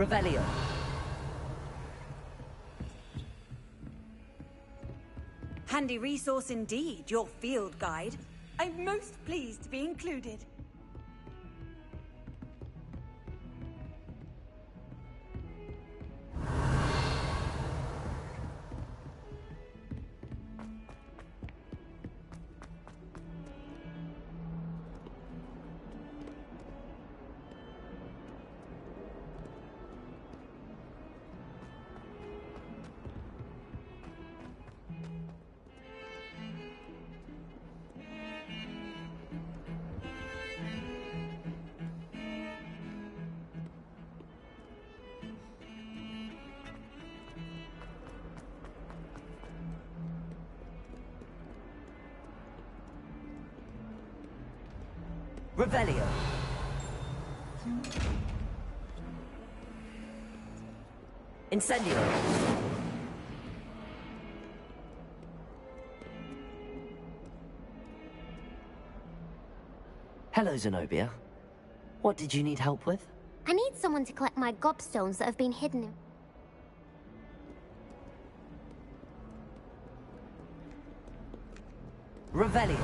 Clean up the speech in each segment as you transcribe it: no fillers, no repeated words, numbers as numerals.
Revelio. Handy resource indeed, your field guide. I'm most pleased to be included. Revelio. Incendio. Hello, Zenobia. What did you need help with? I need someone to collect my gobstones that have been hidden in... Revelio.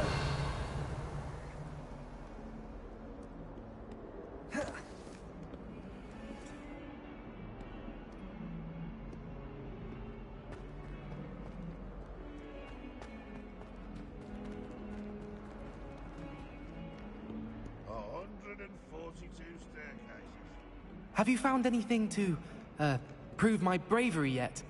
Have you found anything to, prove my bravery yet?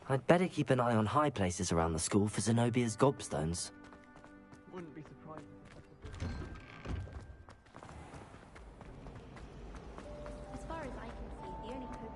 I'd better keep an eye on high places around the school for Zenobia's gobstones. Wouldn't be surprised. As far as I can see, the only potion...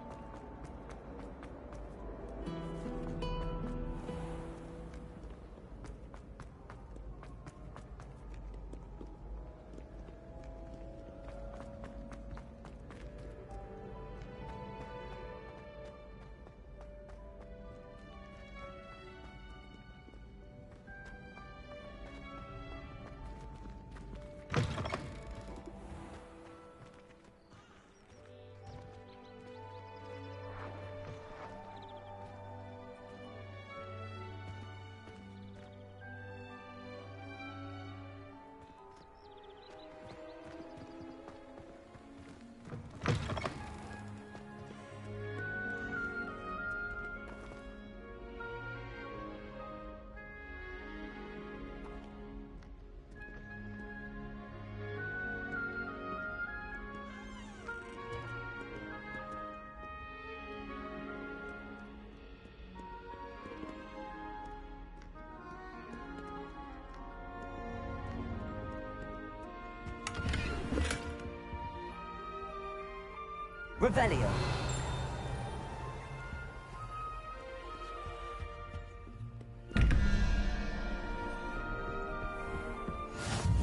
Revelio.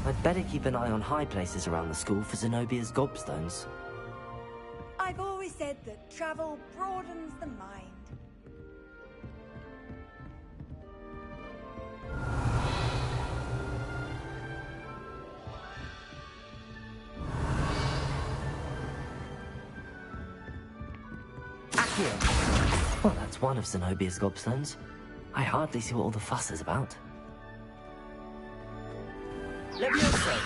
I'd better keep an eye on high places around the school for Zenobia's gobstones. I've always said that travel broadens the mind. Well, that's one of Zenobia's gobstones. I hardly see what all the fuss is about. Levioso.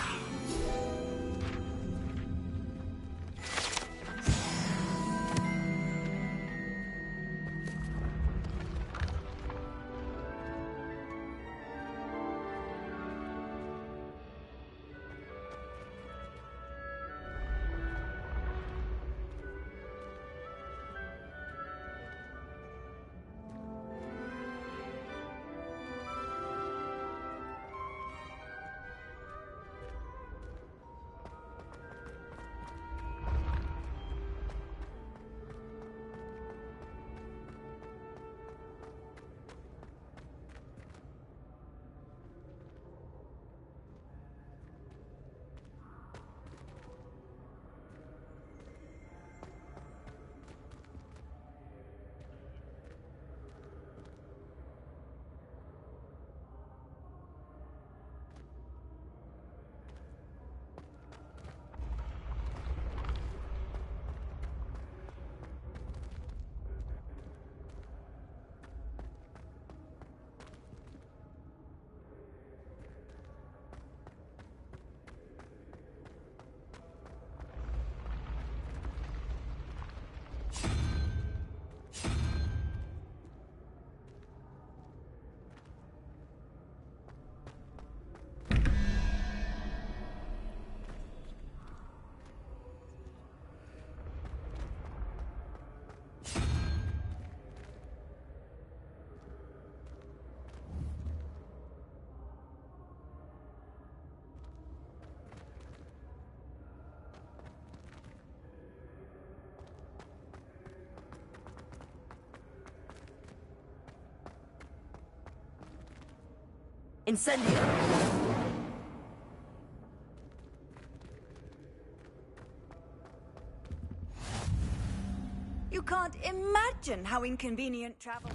Incendio! You can't imagine how inconvenient travel.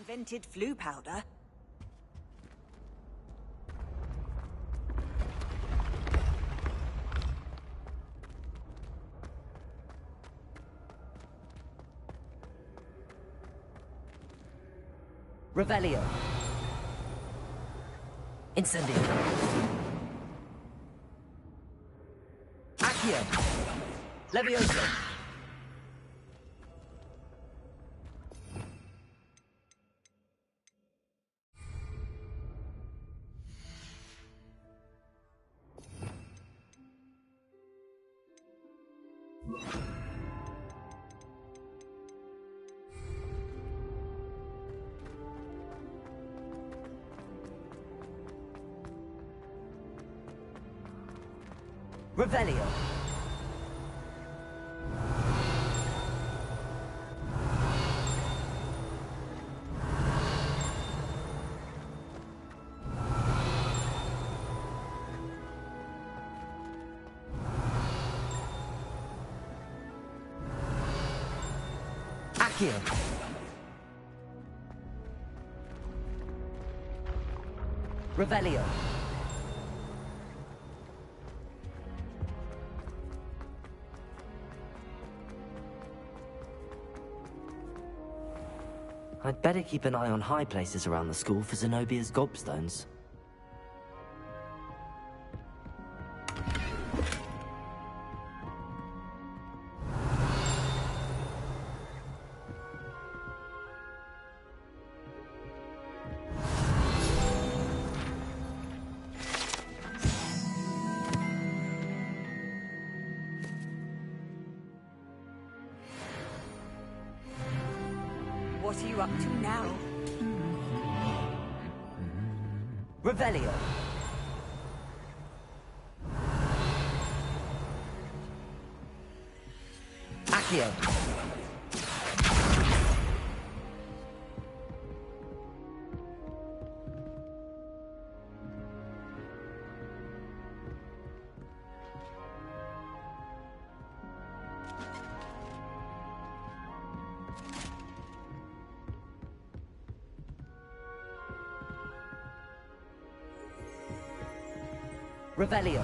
Invented flu powder. Revelio. Incendio. Accio. Levioso. Revelio. Accio. Revelio. I'd better keep an eye on high places around the school for Zenobia's gobstones. What are you up to now? Revelio. Accio. Revelio.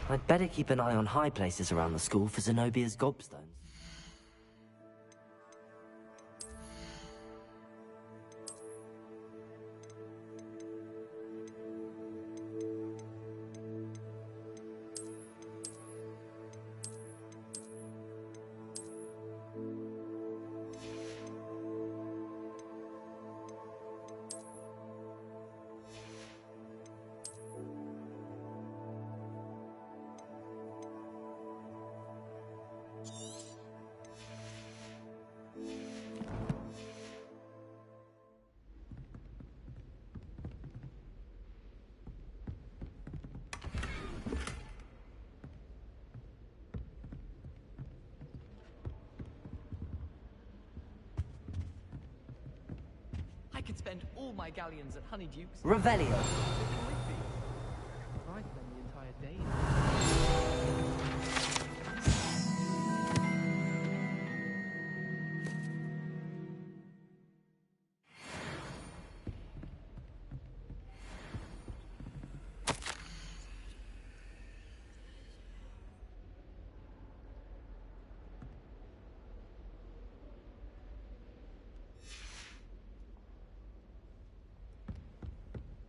I'd better keep an eye on high places around the school for Zenobia's gobstones. could spend all my galleons at Honeydukes. Revelio. Living with me. I'd spend the entire day.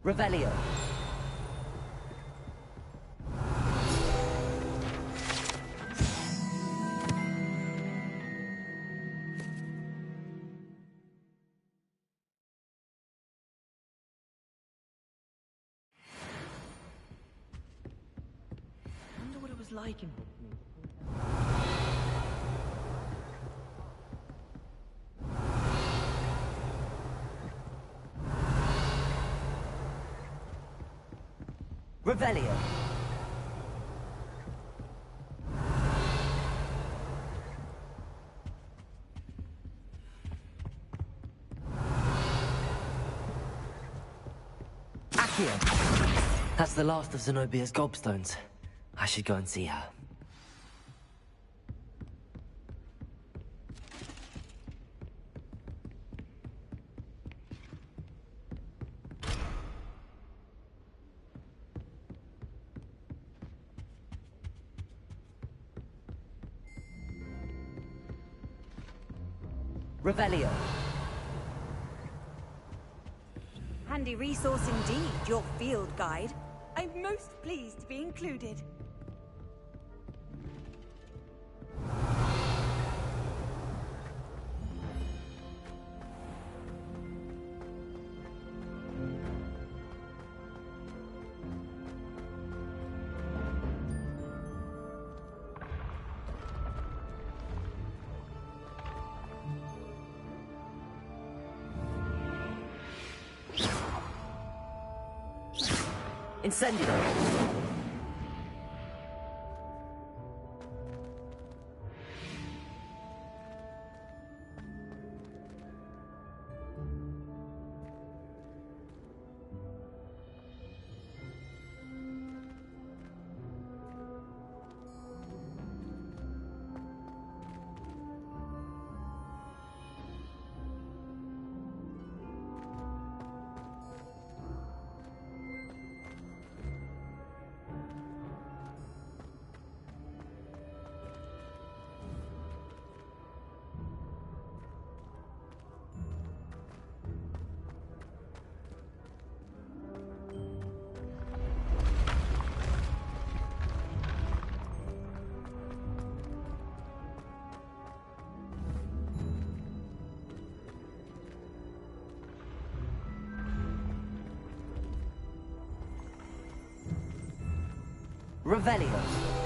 Revelio. I wonder what it was like in Revelio. Accio. That's the last of Zenobia's gobstones. I should go and see her. Revelio. Handy resource indeed, your field guide. I'm most pleased to be included. Incendio. Revelio.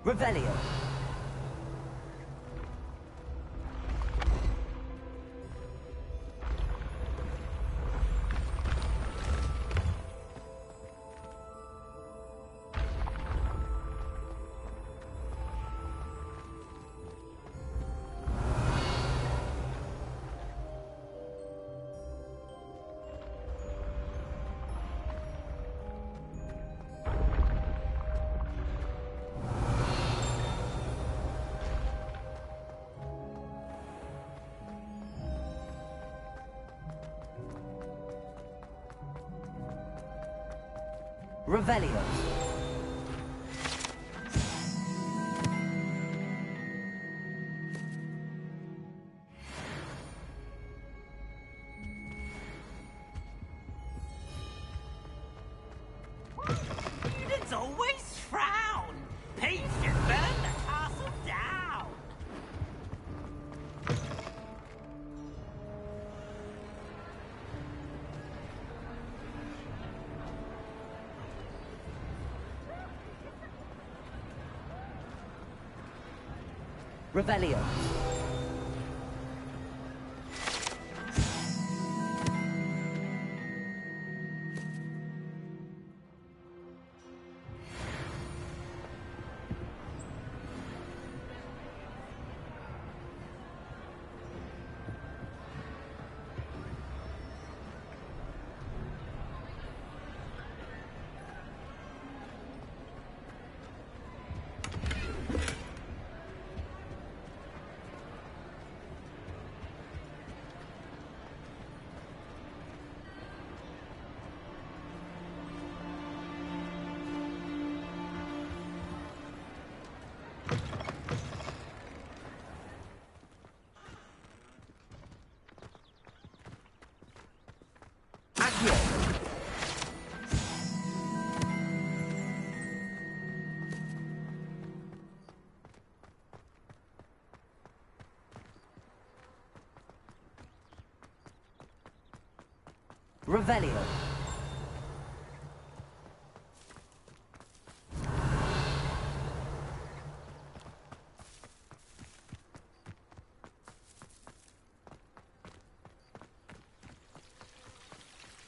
Revelio. Revelio. It's always frown. Peace should burn the castle down. Revelio. Revelio.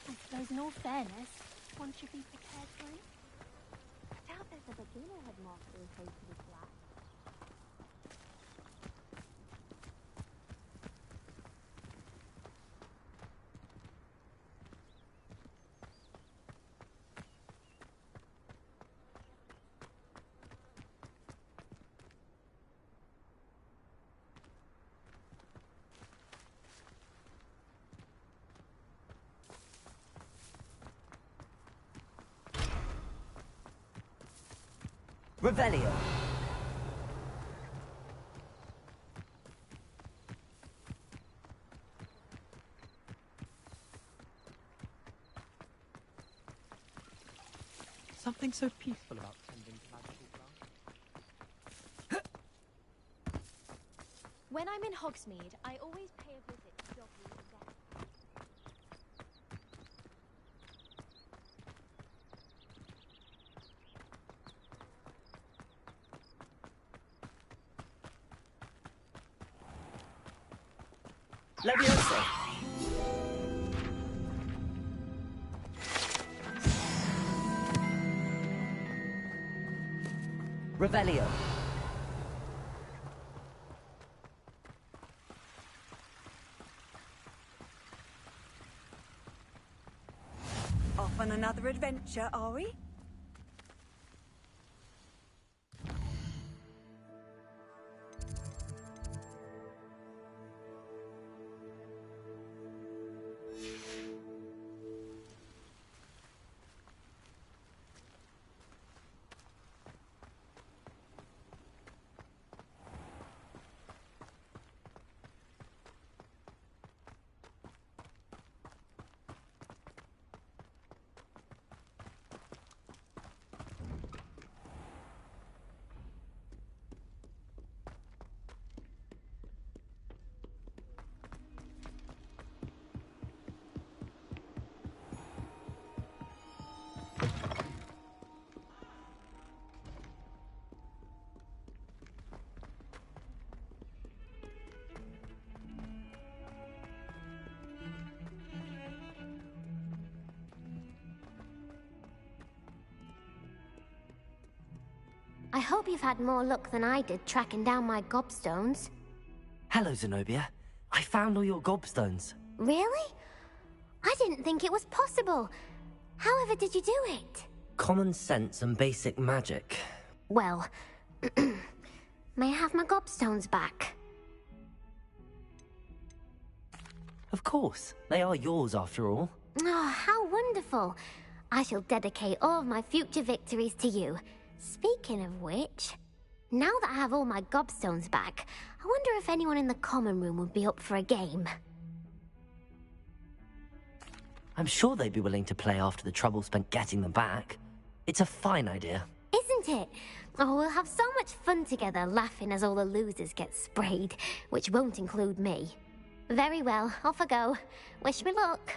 I suppose in all fairness, one should be prepared for it. I doubt there's a beginner headmaster who takes to this class. Revelio. Something so peaceful about tending to magical plants. When I'm in Hogsmeade, I always pay a visit to Dogwood and Death. Leviosa. Revelio. Off on another adventure, are we? I hope you've had more luck than I did tracking down my gobstones. Hello, Zenobia. I found all your gobstones. Really? I didn't think it was possible. However did you do it? Common sense and basic magic. Well, may I have my gobstones back? Of course. They are yours after all. Oh, how wonderful. I shall dedicate all of my future victories to you. Speaking of which, now that I have all my gobstones back, I wonder if anyone in the common room would be up for a game. I'm sure they'd be willing to play after the trouble spent getting them back. It's a fine idea. Isn't it? Oh, we'll have so much fun together, laughing as all the losers get sprayed, which won't include me. Very well, off I go. Wish me luck.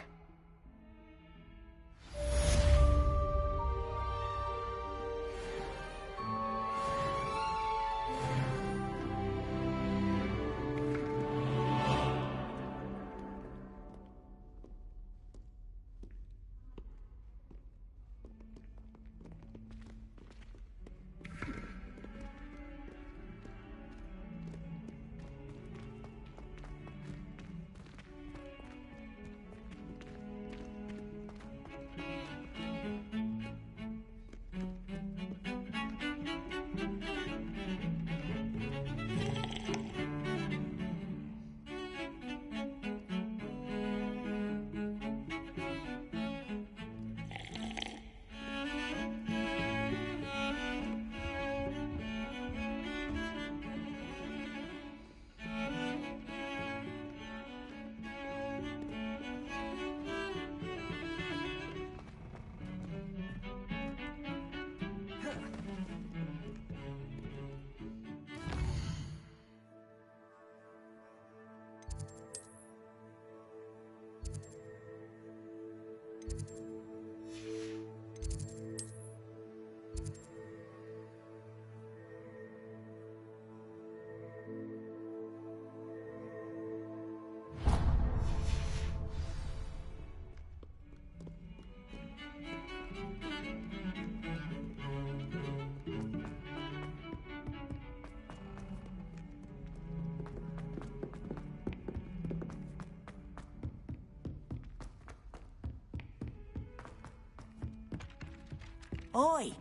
Oi,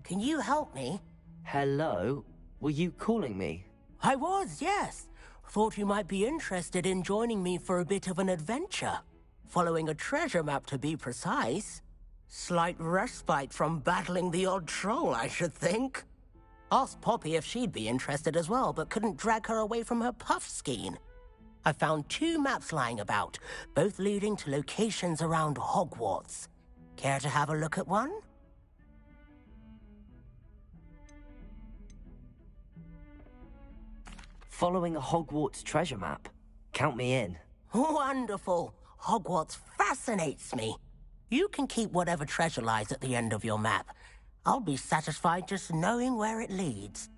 can you help me? Hello? Were you calling me? I was, yes. Thought you might be interested in joining me for a bit of an adventure. Following a treasure map, to be precise. Slight respite from battling the odd troll, I should think. Asked Poppy if she'd be interested as well, but couldn't drag her away from her puff skein. I found 2 maps lying about, both leading to locations around Hogwarts. Care to have a look at one? Following a Hogwarts treasure map? Count me in. Wonderful. Hogwarts fascinates me. You can keep whatever treasure lies at the end of your map. I'll be satisfied just knowing where it leads.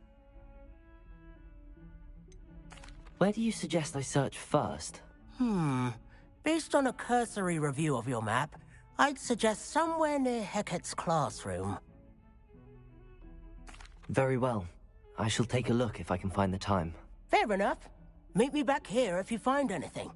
Where do you suggest I search first? Based on a cursory review of your map, I'd suggest somewhere near Hecat's classroom. Very well. I shall take a look if I can find the time. Fair enough. Meet me back here if you find anything.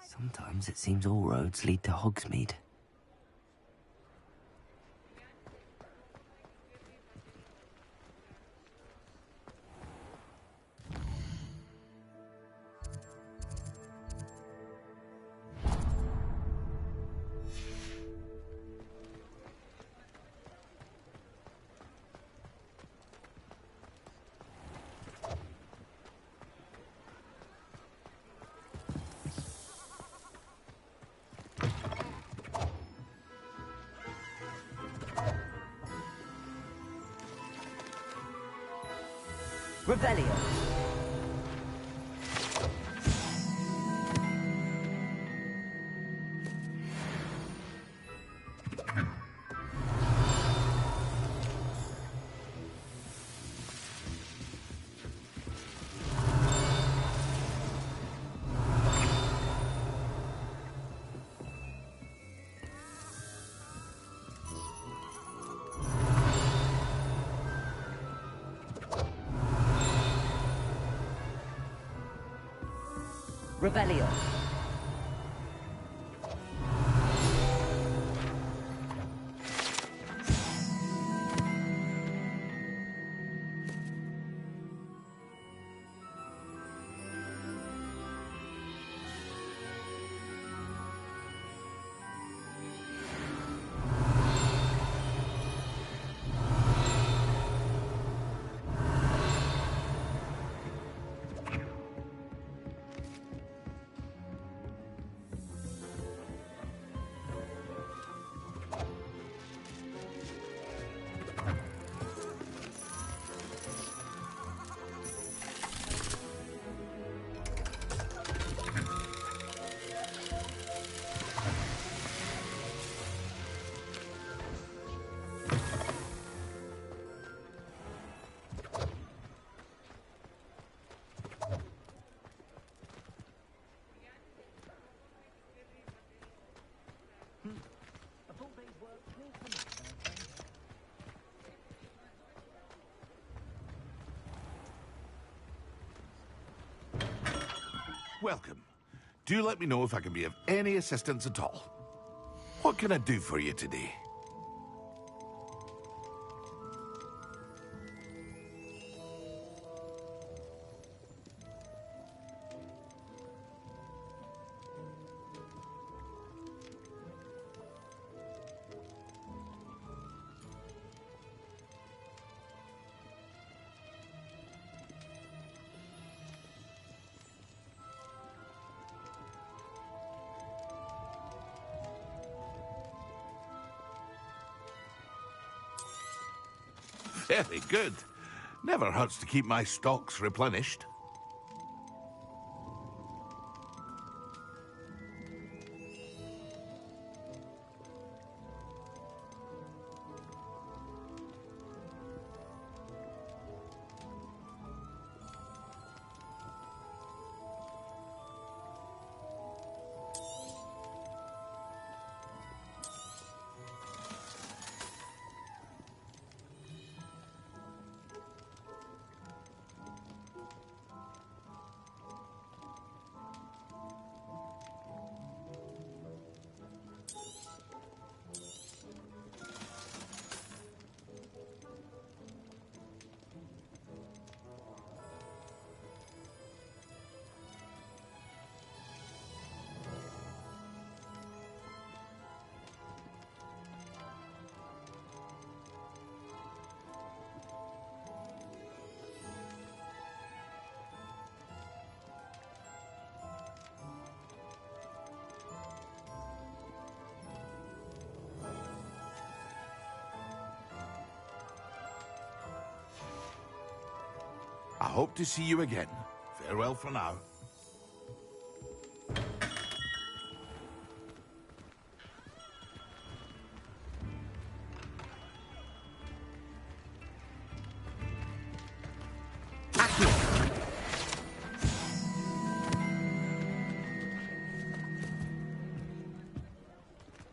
Sometimes it seems all roads lead to Hogsmeade. Revelio. Revelio. welcome. Do let me know if I can be of any assistance at all. What can I do for you today? Very good. Never hurts to keep my stocks replenished. I hope to see you again. Farewell for now.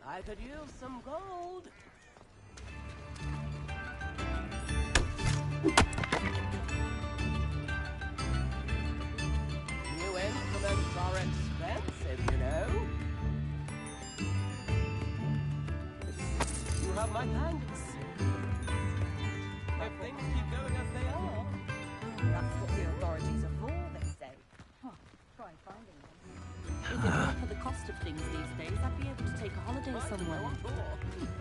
I could use some gold. New instruments are expensive, you know. You have my thanks. If things keep going as they are. That's what the authorities are for, they say. Try finding them. If it weren't for the cost of things these days, I'd be able to take a holiday somewhere.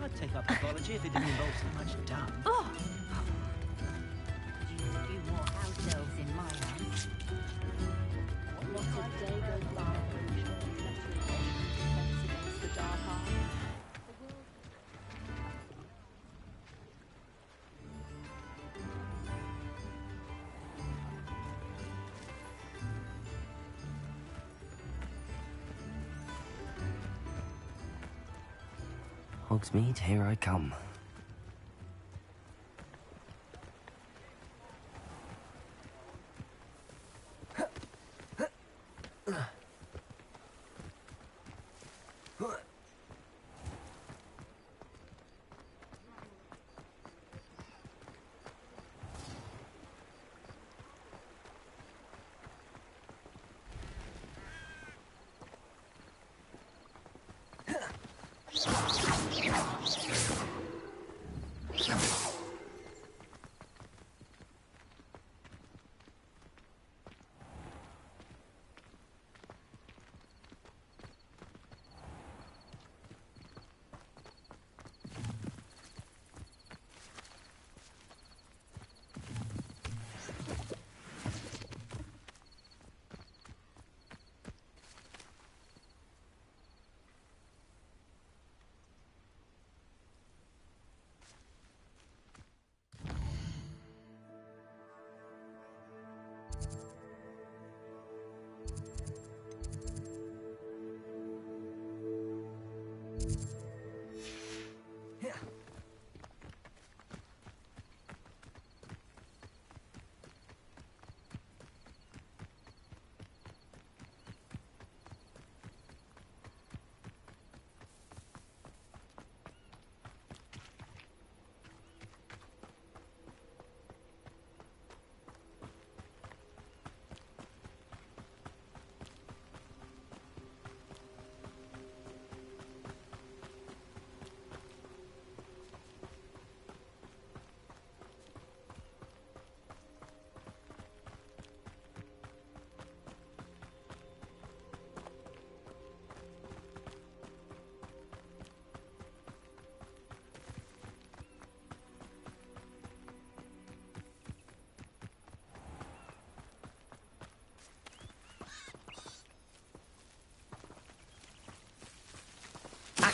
I'd take up pathology if it didn't involve so much damp. Oh! A few more house elves in my house. Not a day goes by when we should be defense against the dark art. The world... Hogsmeade, here I come.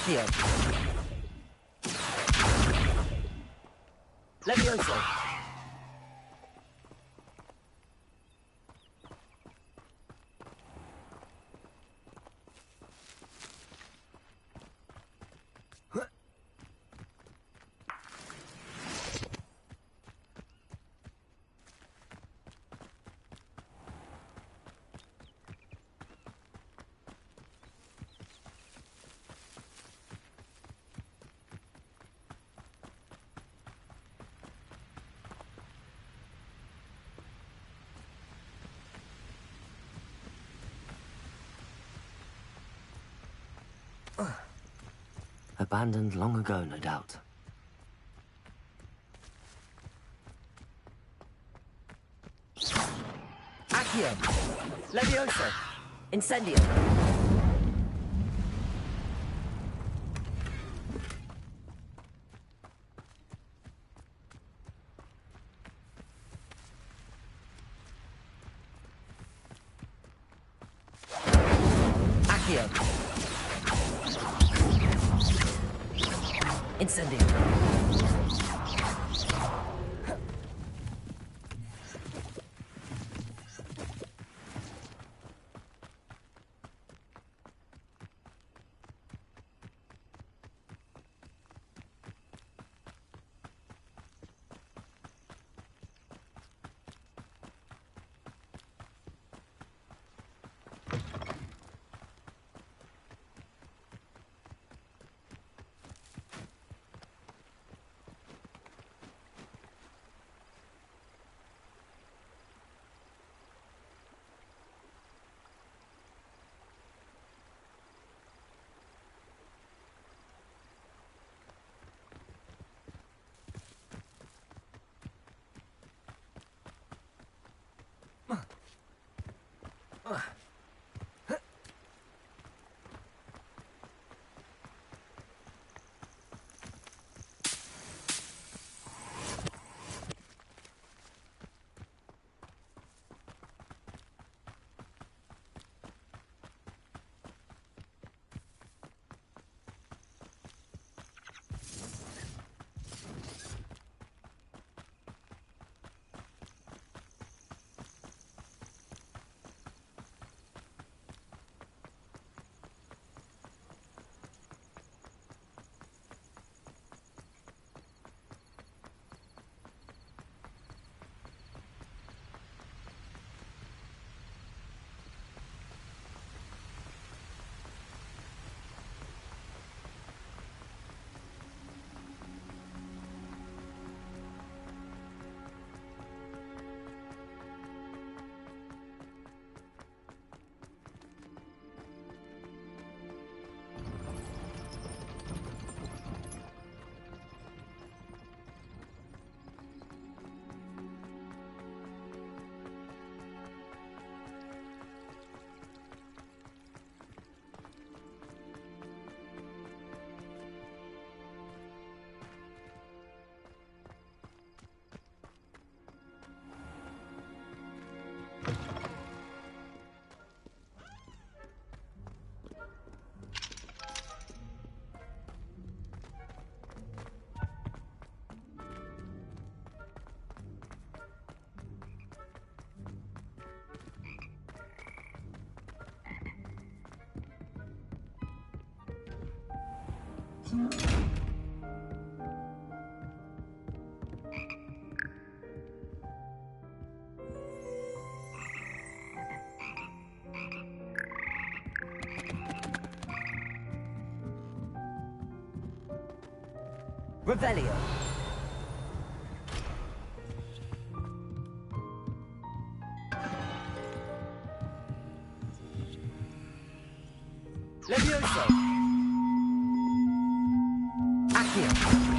Accio. Levioso. Abandoned long ago, no doubt. Accio. Levioso. Incendio. Accio. Incendio. Revelio. Levioso. Accio.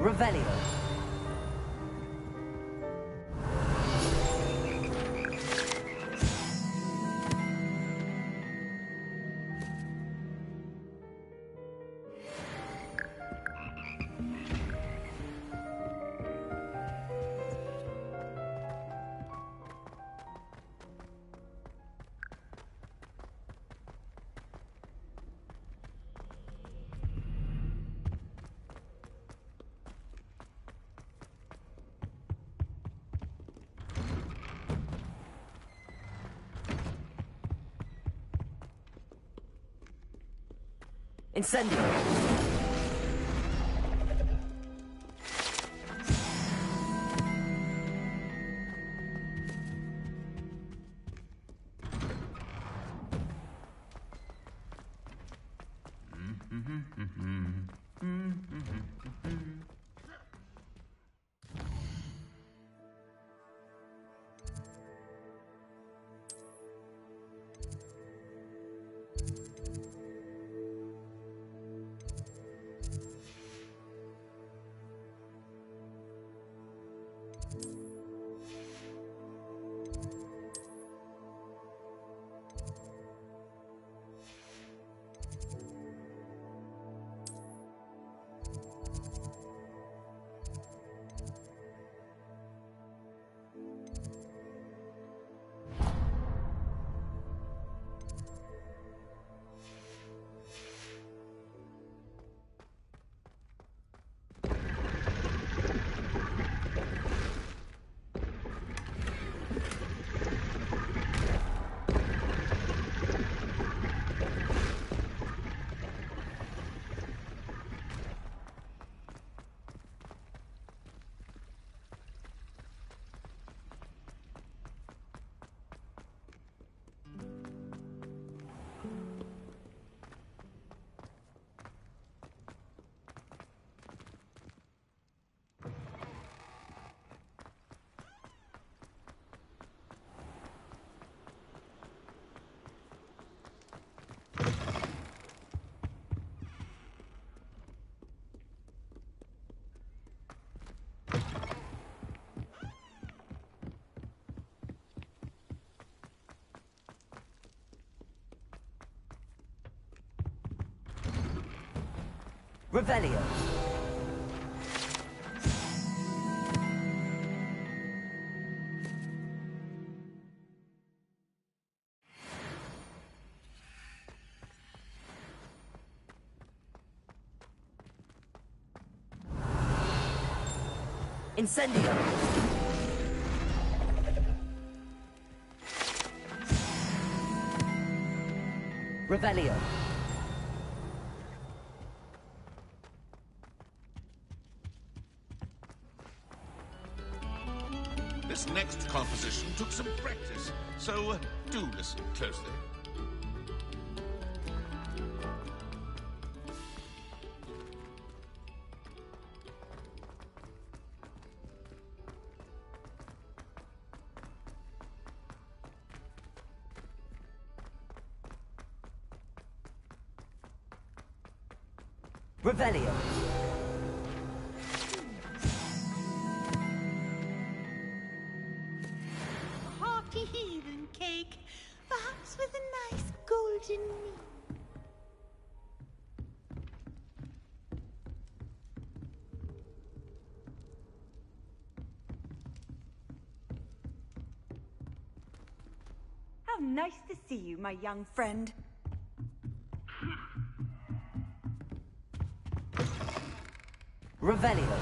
Revelio. Incendio. Revelio. Incendio. Revelio. This next composition took some practice, so do listen closely. Revelio. Hearty heathen cake, perhaps with a nice golden meat. How nice to see you, my young friend. Revelio.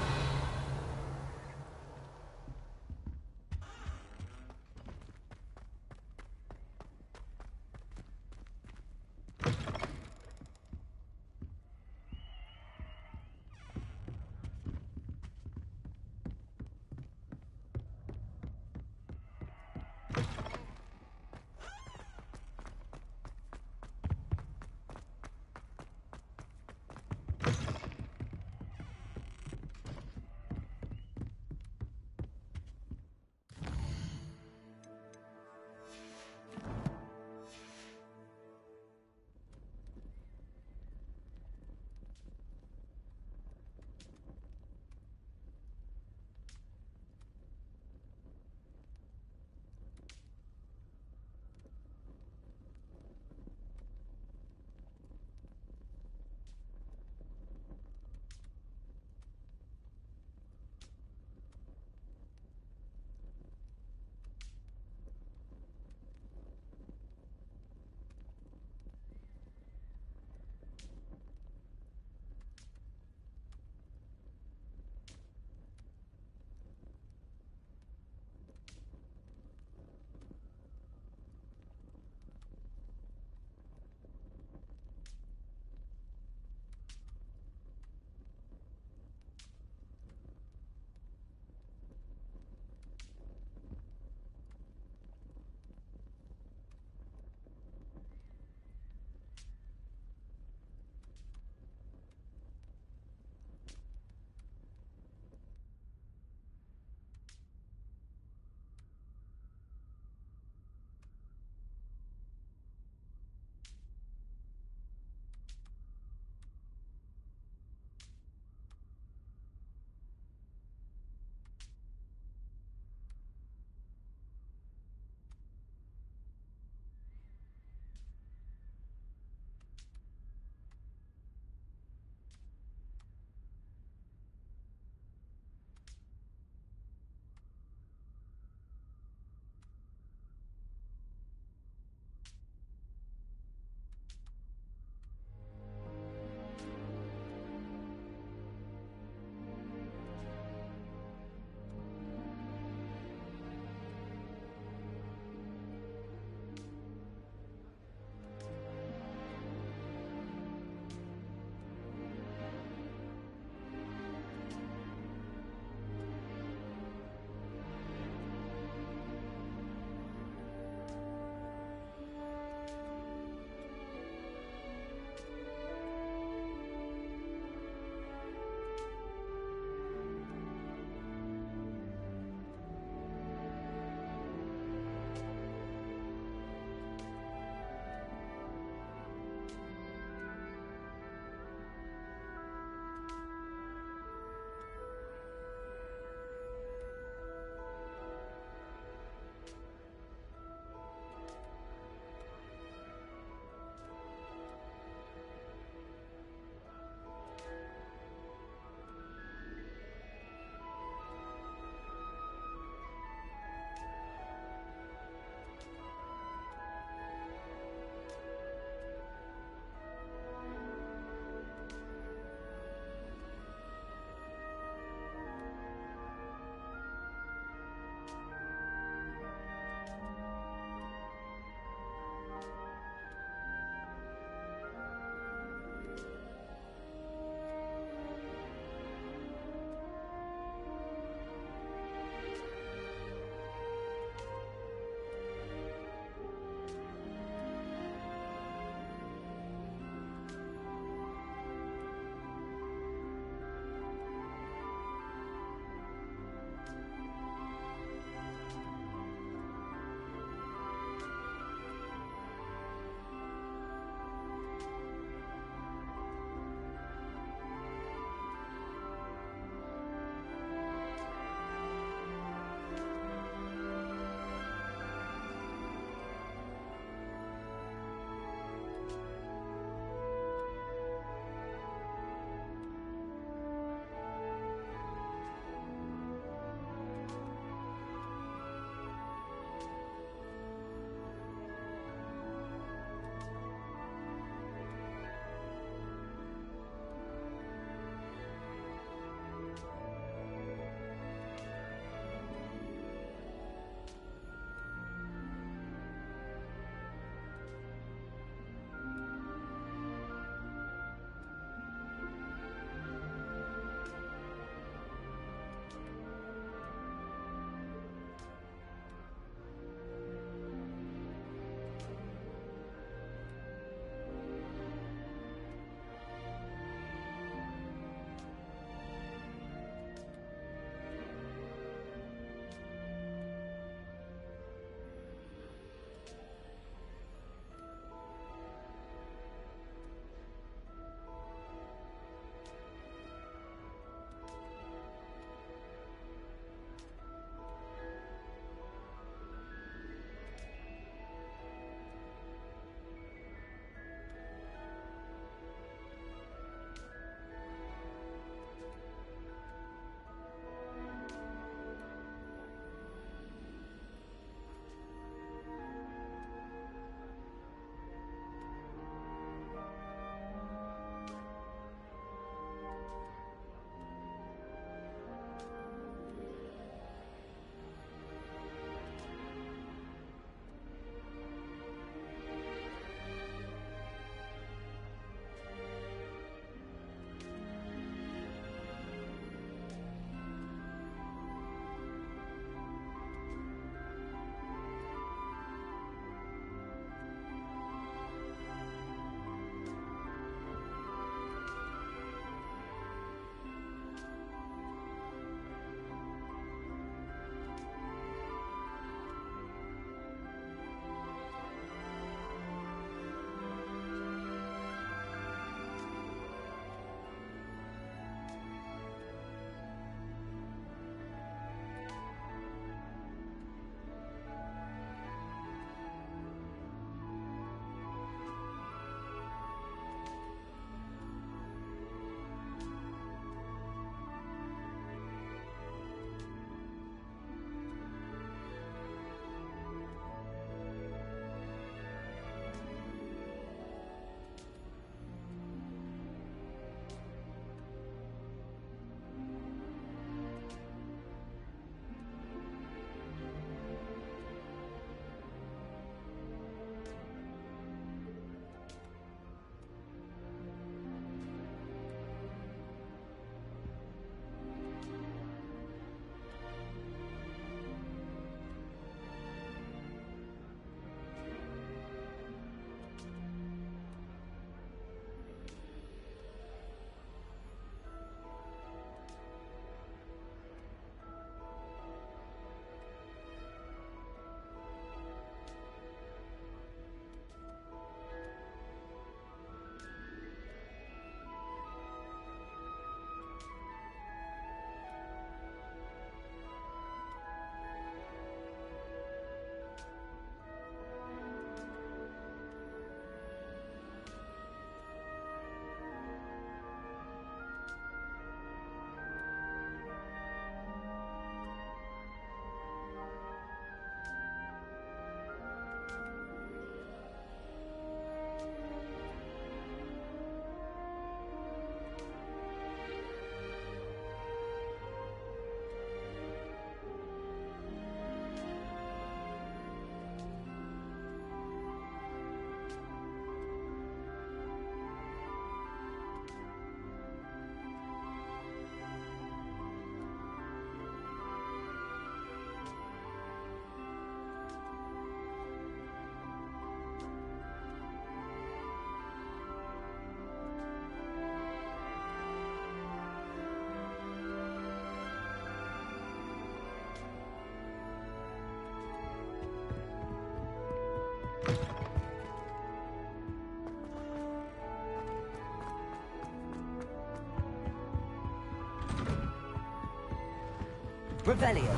Revelio.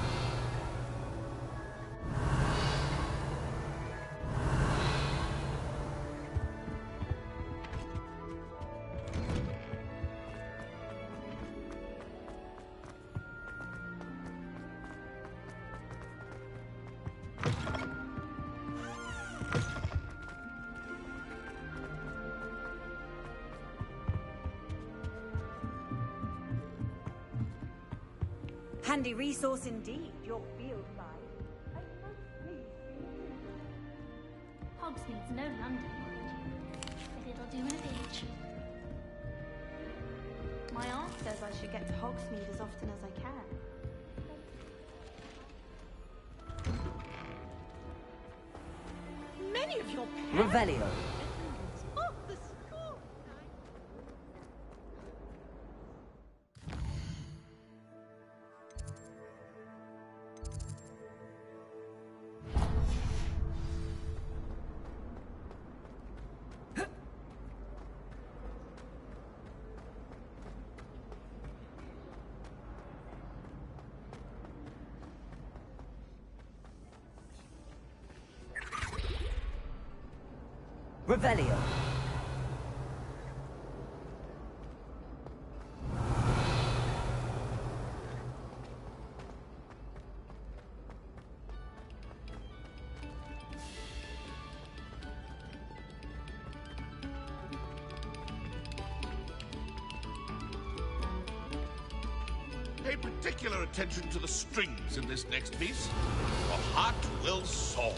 Handy resource indeed, your field guide. I'm most pleased to be included. Hogsmeade's no London, mind you, but it'll do in a pinch. My aunt says I should get to Hogsmeade as often as I can. Many of your parents... Revelio. Oh, the school! Revelio. Pay particular attention to the strings in this next piece. Your heart will soar.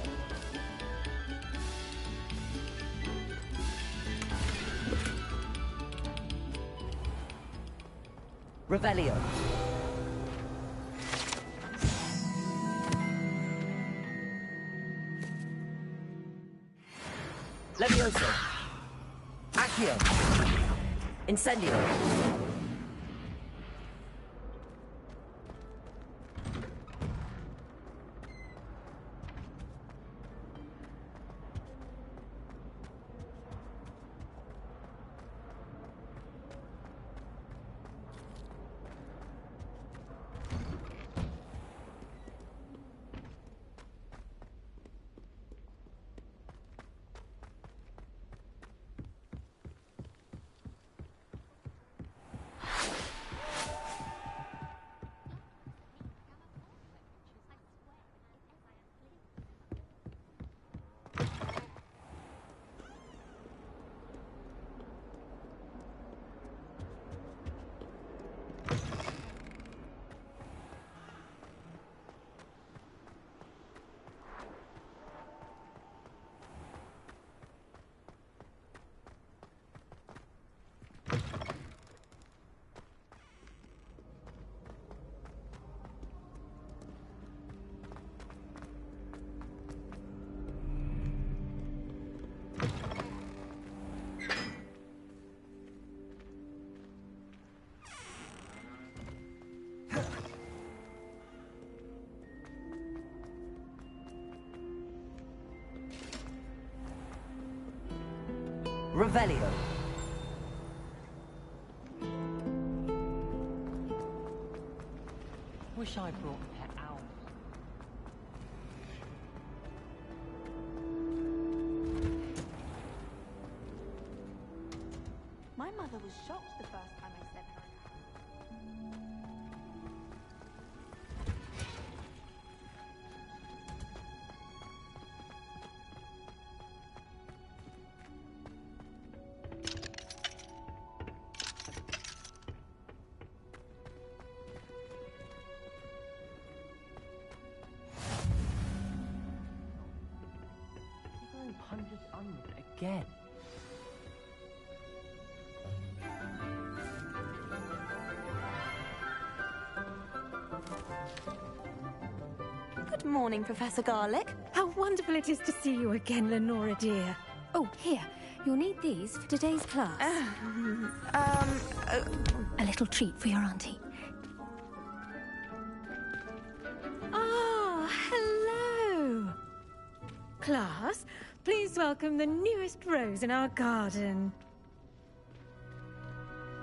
Revelio. Levioso. Accio. Incendio. Revelio. Wish I brought a pet owl. My mother was shocked the first time I sent her a card. You're going hundreds under again. Good morning, Professor Garlic. How wonderful it is to see you again, Lenora dear. Oh, here. You'll need these for today's class. A little treat for your auntie. Ah, hello. Class, please welcome the newest rose in our garden.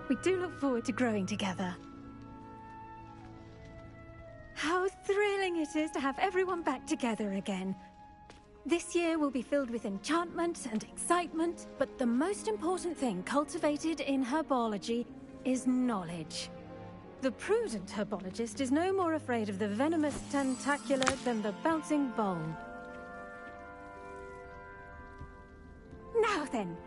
We do look forward to growing together. How it is to have everyone back together again. This year will be filled with enchantment and excitement, but the most important thing cultivated in herbology is knowledge. The prudent herbologist is no more afraid of the venomous tentacula than the bouncing bulb. Now then,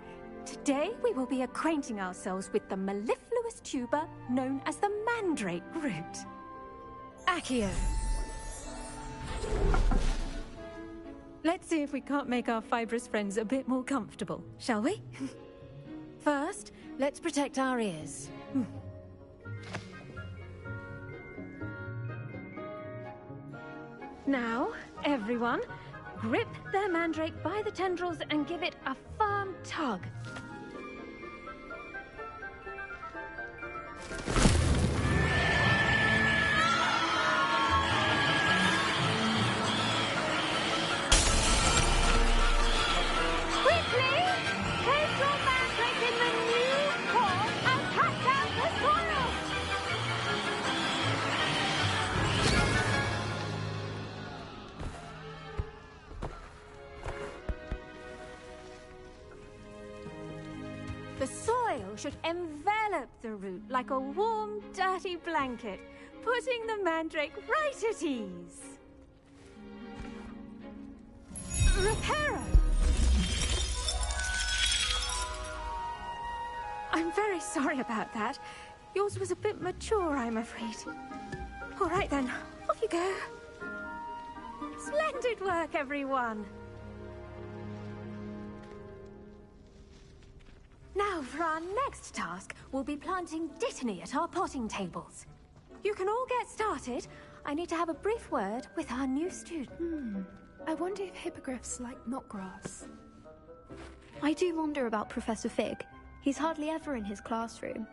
today we will be acquainting ourselves with the mellifluous tuber known as the mandrake root. Accio. Let's see if we can't make our fibrous friends a bit more comfortable, shall we? First, let's protect our ears. Now, everyone, grip their mandrake by the tendrils and give it a firm tug. Quickly! Place your mandrake in the new core and cut down the soil! The soil should envelop the root like a warm, dirty blanket, putting the mandrake right at ease. Reparo! I'm very sorry about that. Yours was a bit mature, I'm afraid. All right then, off you go. Splendid work, everyone! Now, for our next task, we'll be planting dittany at our potting tables. You can all get started. I need to have a brief word with our new student. I wonder if hippogriffs like knotgrass. I do wonder about Professor Fig. He's hardly ever in his classroom.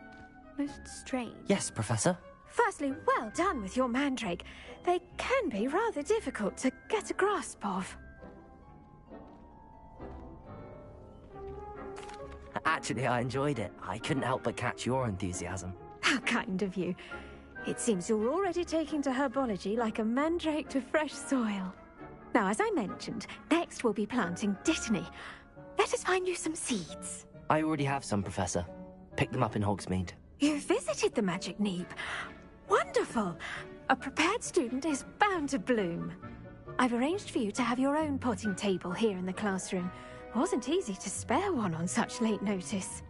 Most strange. Yes, Professor. Firstly, well done with your mandrake. They can be rather difficult to get a grasp of. Actually, I enjoyed it. I couldn't help but catch your enthusiasm. How kind of you. It seems you're already taking to herbology like a mandrake to fresh soil. Now, as I mentioned, next we'll be planting dittany. Let us find you some seeds. I already have some, Professor. Picked them up in Hogsmeade. You visited the Magic Neep. Wonderful! A prepared student is bound to bloom. I've arranged for you to have your own potting table here in the classroom. Wasn't easy to spare one on such late notice.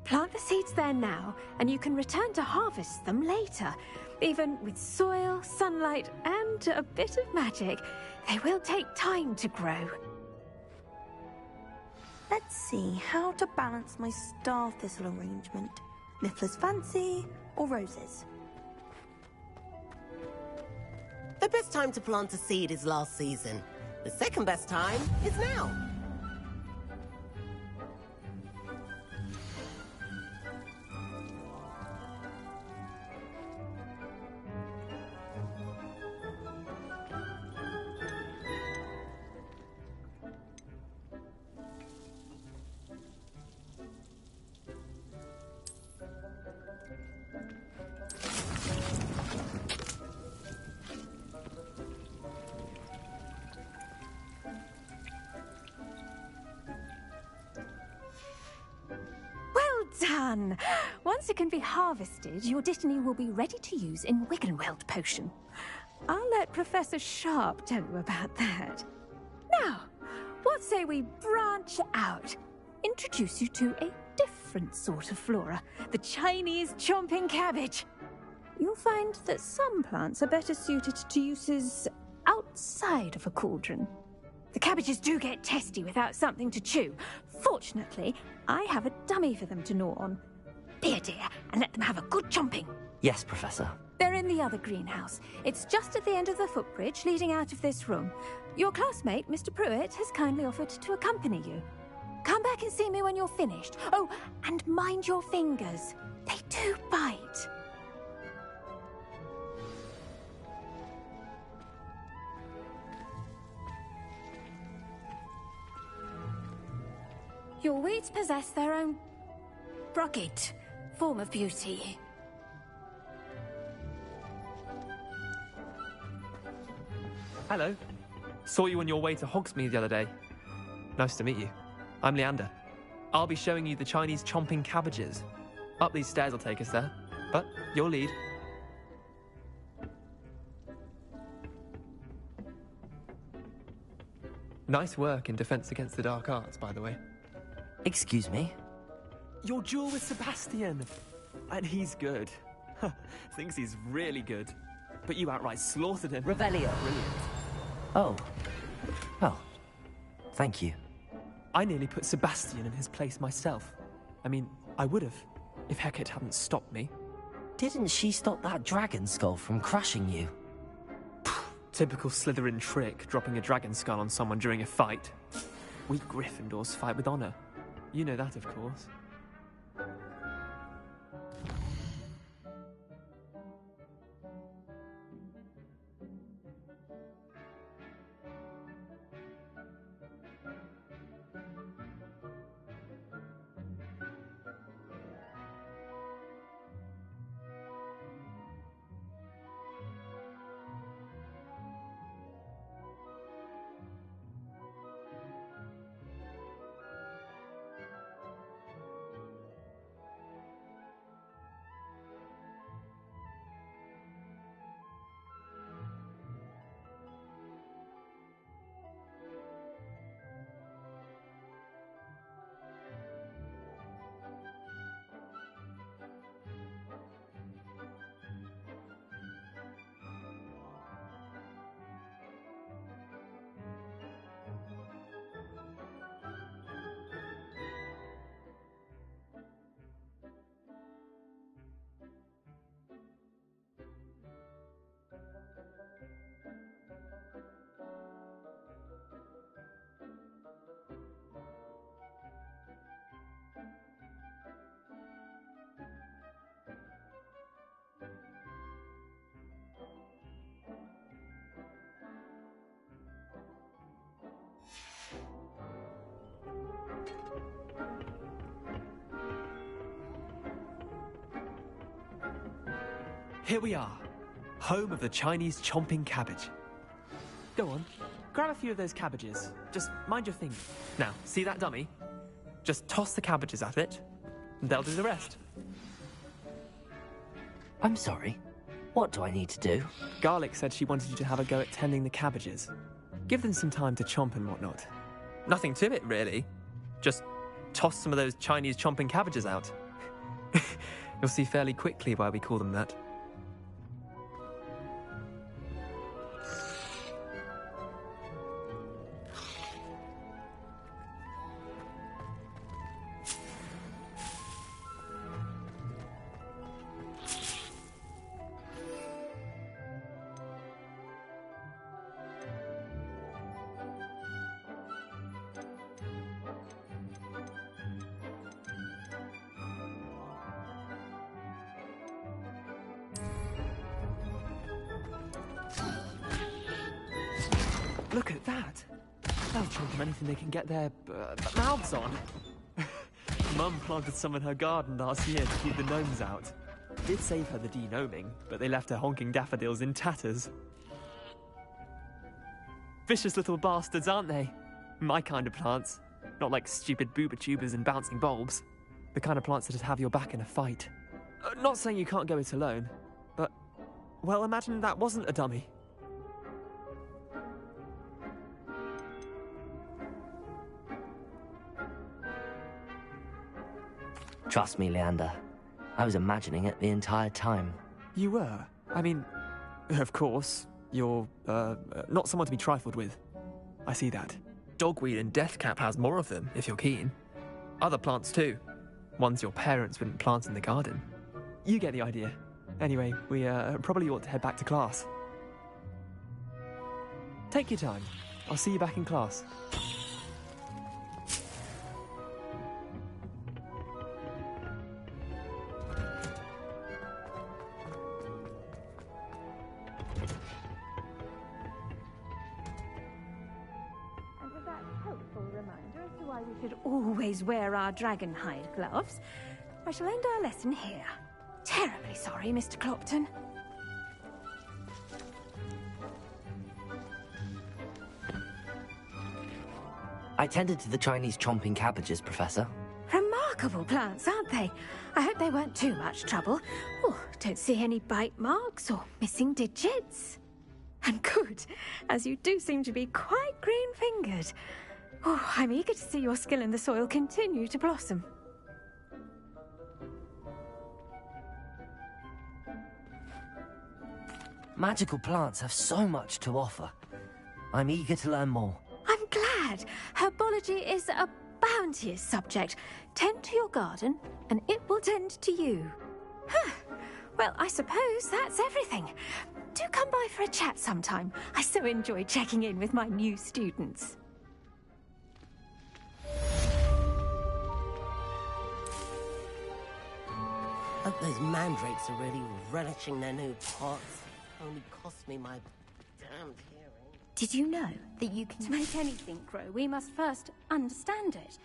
Plant the seeds there now, and you can return to harvest them later. Even with soil, sunlight, and a bit of magic, they will take time to grow. Let's see how to balance my star thistle arrangement. Niffler's fancy or roses? The best time to plant a seed is last season. The second best time is now. Done! Once it can be harvested, your dittany will be ready to use in Wiggenweld potion. I'll let Professor Sharp tell you about that. Now, what say we branch out? Introduce you to a different sort of flora, the Chinese chomping cabbage. You'll find that some plants are better suited to uses outside of a cauldron. The cabbages do get testy without something to chew. Fortunately, I have a dummy for them to gnaw on. Be a dear and let them have a good chomping. Yes, Professor. They're in the other greenhouse. It's just at the end of the footbridge leading out of this room. Your classmate, Mr. Pruitt, has kindly offered to accompany you. Come back and see me when you're finished. Oh, and mind your fingers. They do bite. Your weeds possess their own rugged form of beauty. Hello. Saw you on your way to Hogsmeade the other day. Nice to meet you. I'm Leander. I'll be showing you the Chinese chomping cabbages. Up these stairs will take us there, but you'll lead. Nice work in Defense Against the Dark Arts, by the way. Excuse me? Your duel with Sebastian! And he's good. Thinks he's really good. But you outright slaughtered him. Revelio. Brilliant. Oh. Well, thank you. I nearly put Sebastian in his place myself. I mean, I would have, if Hecate hadn't stopped me. Didn't she stop that dragon skull from crushing you? Typical Slytherin trick, dropping a dragon skull on someone during a fight. We Gryffindors fight with honor. You know that, of course. Here we are, home of the Chinese chomping cabbage. Go on, grab a few of those cabbages. Just mind your finger. Now, see that dummy? Just toss the cabbages at it, and they'll do the rest. I'm sorry. What do I need to do? Garlic said she wanted you to have a go at tending the cabbages. Give them some time to chomp and whatnot. Nothing to it, really. Just toss some of those Chinese chomping cabbages out. You'll see fairly quickly why we call them that. Look at that! They'll chomp on anything they can get their mouths on. Mum planted some in her garden last year to keep the gnomes out. Did save her the de-gnoming, but they left her honking daffodils in tatters. Vicious little bastards, aren't they? My kind of plants. Not like stupid booba-tubers and bouncing bulbs. The kind of plants that'd have your back in a fight. Not saying you can't go it alone, but... well, imagine that wasn't a dummy. Trust me, Leander. I was imagining it the entire time. You were? I mean, of course, you're, not someone to be trifled with. I see that. Dogweed and Deathcap has more of them, if you're keen. Other plants too. Ones your parents wouldn't plant in the garden. You get the idea. Anyway, we, probably ought to head back to class. Take your time. I'll see you back in class. Should always wear our dragon hide gloves. I shall end our lesson here. Terribly sorry, Mr. Clopton. tended to the Chinese chomping cabbages, Professor. Remarkable plants, aren't they? I hope they weren't too much trouble. Oh, don't see any bite marks or missing digits. And good, as you do seem to be quite green-fingered. Oh, I'm eager to see your skill in the soil continue to blossom. Magical plants have so much to offer. I'm eager to learn more. I'm glad. Herbology is a bounteous subject. Tend to your garden, and it will tend to you. Huh. Well, I suppose that's everything. Do come by for a chat sometime. I so enjoy checking in with my new students. Hope those mandrakes are really relishing their new pots. Only cost me my damned hearing. Did you know that you can... To make anything grow, we must first understand it.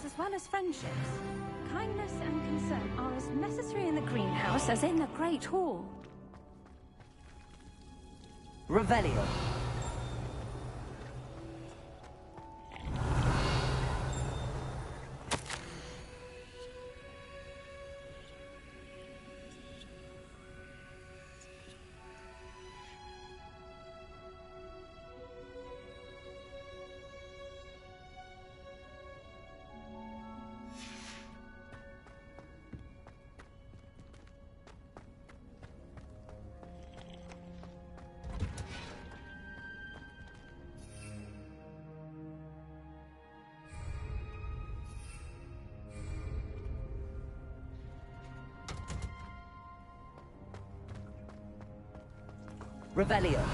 As well as friendships, kindness and concern are as necessary in the greenhouse as in the Great Hall. Revelio. Revelio.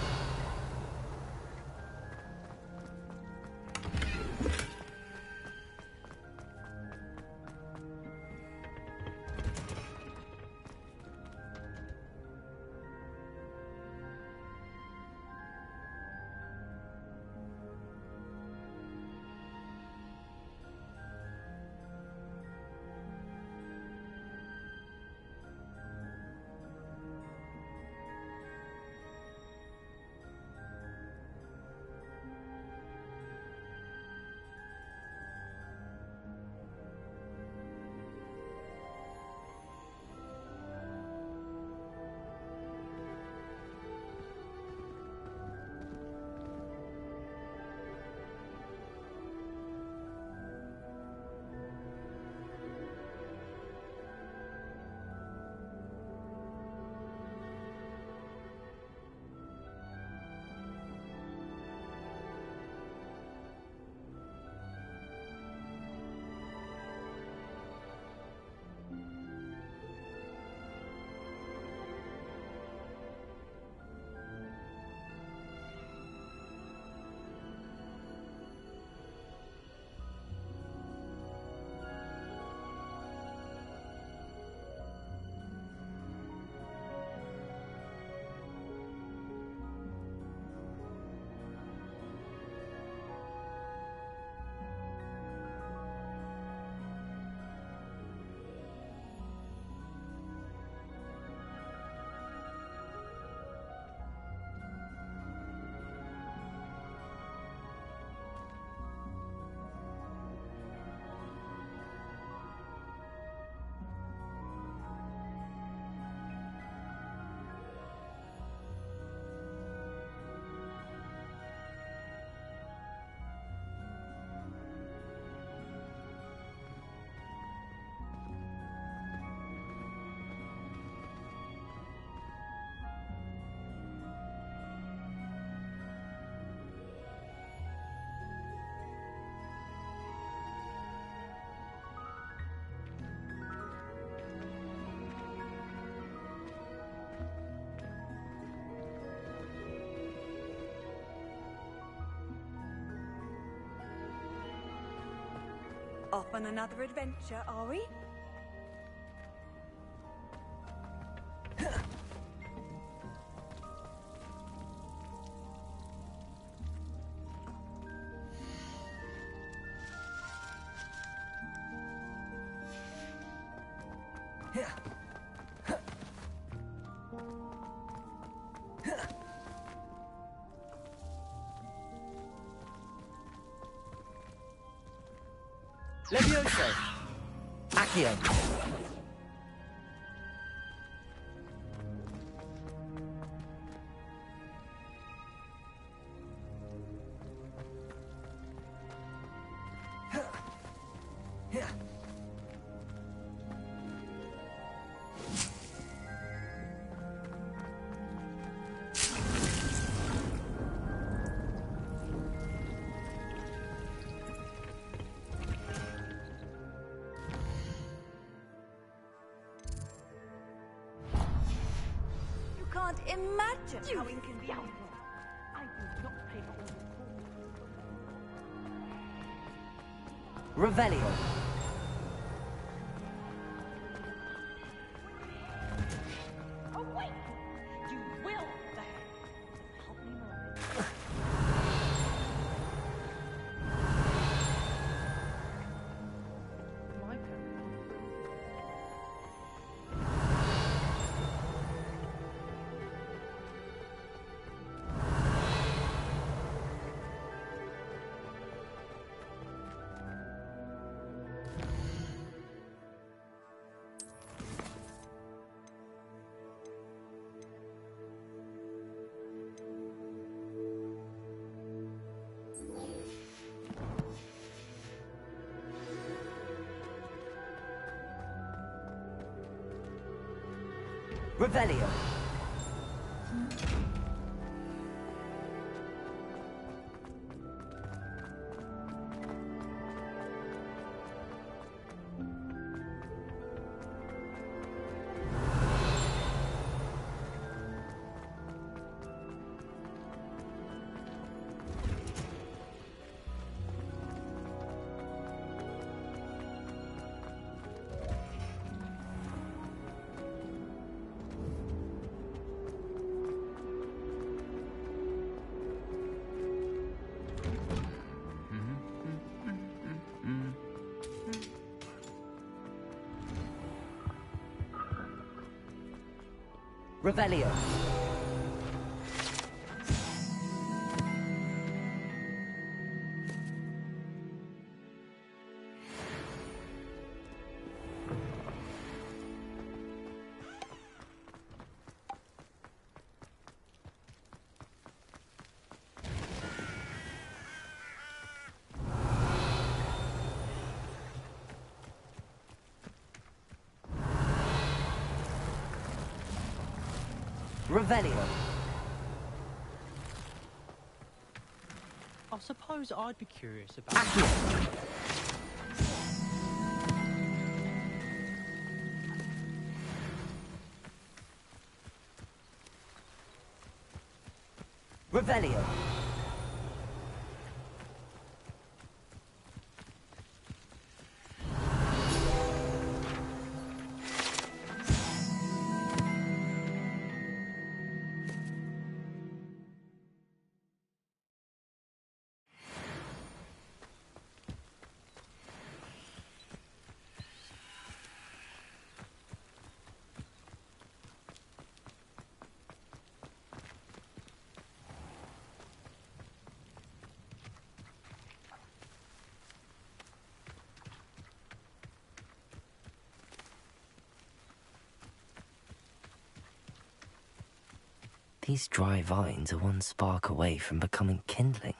Off on another adventure, are we? Levioso! Accio! Can't imagine how inconvenient. I do not pay for all your calls. Revelio. Oh, wait! You will help me more. My parents. Revelio. Revelio. Revelio. I suppose I'd be curious about... Accio. Revelio. These dry vines are one spark away from becoming kindling.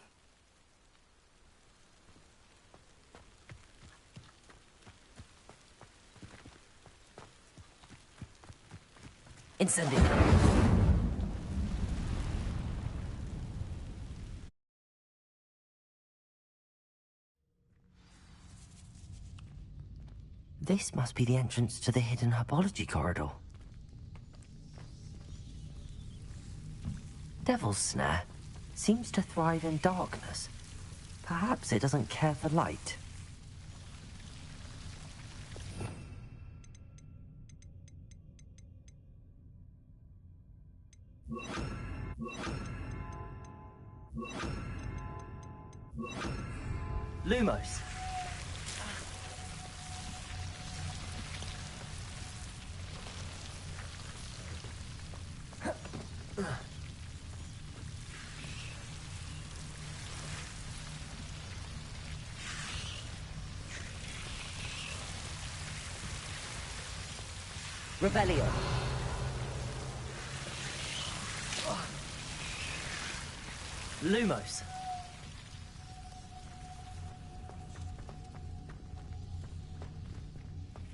Incendio. This must be the entrance to the hidden herbology corridor. Devil's Snare seems to thrive in darkness. Perhaps it doesn't care for light. Lumos. Revelio. Lumos.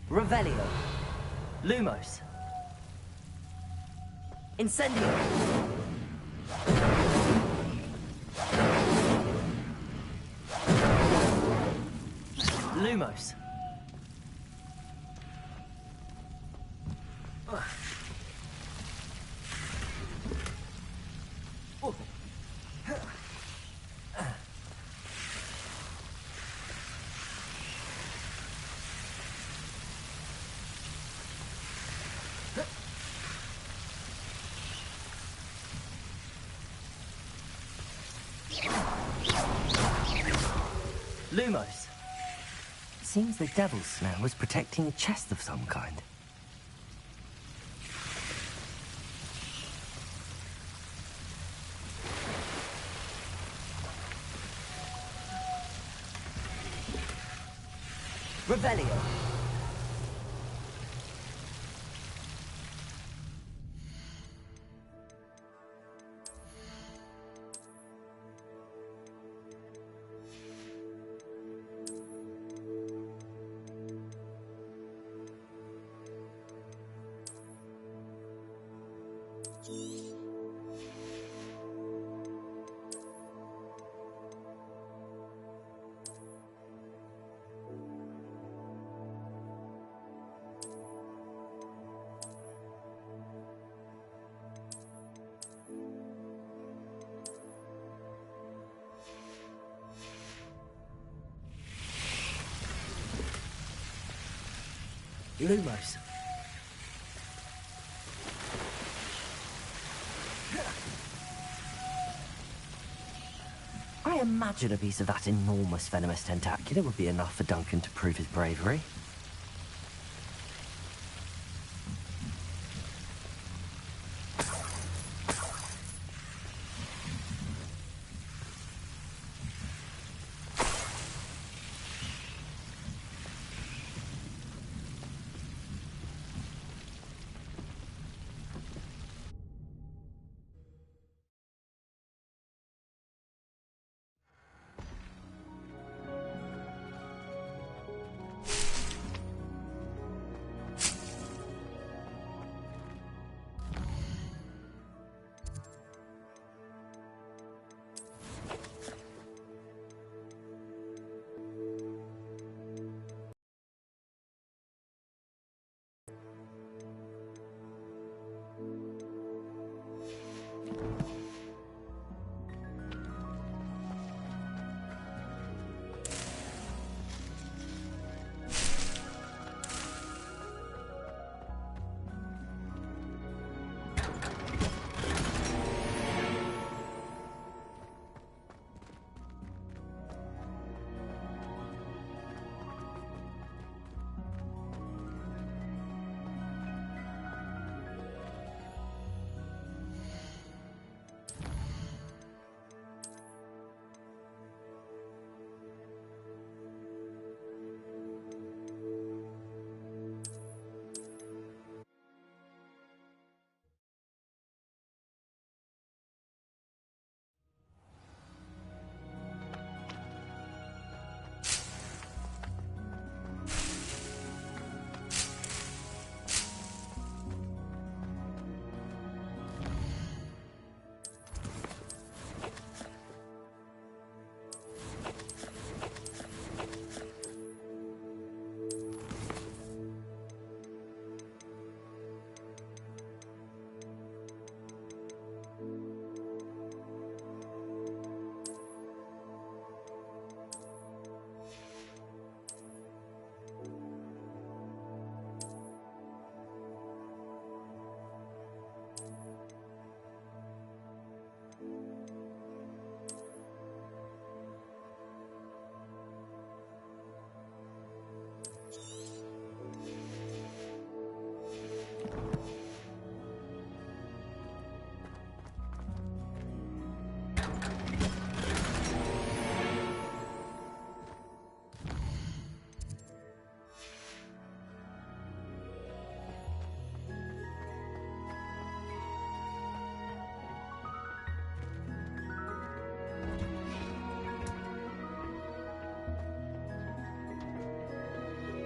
Revelio. Lumos. Incendio. Lumos. Lumos. Seems the devil's snare was protecting a chest of some kind. Revelio. Lumos. I imagine a piece of that enormous venomous tentacula would be enough for Duncan to prove his bravery.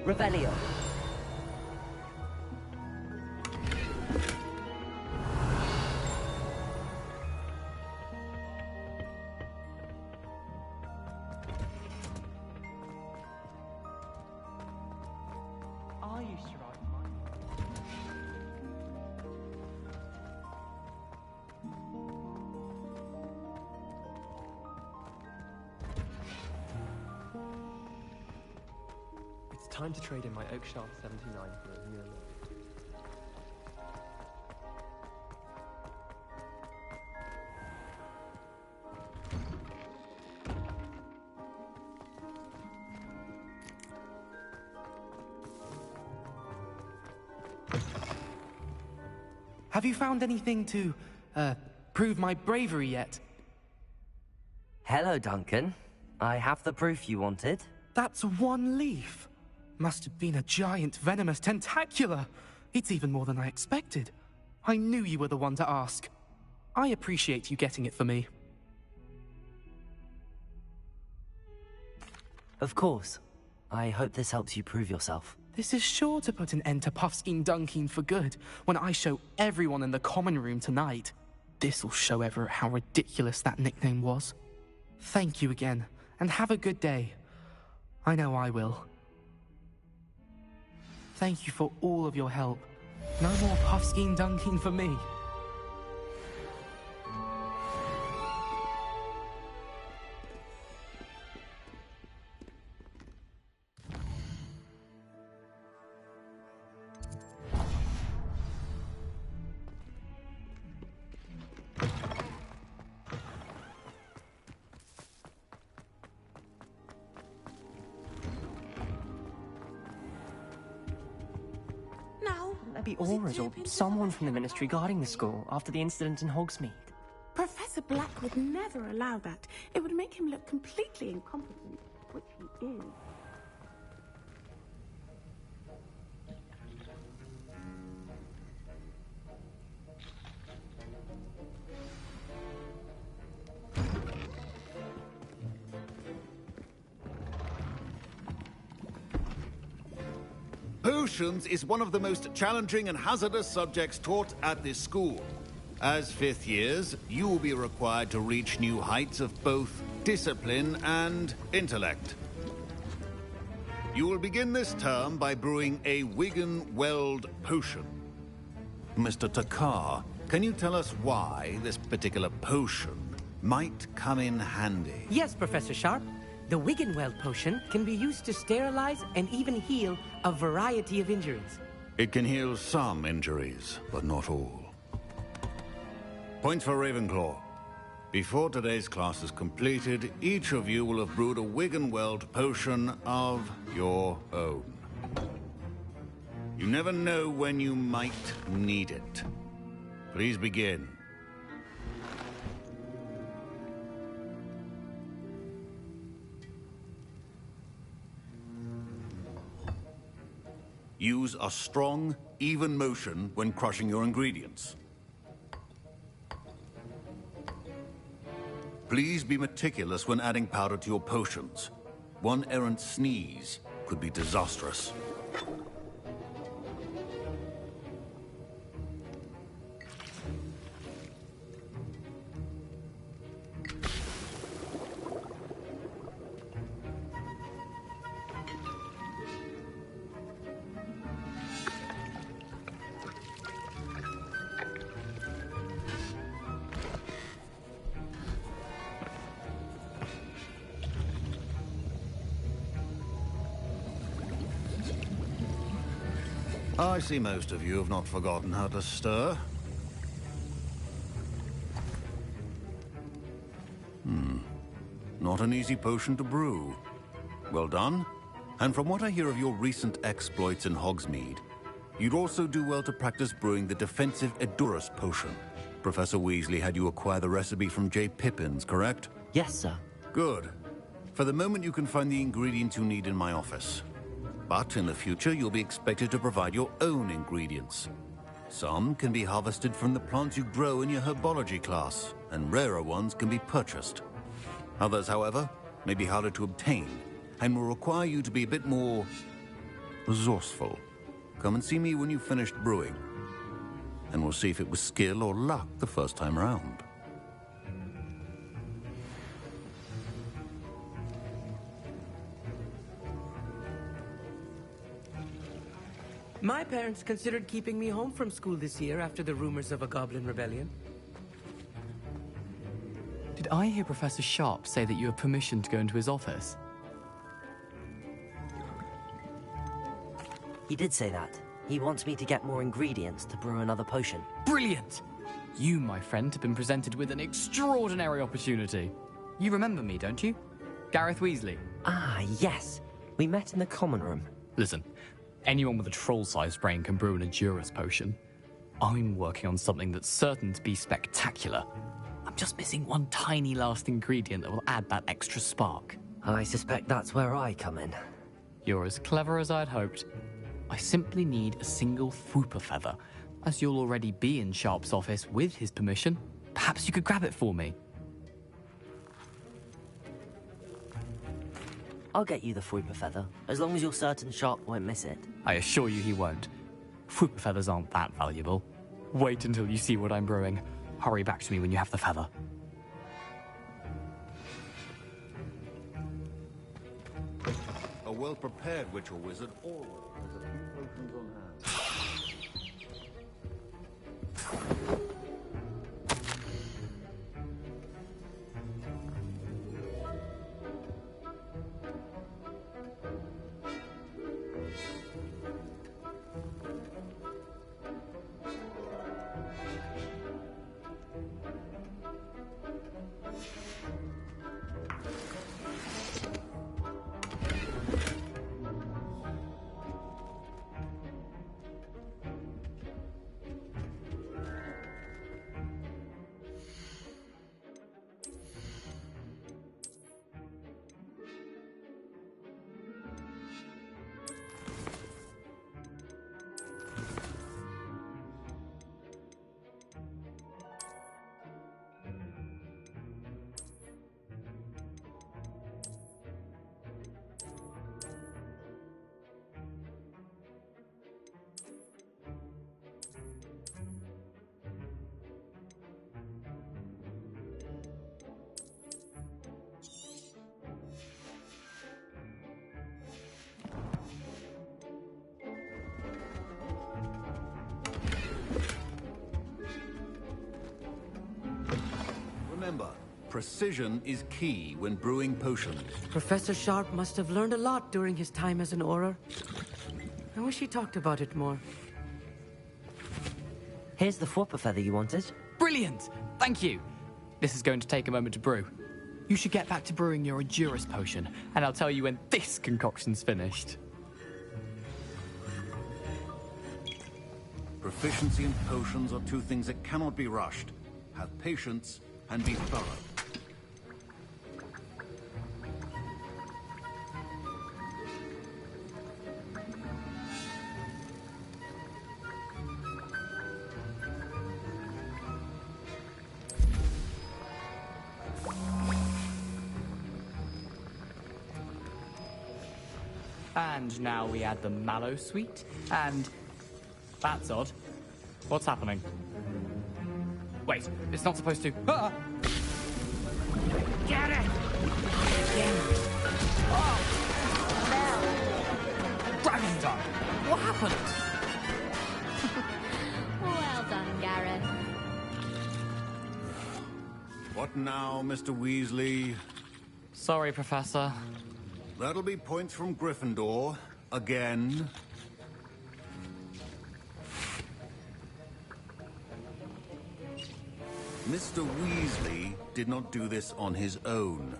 Revelio. I used to write mine. It's time to trade in my Oakshaft 79 for a real load. Have you found anything to, prove my bravery yet? Hello, Duncan. I have the proof you wanted. That's one leaf. Must have been a giant venomous tentacula. It's even more than I expected. I knew you were the one to ask. I appreciate you getting it for me. Of course. I hope this helps you prove yourself. This is sure to put an end to Puffskein Dunkin for good when I show everyone in the common room tonight. This'll show Everett how ridiculous that nickname was. Thank you again, and have a good day. I know I will. Thank you for all of your help. No more Puffskein Dunkin for me. There be Aura's or someone from the Ministry guarding the school after the incident in Hogsmeade. Professor Black would never allow that. It would make him look completely incompetent, which he is. Potions is one of the most challenging and hazardous subjects taught at this school. As fifth years, you will be required to reach new heights of both discipline and intellect. You will begin this term by brewing a Wiggenweld potion. Mr. Takar, can you tell us why this particular potion might come in handy? Yes, Professor Sharp. The Wiggenweld potion can be used to sterilize and even heal a variety of injuries. It can heal some injuries, but not all. Points for Ravenclaw. Before today's class is completed, each of you will have brewed a Wiggenweld potion of your own. You never know when you might need it. Please begin. Use a strong, even motion when crushing your ingredients. Please be meticulous when adding powder to your potions. One errant sneeze could be disastrous. I see most of you have not forgotten how to stir. Not an easy potion to brew. Well done. And from what I hear of your recent exploits in Hogsmeade, you'd also do well to practice brewing the defensive Edurus potion. Professor Weasley had you acquire the recipe from J. Pippins, correct? Yes, sir. Good. For the moment, you can find the ingredients you need in my office. But in the future, you'll be expected to provide your own ingredients. Some can be harvested from the plants you grow in your herbology class, and rarer ones can be purchased. Others, however, may be harder to obtain, and will require you to be a bit more resourceful. Come and see me when you've finished brewing. And we'll see if it was skill or luck the first time round. My parents considered keeping me home from school this year after the rumors of a goblin rebellion. Did I hear Professor Sharp say that you have permission to go into his office? He did say that. He wants me to get more ingredients to brew another potion. Brilliant! You, my friend, have been presented with an extraordinary opportunity. You remember me, don't you? Gareth Weasley. Ah, yes. We met in the common room. Listen, anyone with a troll-sized brain can brew an Edurus potion. I'm working on something that's certain to be spectacular. I'm just missing one tiny last ingredient that will add that extra spark. I suspect that's where I come in. You're as clever as I'd hoped. I simply need a single Fwooper feather. As you'll already be in Sharp's office with his permission, perhaps you could grab it for me. I'll get you the Fwooper feather, as long as you're certain Sharp won't miss it. I assure you he won't. Fwooper feathers aren't that valuable. Wait until you see what I'm brewing. Hurry back to me when you have the feather. A well-prepared witch or wizard always has a few potions on hand. Remember, precision is key when brewing potions. Professor Sharp must have learned a lot during his time as an Auror. I wish he talked about it more. Here's the Fwooper feather you wanted. Brilliant! Thank you! This is going to take a moment to brew. You should get back to brewing your Edurus potion, and I'll tell you when this concoction's finished. Proficiency in potions are two things that cannot be rushed. Have patience and be thorough. And now we add the mallow sweet, and... That's odd. What's happening? Wait, it's not supposed to... Ah! Get it! Oh! Dragon Dog! What happened? Well done, Gareth. What now, Mr. Weasley? Sorry, Professor. That'll be points from Gryffindor. Again. Mr. Weasley did not do this on his own.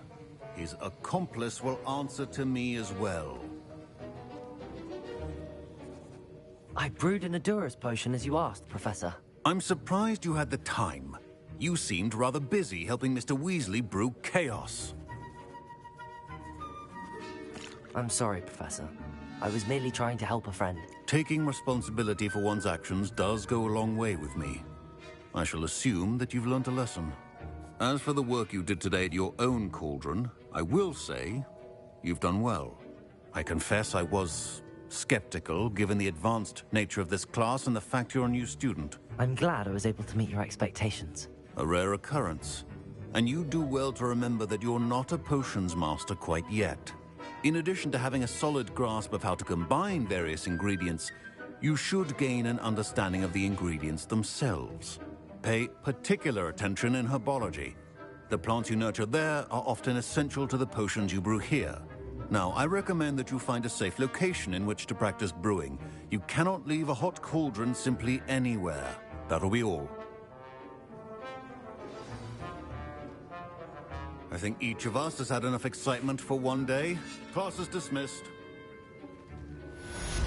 His accomplice will answer to me as well. I brewed an Edurus potion as you asked, Professor. I'm surprised you had the time. You seemed rather busy helping Mr. Weasley brew chaos. I'm sorry, Professor. I was merely trying to help a friend. Taking responsibility for one's actions does go a long way with me. I shall assume that you've learnt a lesson. As for the work you did today at your own cauldron, I will say you've done well. I confess I was skeptical given the advanced nature of this class and the fact you're a new student. I'm glad I was able to meet your expectations. A rare occurrence. And you do well to remember that you're not a potions master quite yet. In addition to having a solid grasp of how to combine various ingredients, you should gain an understanding of the ingredients themselves. Pay particular attention in herbology. The plants you nurture there are often essential to the potions you brew here. Now, I recommend that you find a safe location in which to practice brewing. You cannot leave a hot cauldron simply anywhere. That'll be all. I think each of us has had enough excitement for one day. Class is dismissed.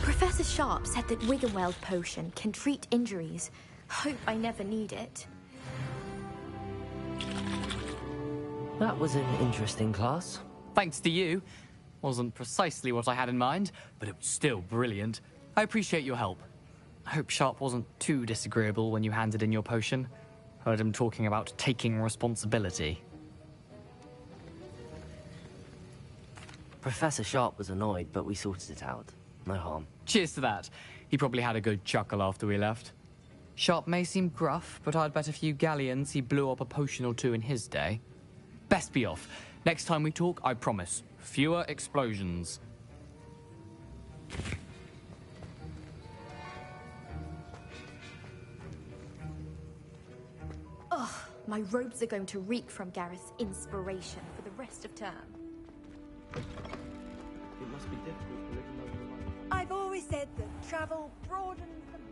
Professor Sharp said that Wiggenweld potion can treat injuries. Hope I never need it. That was an interesting class. Thanks to you. Wasn't precisely what I had in mind, but it was still brilliant. I appreciate your help. I hope Sharp wasn't too disagreeable when you handed in your potion. Heard him talking about taking responsibility. Professor Sharp was annoyed, but we sorted it out. No harm. Cheers to that. He probably had a good chuckle after we left. Sharp may seem gruff, but I'd bet a few galleons he blew up a potion or two in his day. Best be off. Next time we talk, I promise, fewer explosions. Ugh, my robes are going to reek from Gareth's inspiration for the rest of term. It must be difficult to live alone in life. I've always said that travel broadens the mind.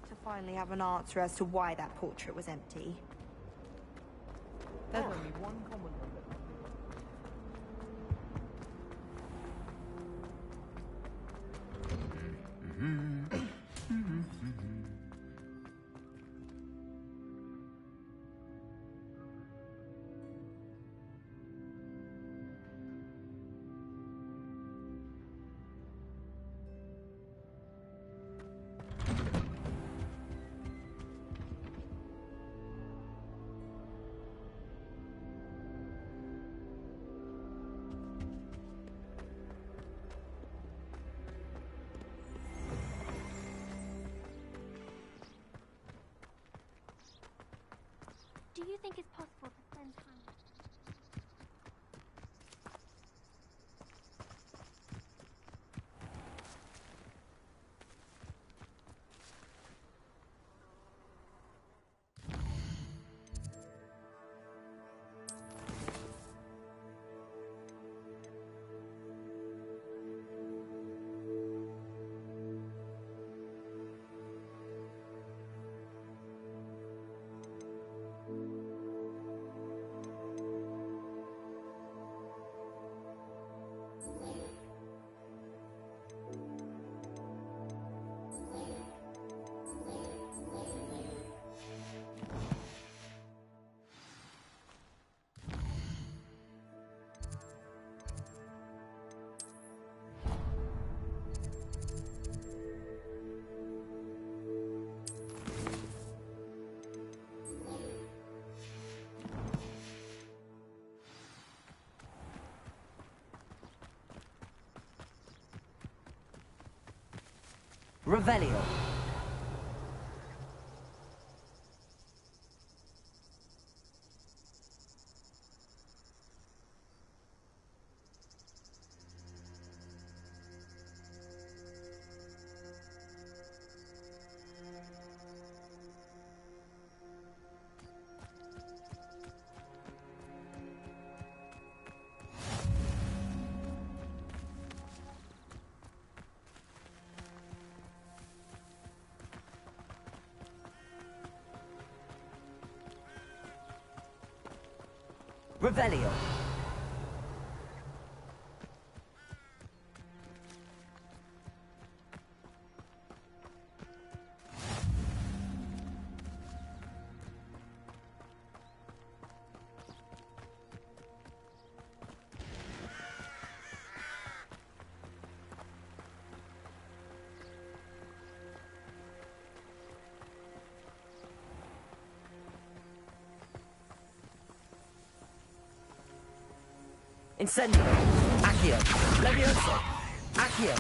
To finally have an answer as to why that portrait was empty. There's only one common one. Do you think it's possible to spend time? Revelio. Revelio. Incendio. Accio. Levioso. Accio.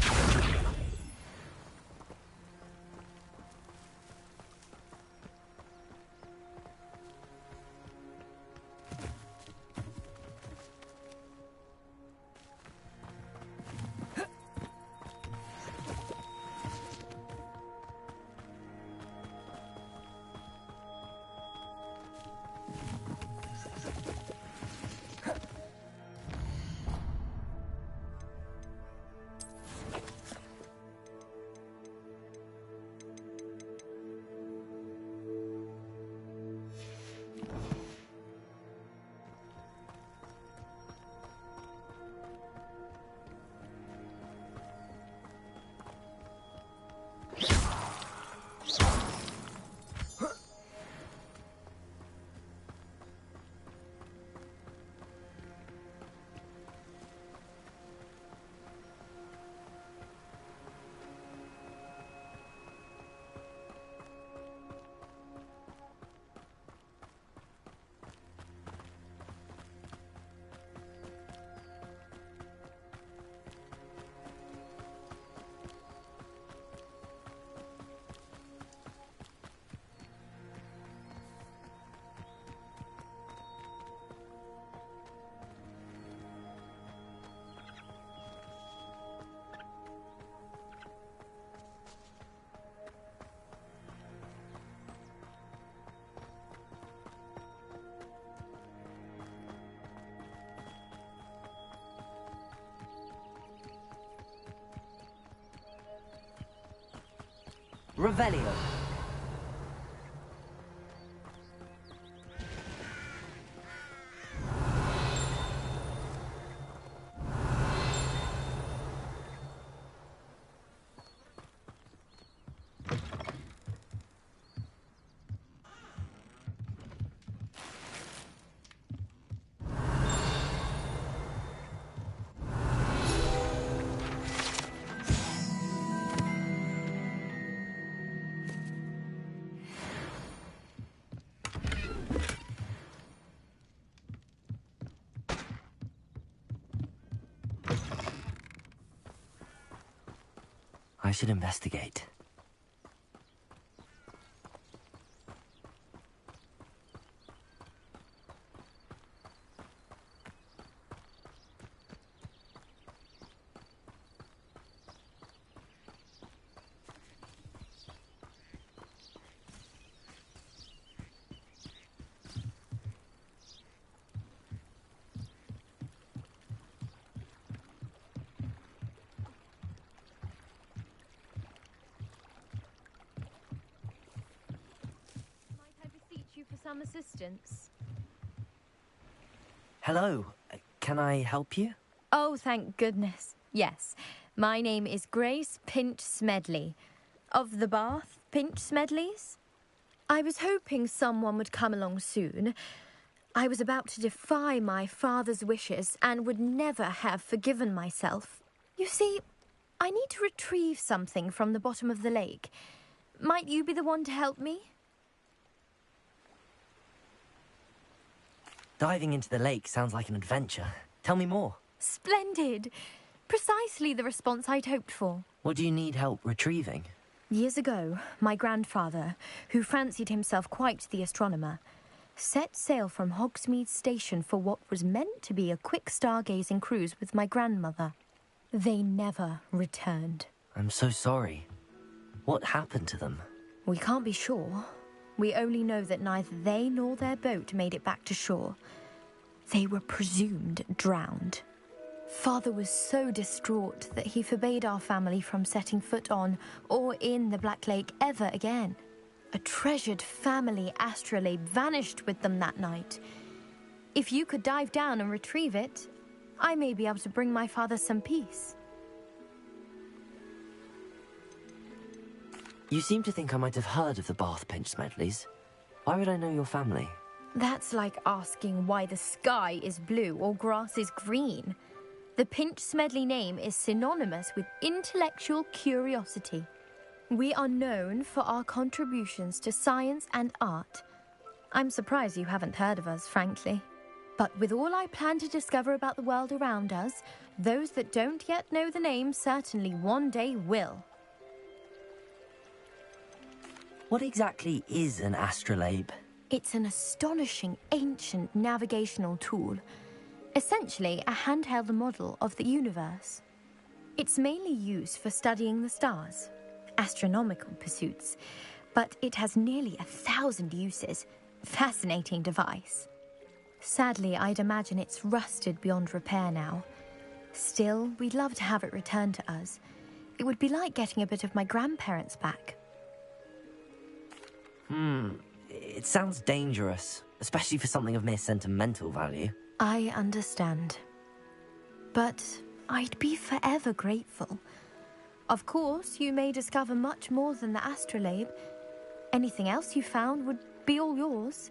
Revelio. I should investigate. Some assistance. Hello. Can I help you? Oh, thank goodness. Yes. My name is Grace Pinch Smedley. Of the Bath Pinch Smedleys. I was hoping someone would come along soon. I was about to defy my father's wishes and would never have forgiven myself. You see, I need to retrieve something from the bottom of the lake. Might you be the one to help me? Diving into the lake sounds like an adventure. Tell me more. Splendid. Precisely the response I'd hoped for. What do you need help retrieving? Years ago, my grandfather, who fancied himself quite the astronomer, set sail from Hogsmeade Station for what was meant to be a quick stargazing cruise with my grandmother. They never returned. I'm so sorry. What happened to them? We can't be sure. We only know that neither they nor their boat made it back to shore. They were presumed drowned. Father was so distraught that he forbade our family from setting foot on or in the Black Lake ever again. A treasured family astrolabe vanished with them that night. If you could dive down and retrieve it, I may be able to bring my father some peace. You seem to think I might have heard of the Bath Pinch Smedleys. Why would I know your family? That's like asking why the sky is blue or grass is green. The Pinch Smedley name is synonymous with intellectual curiosity. We are known for our contributions to science and art. I'm surprised you haven't heard of us, frankly. But with all I plan to discover about the world around us, those that don't yet know the name certainly one day will. What exactly is an astrolabe? It's an astonishing ancient navigational tool. Essentially, a handheld model of the universe. It's mainly used for studying the stars, astronomical pursuits, but it has nearly 1,000 uses. Fascinating device. Sadly, I'd imagine it's rusted beyond repair now. Still, we'd love to have it returned to us. It would be like getting a bit of my grandparents back. It sounds dangerous, especially for something of mere sentimental value. I understand. But I'd be forever grateful. Of course, you may discover much more than the astrolabe. Anything else you found would be all yours.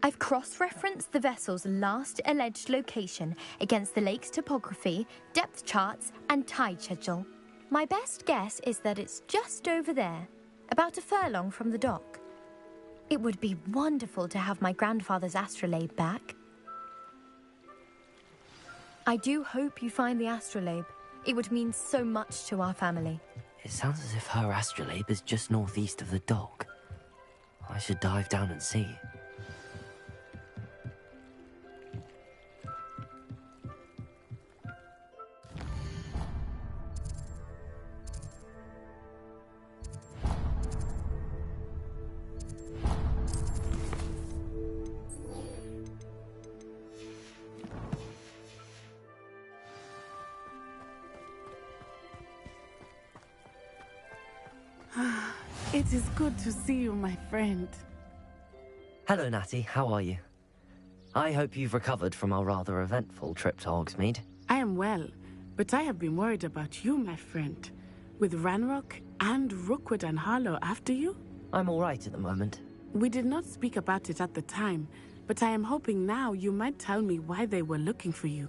I've cross-referenced the vessel's last alleged location against the lake's topography, depth charts, and tide schedule. My best guess is that it's just over there, about a furlong from the dock. It would be wonderful to have my grandfather's astrolabe back. I do hope you find the astrolabe. It would mean so much to our family. It sounds as if her astrolabe is just northeast of the dock. I should dive down and see. It is good to see you, my friend. Hello, Natty. How are you? I hope you've recovered from our rather eventful trip to Hogsmeade. I am well, but I have been worried about you, my friend. With Ranrock and Rookwood and Harlow after you? I'm all right at the moment. We did not speak about it at the time, but I am hoping now you might tell me why they were looking for you.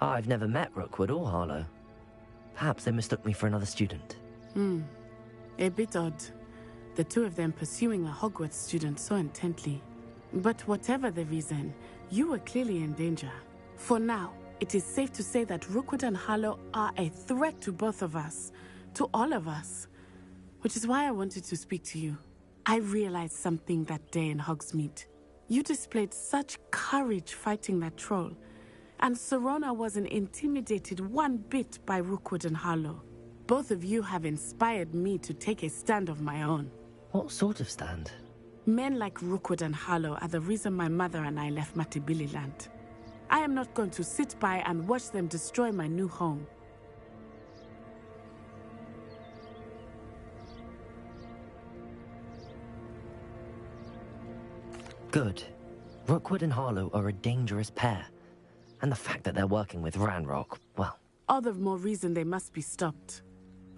I've never met Rookwood or Harlow. Perhaps they mistook me for another student. A bit odd. The two of them pursuing a Hogwarts student so intently. But whatever the reason, you were clearly in danger. For now, it is safe to say that Rookwood and Harlow are a threat to both of us. To all of us. Which is why I wanted to speak to you. I realized something that day in Hogsmeade. You displayed such courage fighting that troll. And Serona wasn't intimidated one bit by Rookwood and Harlow. Both of you have inspired me to take a stand of my own. What sort of stand? Men like Rookwood and Harlow are the reason my mother and I left Matibili-land. I am not going to sit by and watch them destroy my new home. Good. Rookwood and Harlow are a dangerous pair. And the fact that they're working with Ranrock, well... All the more reason they must be stopped.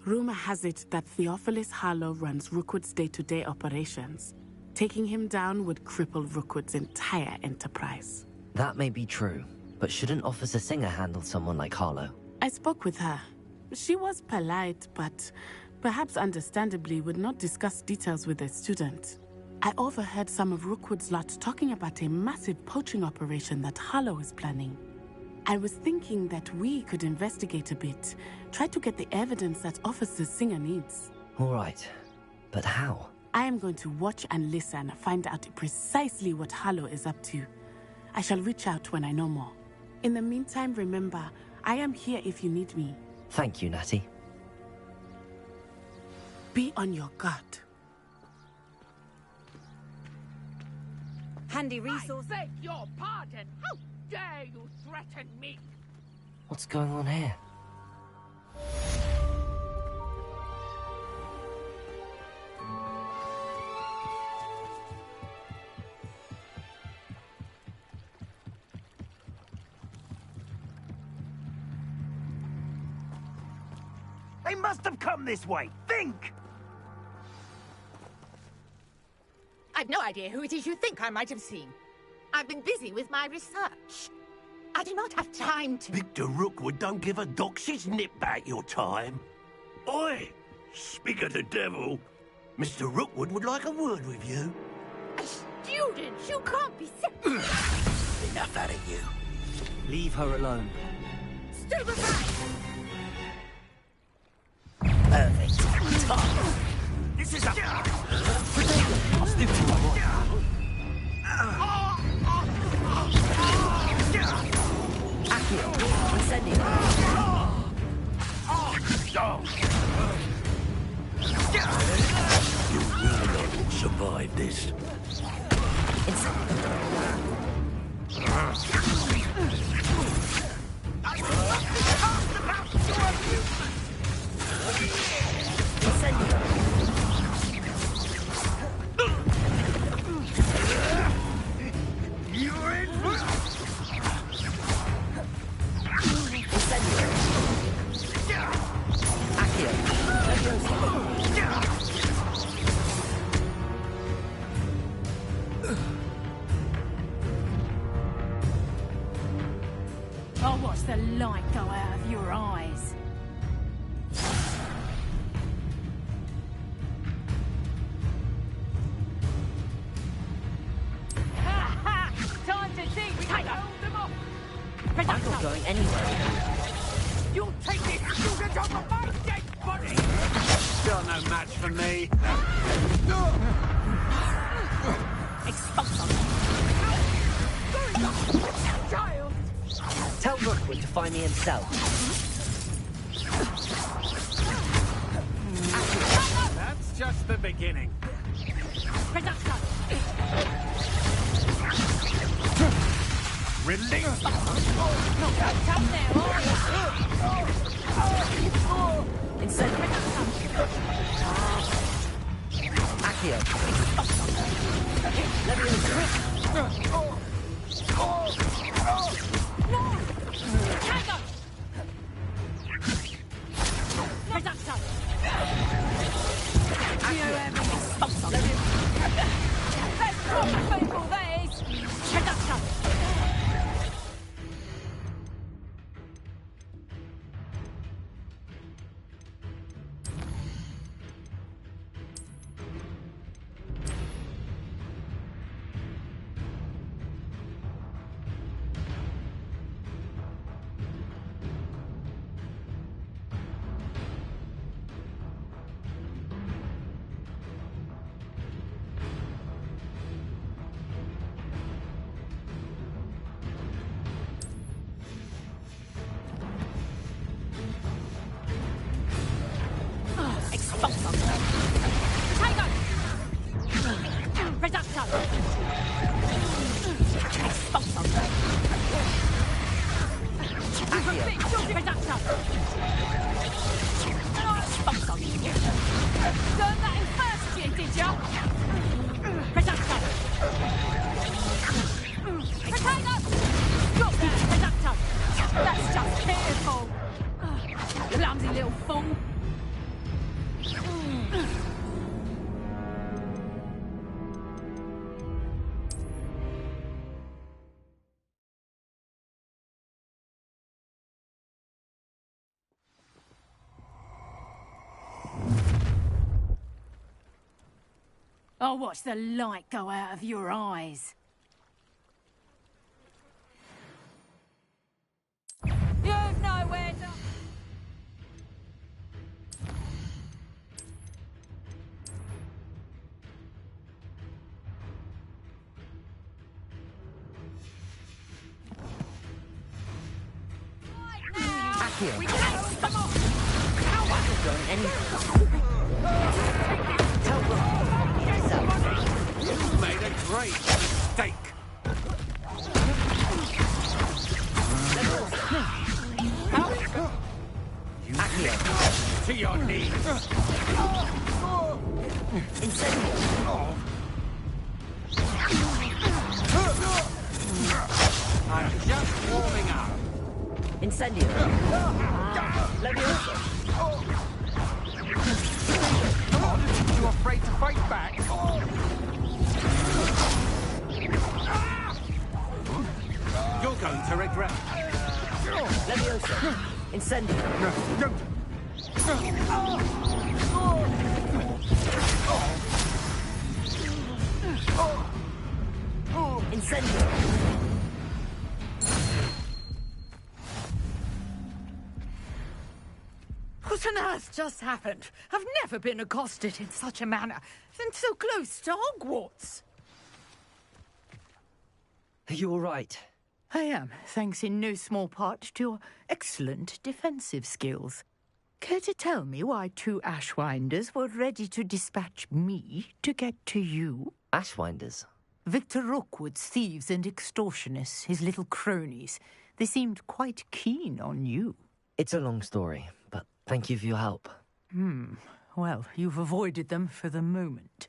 Rumor has it that Theophilus Harlow runs Rookwood's day-to-day operations. Taking him down would cripple Rookwood's entire enterprise. That may be true, but shouldn't Officer Singer handle someone like Harlow? I spoke with her. She was polite, but perhaps understandably would not discuss details with a student. I overheard some of Rookwood's lot talking about a massive poaching operation that Harlow is planning. I was thinking that we could investigate a bit, try to get the evidence that Officer Singer needs. All right, but how? I am going to watch and listen, find out precisely what Harlow is up to. I shall reach out when I know more. In the meantime, remember, I am here if you need me. Thank you, Natty. Be on your guard. Handy resource. I beg your pardon. dare you threaten me? What's going on here? They must have come this way. Think! I've no idea who it is you think I might have seen. I've been busy with my research. I do not have time to... Victor Rookwood don't give a doxy's nip back your time. Oi! Speak of the devil. Mr. Rookwood would like a word with you. A student? You can't be serious. Enough out of you. Leave her alone. Stupefy! Perfect. Tough. This is a... I'll stick to my one. Accio, incendio. You really not survive this. You're in for... I'll watch the light go out of your eyes. Time to think. We can hold them off. I'm not going anywhere. You'll take this student over my dead body! Still no match for me. Expulso! Child! Tell Rookwood to find me himself. That's just the beginning. Release! No, that's up there, Incendio. Accio. Tango! Let's rock people, that is! That's just pitiful! Clumsy little fool! I'll watch the light go out of your eyes. You've nowhere to... Accio. We can't come off! I'm not going anywhere. Tell Rookwood himself. You made a great mistake. to your knees! I'm just warming up. Incendio. Leviosa. Come on, you afraid to fight back? You're going to regret. Leviosa. Incendio. Incendio. What on earth just happened? I've never been accosted in such a manner, and so close to Hogwarts. Are you all right? I am, thanks in no small part to your excellent defensive skills. Care to tell me why 2 Ashwinders were ready to dispatch me to get to you? Ashwinders? Victor Rookwood's thieves and extortionists, his little cronies. They seemed quite keen on you. It's a long story, but thank you for your help. Well, you've avoided them for the moment.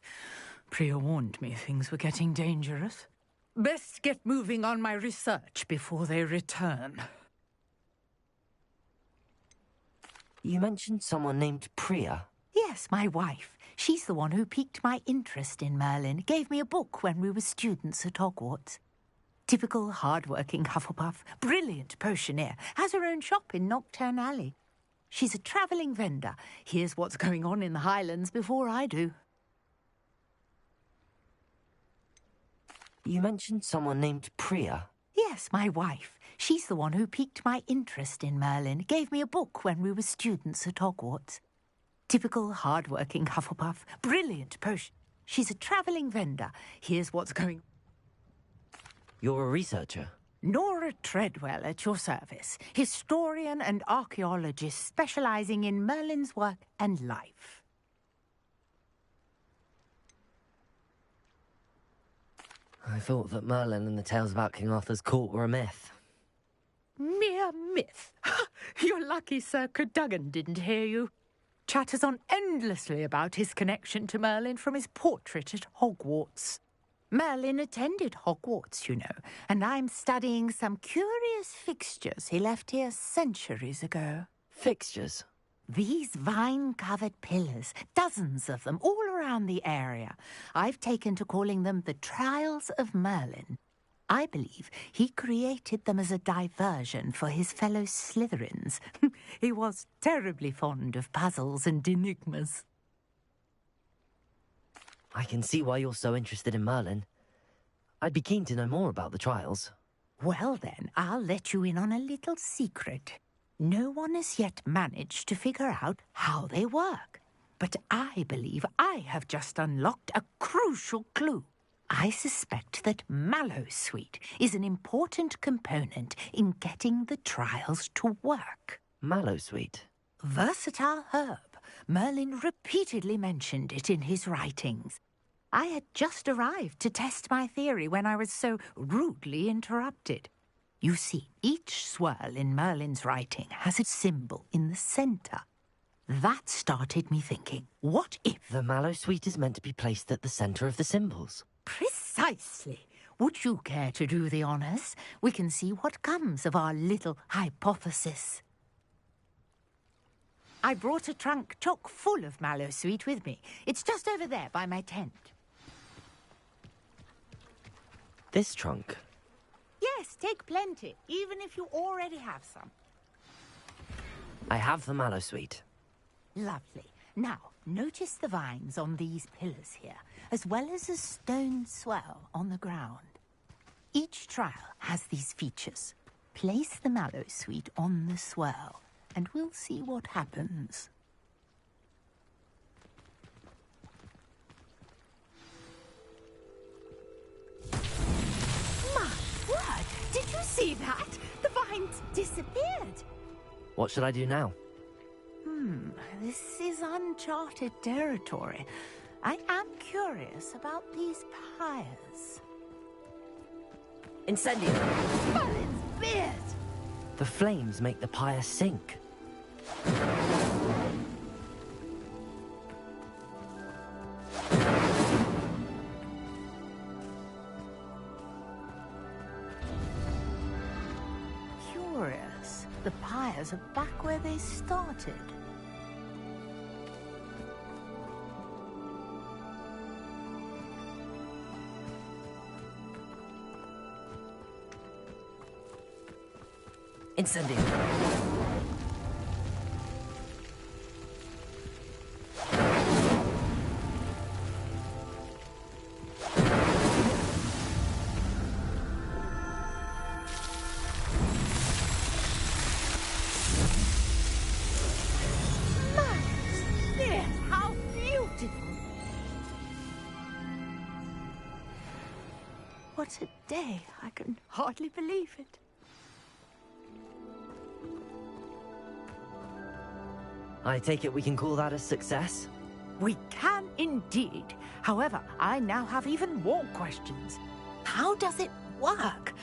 Priya warned me things were getting dangerous. Best get moving on my research before they return. You mentioned someone named Priya. Yes, my wife. She's the one who piqued my interest in Merlin. Gave me a book when we were students at Hogwarts. Typical hard-working Hufflepuff, brilliant potioneer, has her own shop in Knockturn Alley. She's a travelling vendor. Hears what's going on in the Highlands before I do. You mentioned someone named Priya. Yes, my wife. She's the one who piqued my interest in Merlin. Gave me a book when we were students at Hogwarts. Typical hard-working Hufflepuff, brilliant potion. She's a travelling vendor. Hears what's going... You're a researcher? Nora Treadwell at your service. Historian and archaeologist specialising in Merlin's work and life. I thought that Merlin and the tales about King Arthur's court were a myth. Mere myth. You're lucky Sir Cadogan didn't hear you. Chatters on endlessly about his connection to Merlin from his portrait at Hogwarts. Merlin attended Hogwarts, you know, and I'm studying some curious fixtures he left here centuries ago. Fixtures? These vine-covered pillars, dozens of them, all around the area. I've taken to calling them the Trials of Merlin. I believe he created them as a diversion for his fellow Slytherins. He was terribly fond of puzzles and enigmas. I can see why you're so interested in Merlin. I'd be keen to know more about the trials. Well then, I'll let you in on a little secret. No one has yet managed to figure out how they work. But I believe I have just unlocked a crucial clue. I suspect that Mallowsweet is an important component in getting the trials to work. Mallowsweet? Versatile herb. Merlin repeatedly mentioned it in his writings. I had just arrived to test my theory when I was so rudely interrupted. You see, each swirl in Merlin's writing has a symbol in the centre. That started me thinking, what if... The Mallowsweet is meant to be placed at the centre of the symbols. Precisely. Would you care to do the honours? We can see what comes of our little hypothesis. I brought a trunk chock full of Mallowsweet with me. It's just over there by my tent. This trunk? Yes, take plenty, even if you already have some. I have the Mallowsweet. Lovely. Now, notice the vines on these pillars here, as well as a stone swell on the ground. Each trial has these features. Place the Mallowsweet on the swirl, and we'll see what happens. My word! Did you see that? The vines disappeared. What should I do now? This is uncharted territory. I am curious about these pyres. Incendio. Merlin's beard! The flames make the pyre sink. the pyres are back where they started. Incendio. How beautiful! What a day. I can hardly believe it. I take it we can call that a success? We can indeed. However, I now have even more questions. How does it work?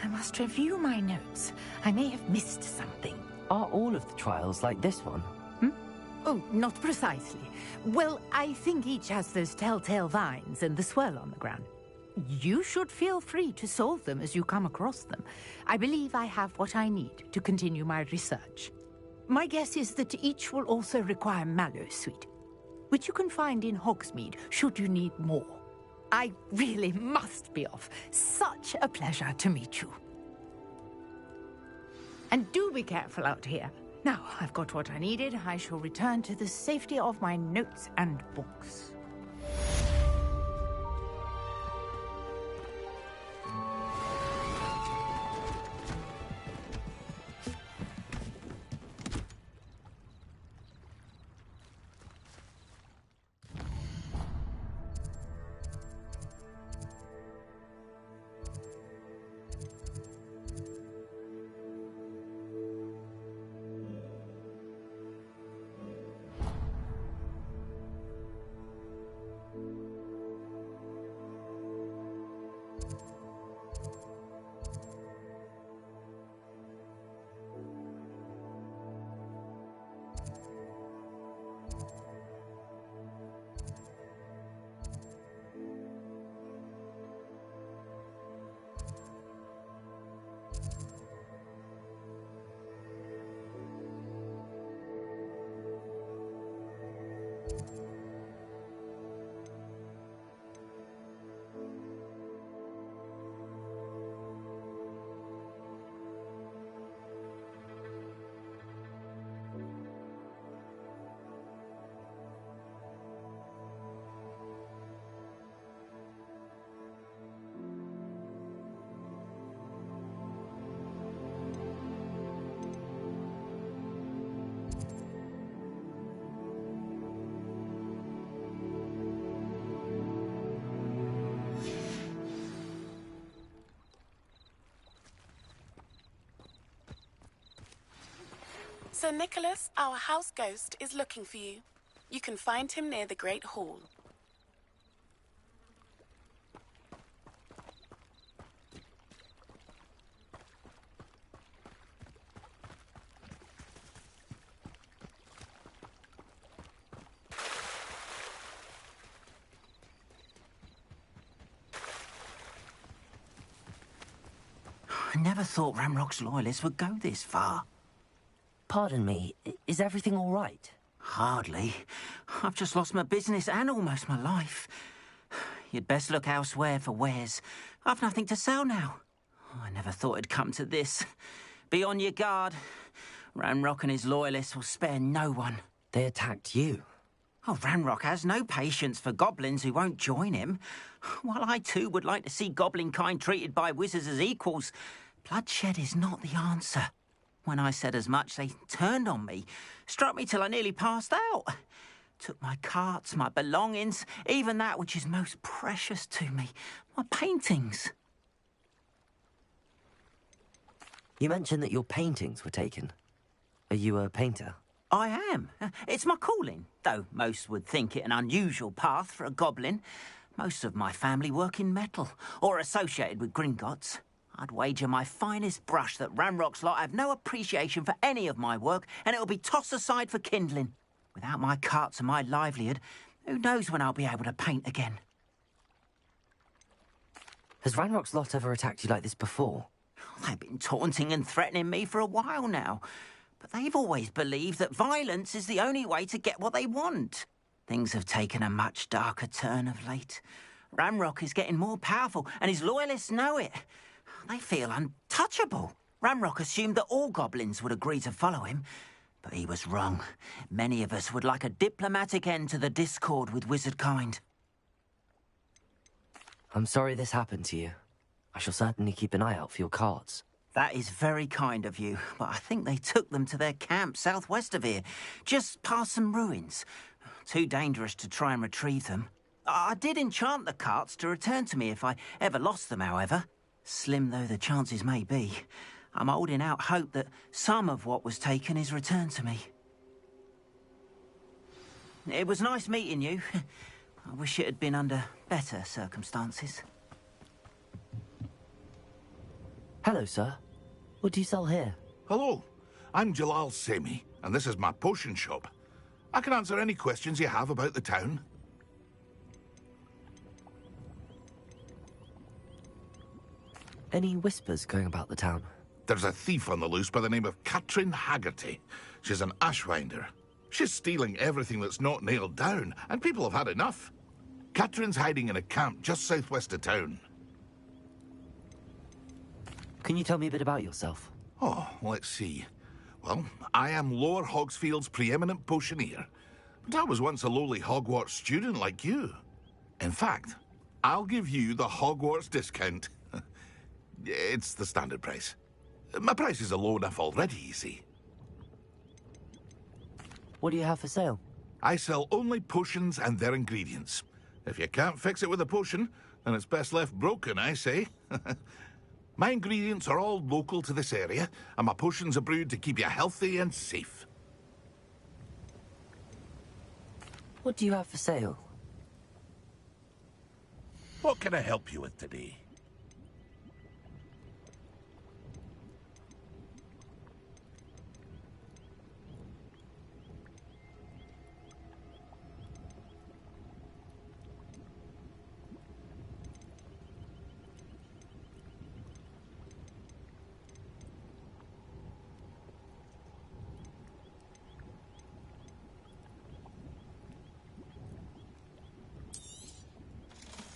I must review my notes. I may have missed something. Are all of the trials like this one? Oh, not precisely. Well, I think each has those telltale vines and the swirl on the ground. You should feel free to solve them as you come across them. I believe I have what I need to continue my research. My guess is that each will also require mallow sweet, which you can find in Hogsmeade should you need more. I really must be off. Such a pleasure to meet you. And do be careful out here. Now, I've got what I needed. I shall return to the safety of my notes and books. Sir Nicholas, our house ghost, is looking for you. You can find him near the Great Hall. I never thought Ramrock's loyalists would go this far. Pardon me, is everything all right? Hardly. I've just lost my business and almost my life. You'd best look elsewhere for wares. I've nothing to sell now. I never thought it'd come to this. Be on your guard. Ramrock and his loyalists will spare no one. They attacked you? Oh, Ramrock has no patience for goblins who won't join him. While I too would like to see goblin kind treated by wizards as equals, bloodshed is not the answer. When I said as much, they turned on me, struck me till I nearly passed out. Took my carts, my belongings, even that which is most precious to me, my paintings. You mentioned that your paintings were taken. Are you a painter? I am. It's my calling, though most would think it an unusual path for a goblin. Most of my family work in metal, or associated with Gringotts. I'd wager my finest brush that Ramrock's lot have no appreciation for any of my work, and it'll be tossed aside for kindling. Without my carts and my livelihood, who knows when I'll be able to paint again? Has Ranrock's lot ever attacked you like this before? They've been taunting and threatening me for a while now. But they've always believed that violence is the only way to get what they want. Things have taken a much darker turn of late. Ramrock is getting more powerful, and his loyalists know it. They feel untouchable. Ramrock assumed that all goblins would agree to follow him, but he was wrong. Many of us would like a diplomatic end to the discord with wizard kind. I'm sorry this happened to you. I shall certainly keep an eye out for your cards. That is very kind of you, but I think they took them to their camp southwest of here, just past some ruins. Too dangerous to try and retrieve them. I did enchant the carts to return to me if I ever lost them, however. Slim though the chances may be, I'm holding out hope that some of what was taken is returned to me. It was nice meeting you. I wish it had been under better circumstances. Hello, sir. What do you sell here? Hello, I'm Jalal Semi, and this is my potion shop. I can answer any questions you have about the town. Any whispers going about the town? There's a thief on the loose by the name of Katrin Haggerty. She's an ashwinder. She's stealing everything that's not nailed down, and people have had enough. Katrin's hiding in a camp just southwest of town. Can you tell me a bit about yourself? Oh, let's see. Well, I am Lower Hogsfield's preeminent potioneer, but I was once a lowly Hogwarts student like you. In fact, I'll give you the Hogwarts discount. It's the standard price. My prices are low enough already, you see. What do you have for sale? I sell only potions and their ingredients. If you can't fix it with a potion, then it's best left broken, I say. My ingredients are all local to this area, and my potions are brewed to keep you healthy and safe. What do you have for sale? What can I help you with today?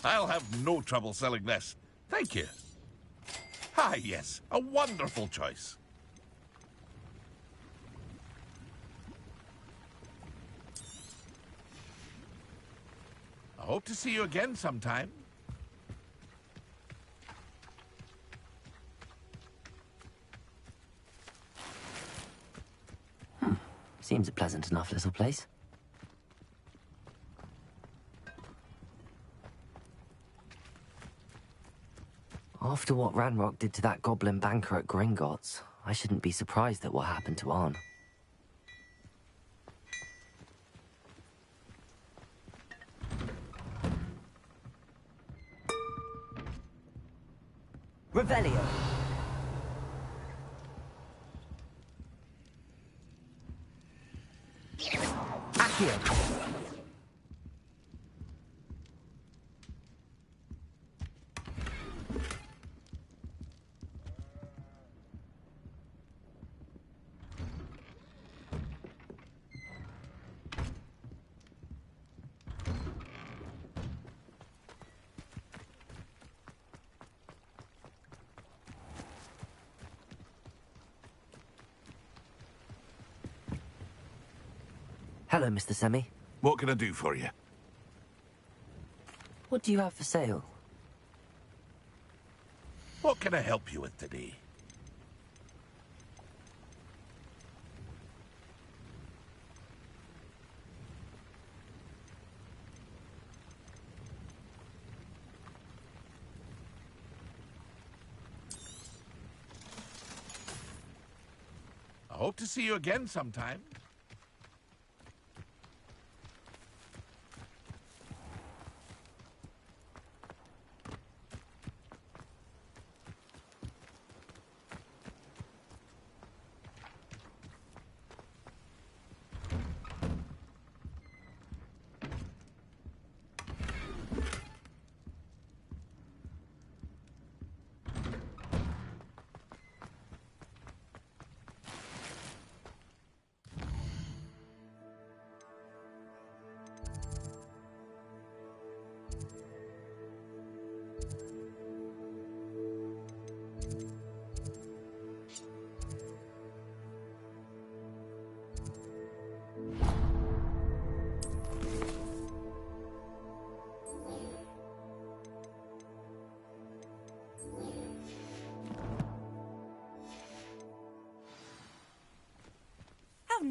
I'll have no trouble selling this. Thank you. Ah, yes, a wonderful choice. I hope to see you again sometime. Seems a pleasant enough little place. After what Ranrock did to that goblin banker at Gringotts, I shouldn't be surprised at what happened to Arn. Revelio. Accio. Hello, Mr. Semi. What can I do for you? What do you have for sale? What can I help you with today? I hope to see you again sometime.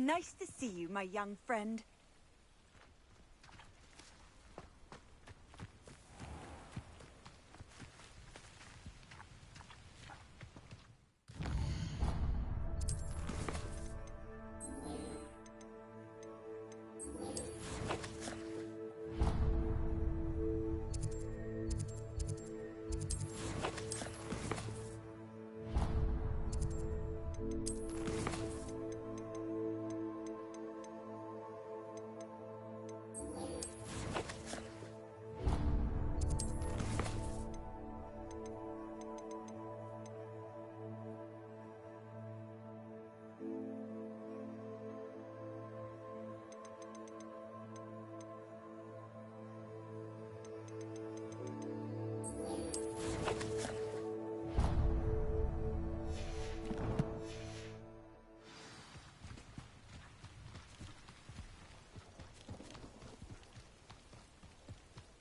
Nice to see you, my young friend.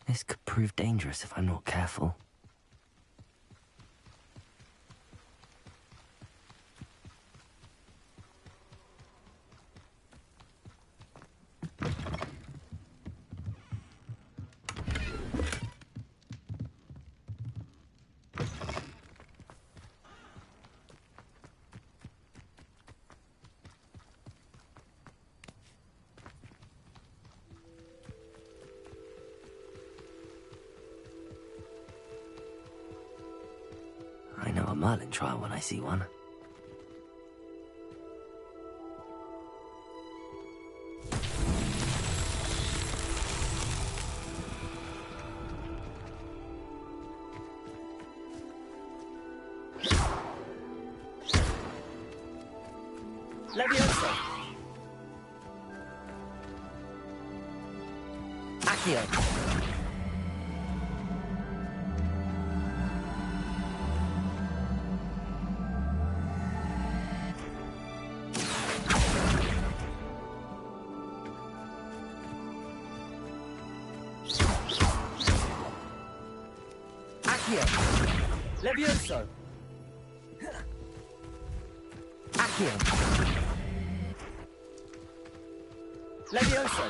This could prove dangerous if I'm not careful. I know a Merlin trial when I see one. Leviosa. Accio. Levioso. Accio. Levioso.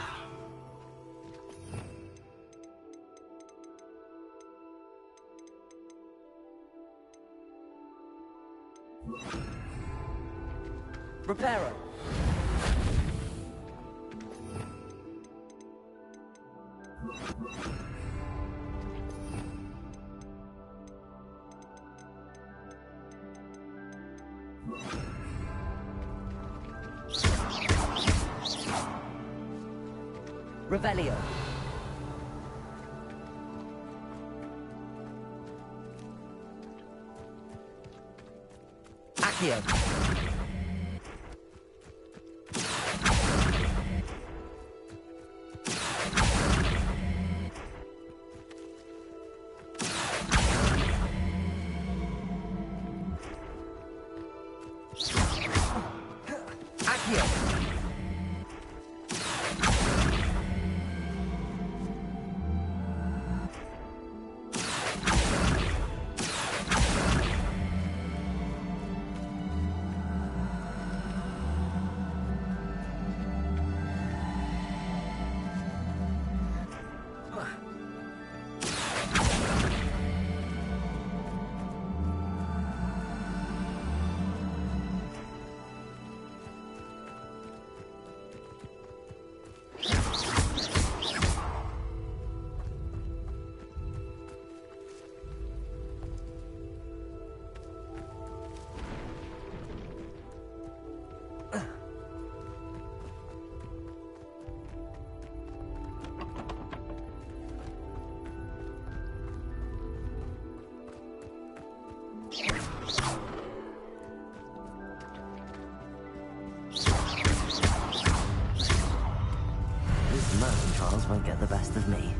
Reparo. Revelio. Accio. Accio. These Merlin trials won't get the best of me.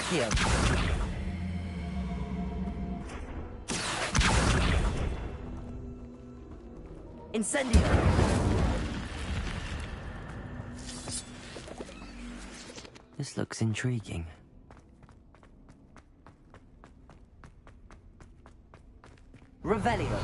Accio. Incendio. This looks intriguing. Revelio.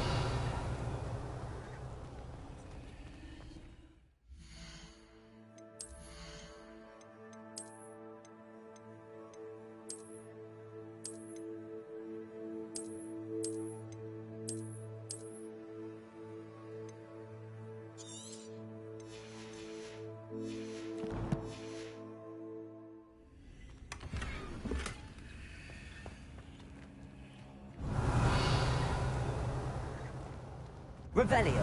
Revelio.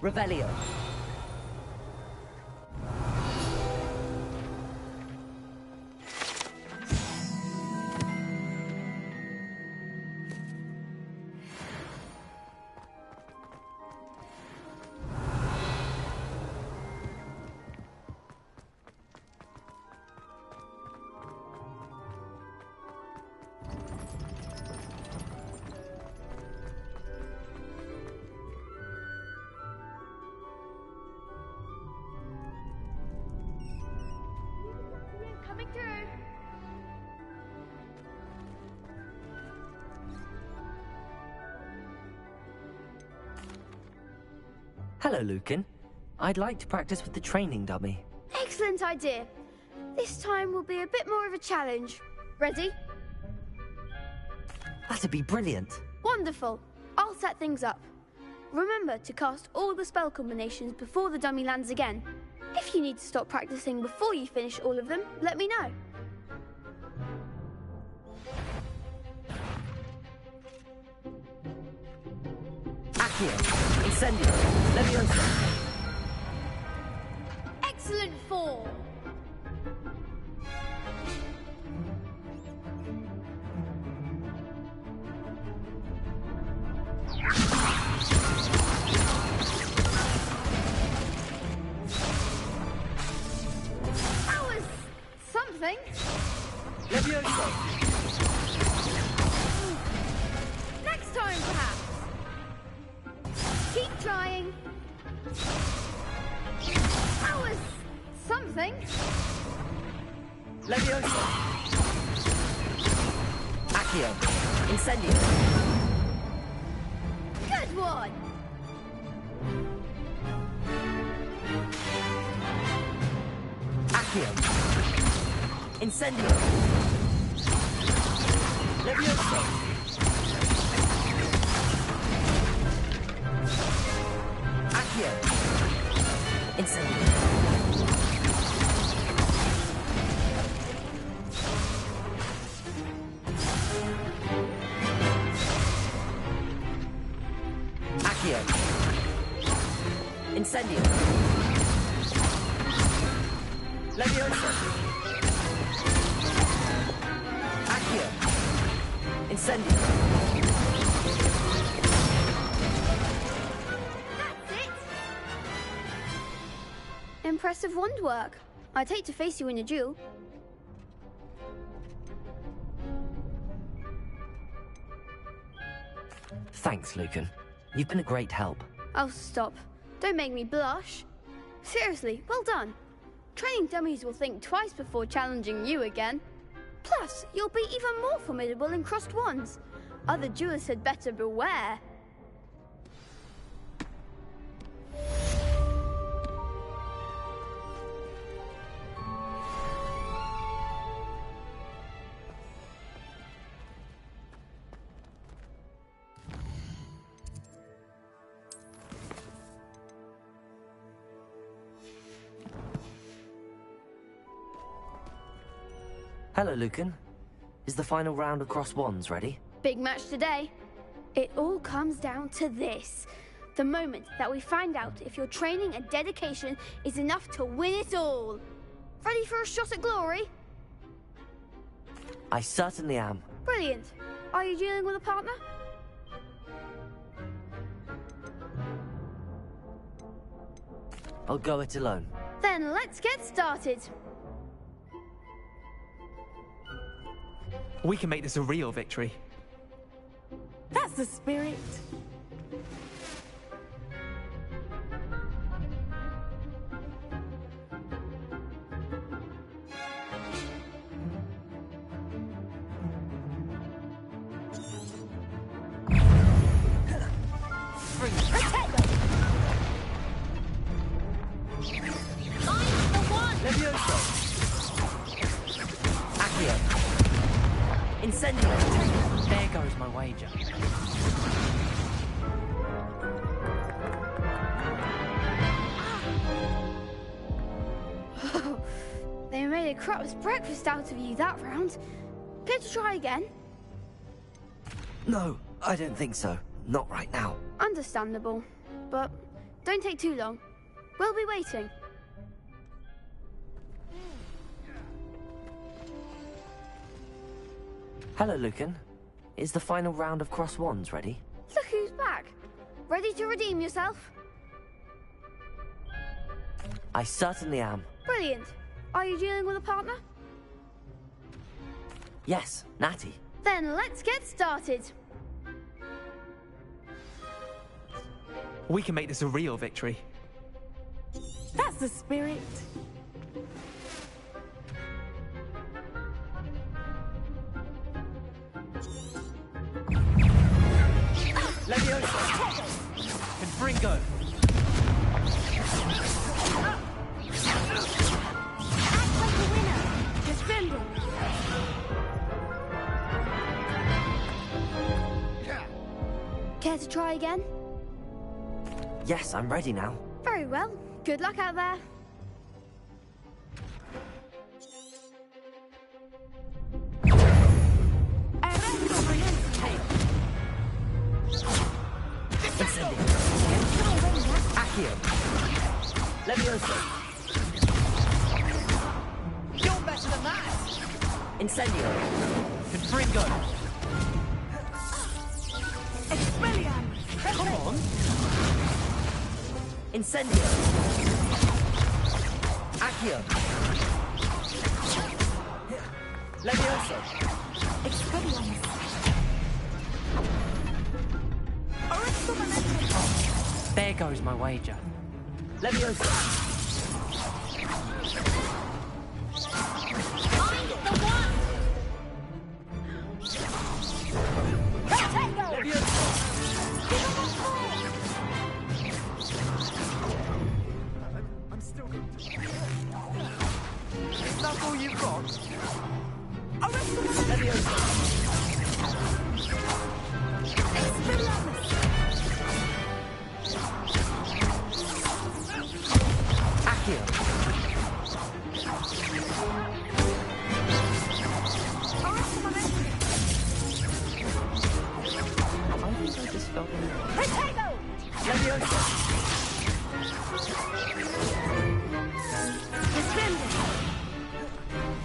Revelio. Coming through. Hello, Lucan. I'd like to practice with the training dummy. Excellent idea. This time will be a bit more of a challenge. Ready? That'd be brilliant. Wonderful. I'll set things up. Remember to cast all the spell combinations before the dummy lands again. If you need to stop practicing before you finish all of them, let me know. Accio. Incendio. Leviosa. Excellent form. That was something. Leviosa. Next time, perhaps. Keep trying. That was something. Leviosa. Accio. Incendio. Good one. Accio. Incendio. Leviosa. Accio. Incendio. Accio. Incendio. Leviosa. Accio. Incendio. That's it. Impressive wand work. I'd hate to face you in a duel. Thanks, Lucan. You've been a great help. Oh, stop. Don't make me blush. Seriously, well done. Training dummies will think twice before challenging you again. Plus, you'll be even more formidable in crossed wands. Other duelists had better beware. Hello, Lucan. Is the final round of cross wands ready? Big match today. It all comes down to this. The moment that we find out if your training and dedication is enough to win it all. Ready for a shot at glory? I certainly am. Brilliant. Are you dealing with a partner? I'll go it alone. Then let's get started. We can make this a real victory. That's the spirit. Incendio. There goes my wager. made a crap's breakfast out of you that round. Care to try again? No, I don't think so. Not right now. Understandable. But don't take too long. We'll be waiting. Hello, Lucan. Is the final round of Cross Wands ready? Look who's back. Ready to redeem yourself? I certainly am. Brilliant. Are you dealing with a partner? Yes, Natty. Then let's get started. We can make this a real victory. That's the spirit. Leviosa! Confringo! Defender! Care to try again? Yes, I'm ready now. Very well. Good luck out there. Accio! Leviosa! You're better than that! Incendio! Confringo! Expelliarmus! Come on! Incendio! Accio! Leviosa! Expelliarmus! There goes my wager. Leviosa! I'm still going to... Is that all you've got? Leviosa! Accio! I think I just felt Leviosa!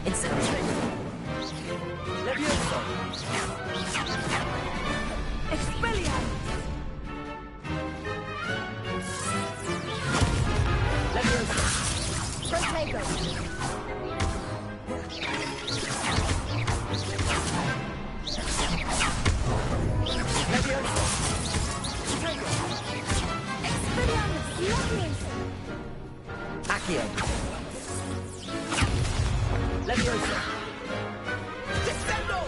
Incendio! Leviosa! Expelliarmus! Leviosa! Protego! Leviosa! Expelliarmus! Leviosa! Accio! Leviosa! Defendo!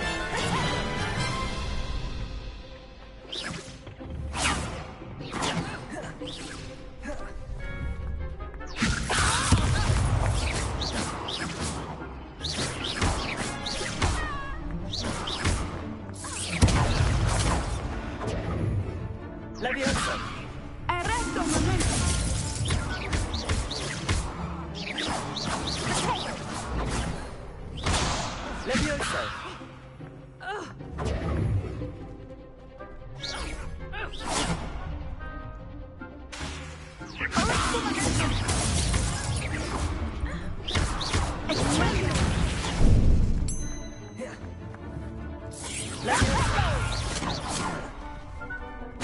Leviosa! Arresto momento! Leviosa!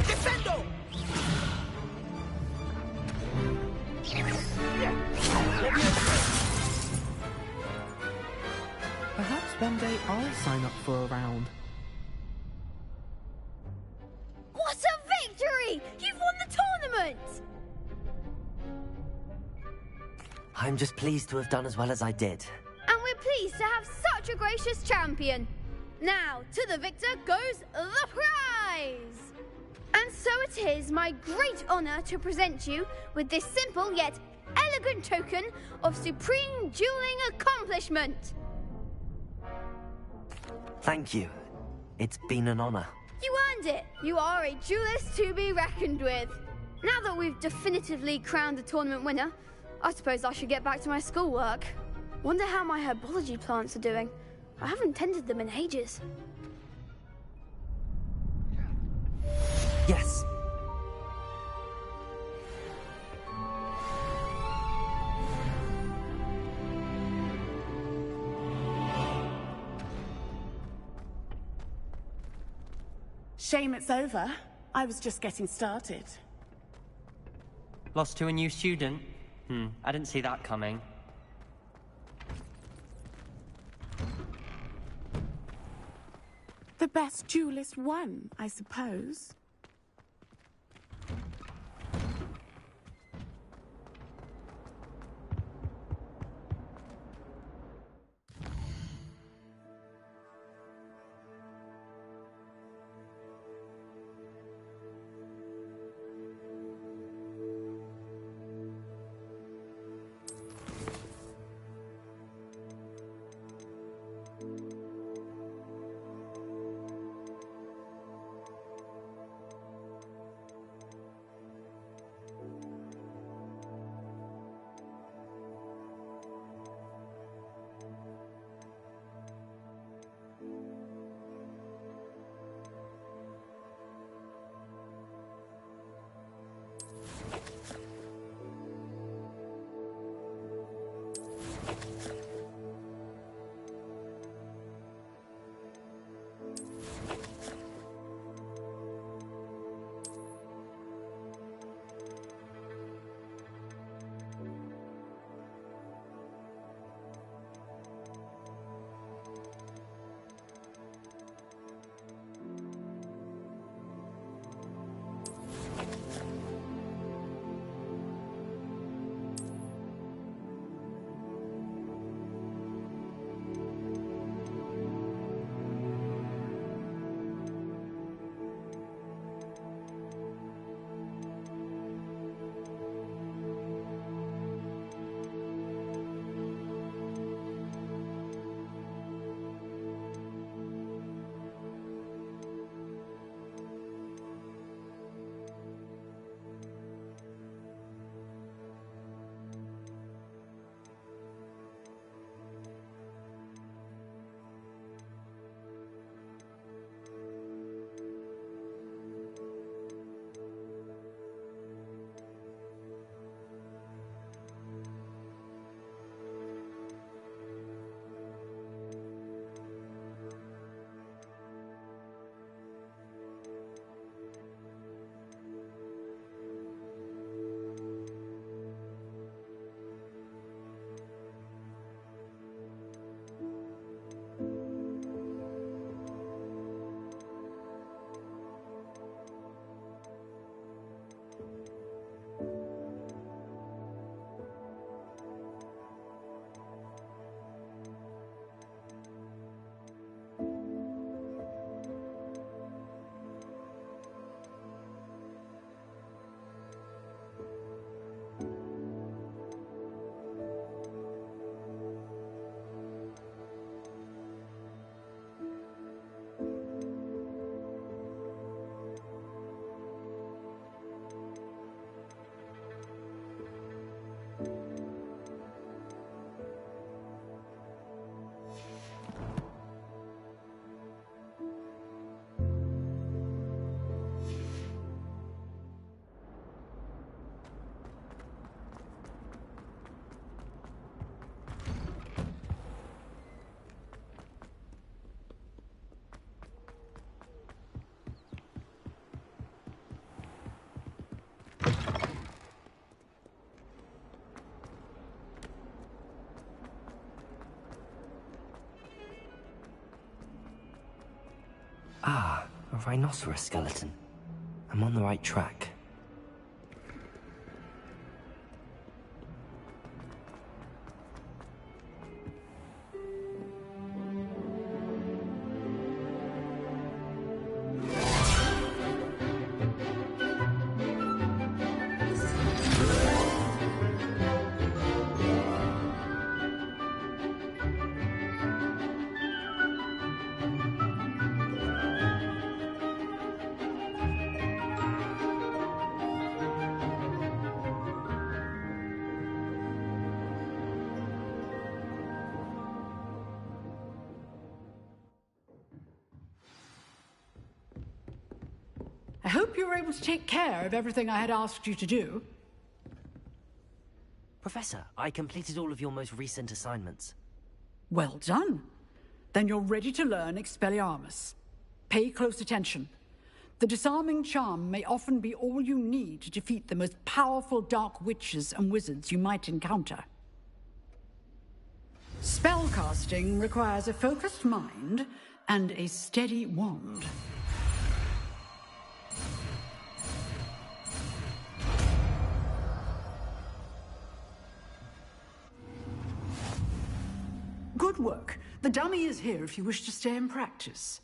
Defendo! Perhaps one day I'll sign up for a round. What a victory! You've won the tournament! I'm just pleased to have done as well as I did. And we're pleased to have such a gracious champion. Now, to the victor goes the prize! And so it is my great honor to present you with this simple yet elegant token of supreme dueling accomplishment. Thank you. It's been an honor. You earned it. You are a duelist to be reckoned with. Now that we've definitively crowned the tournament winner, I suppose I should get back to my schoolwork. Wonder how my herbology plants are doing. I haven't tended them in ages. Yes. Shame it's over. I was just getting started. Lost to a new student? I didn't see that coming. The best duelist won, I suppose. Ah, a rhinoceros skeleton. I'm on the right track. hope you were able to take care of everything I had asked you to do. Professor, I completed all of your most recent assignments. Well done. Then you're ready to learn Expelliarmus. Pay close attention. The disarming charm may often be all you need to defeat the most powerful dark witches and wizards you might encounter. Spellcasting requires a focused mind and a steady wand. Good work. The dummy is here if you wish to stay and practice.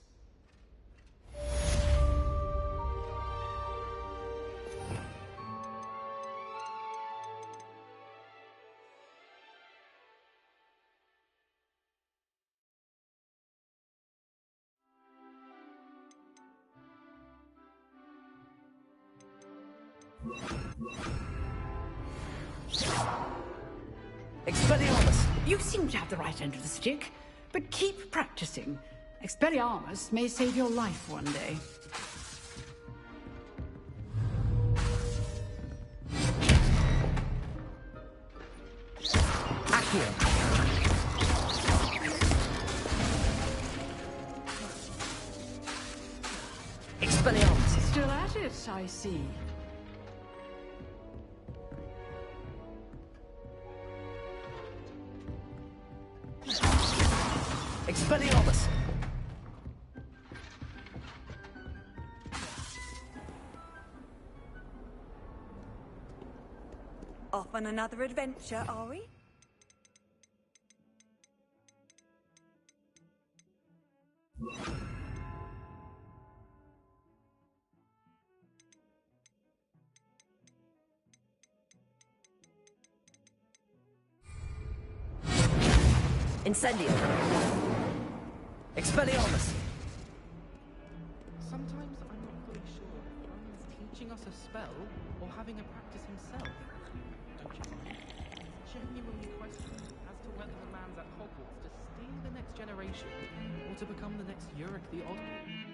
Expelliarmus! You seem to have the right end of the stick, but keep practicing. Expelliarmus may save your life one day. Accio! Expelliarmus! Still at it, I see. Expelliarmus! Off on another adventure, are we? Incendio! Expelliarmus! Sometimes I'm not fully sure if Ron's teaching us a spell or having a practice himself. Don't you mind? It's genuinely questioning as to whether the man's at Hogwarts to steal the next generation or to become the next Uric the Odd One.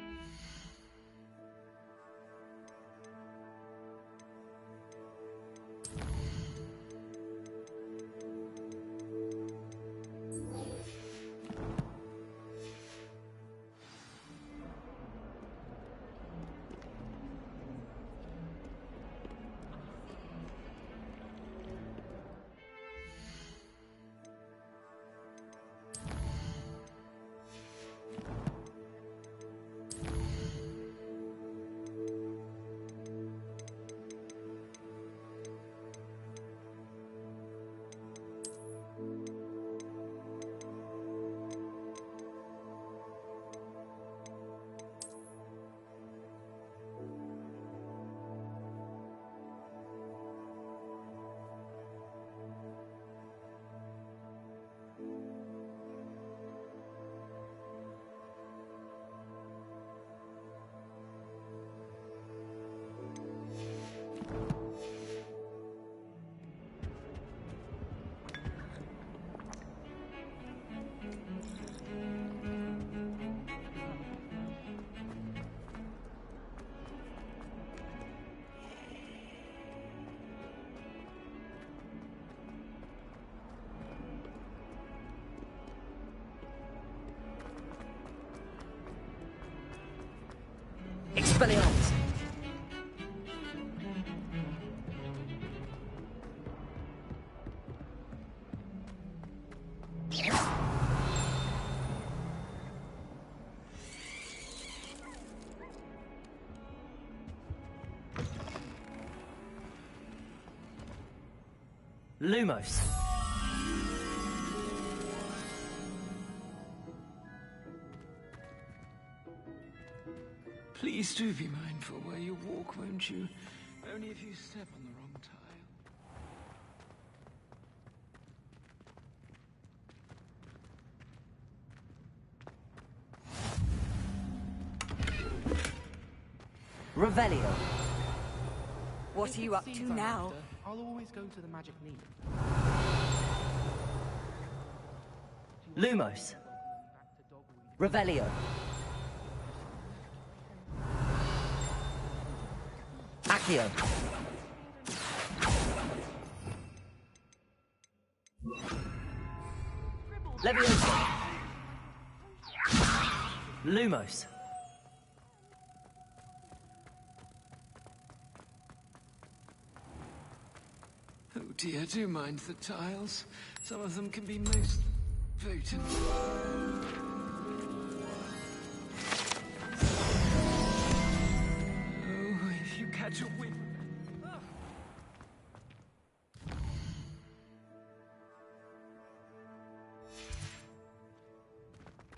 Expelliarmus! Lumos! Please do be mindful where you walk, won't you? Only if you step on the wrong tile. Revelio! What are you up to now? I'll always go to the magic need. Lumos! Revelio! Accio. Leviosa. Lumos. Oh dear, do mind the tiles. Some of them can be most potent. Oh, if you catch a whiff.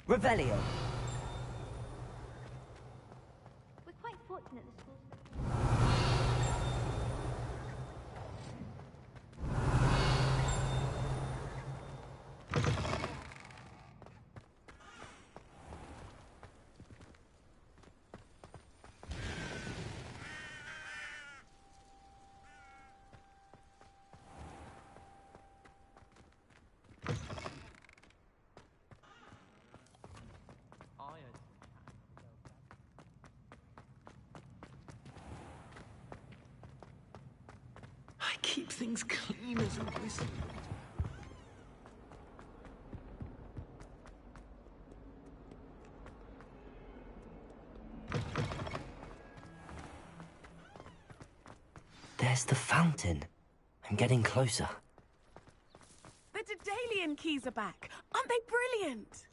Revelio. We're quite fortunate the school's... I keep things clean as a whistle. There's the fountain. I'm getting closer. The Daedalian keys are back. Aren't they brilliant?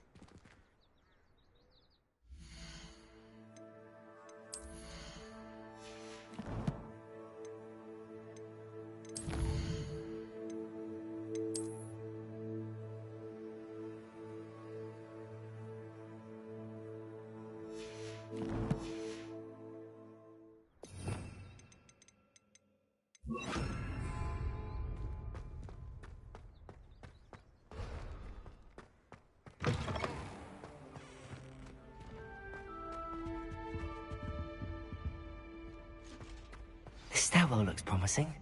This stairwell looks promising.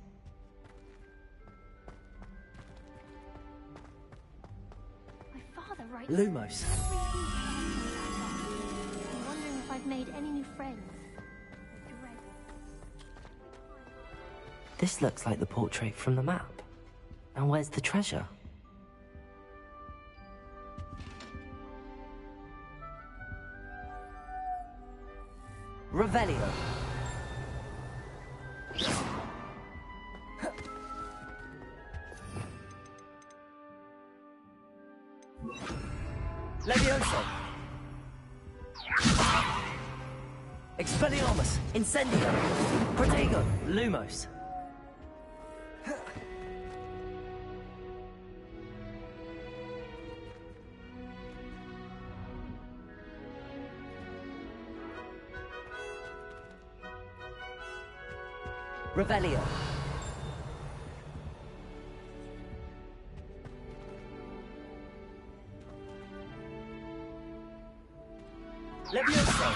My father writes... Lumos. I'm wondering if I've made any new friends. This looks like the portrait from the map. And where's the treasure? Revelio. Leviosa. Expelliarmus. Incendio. Protego. Lumos. Revelio. Leviosa.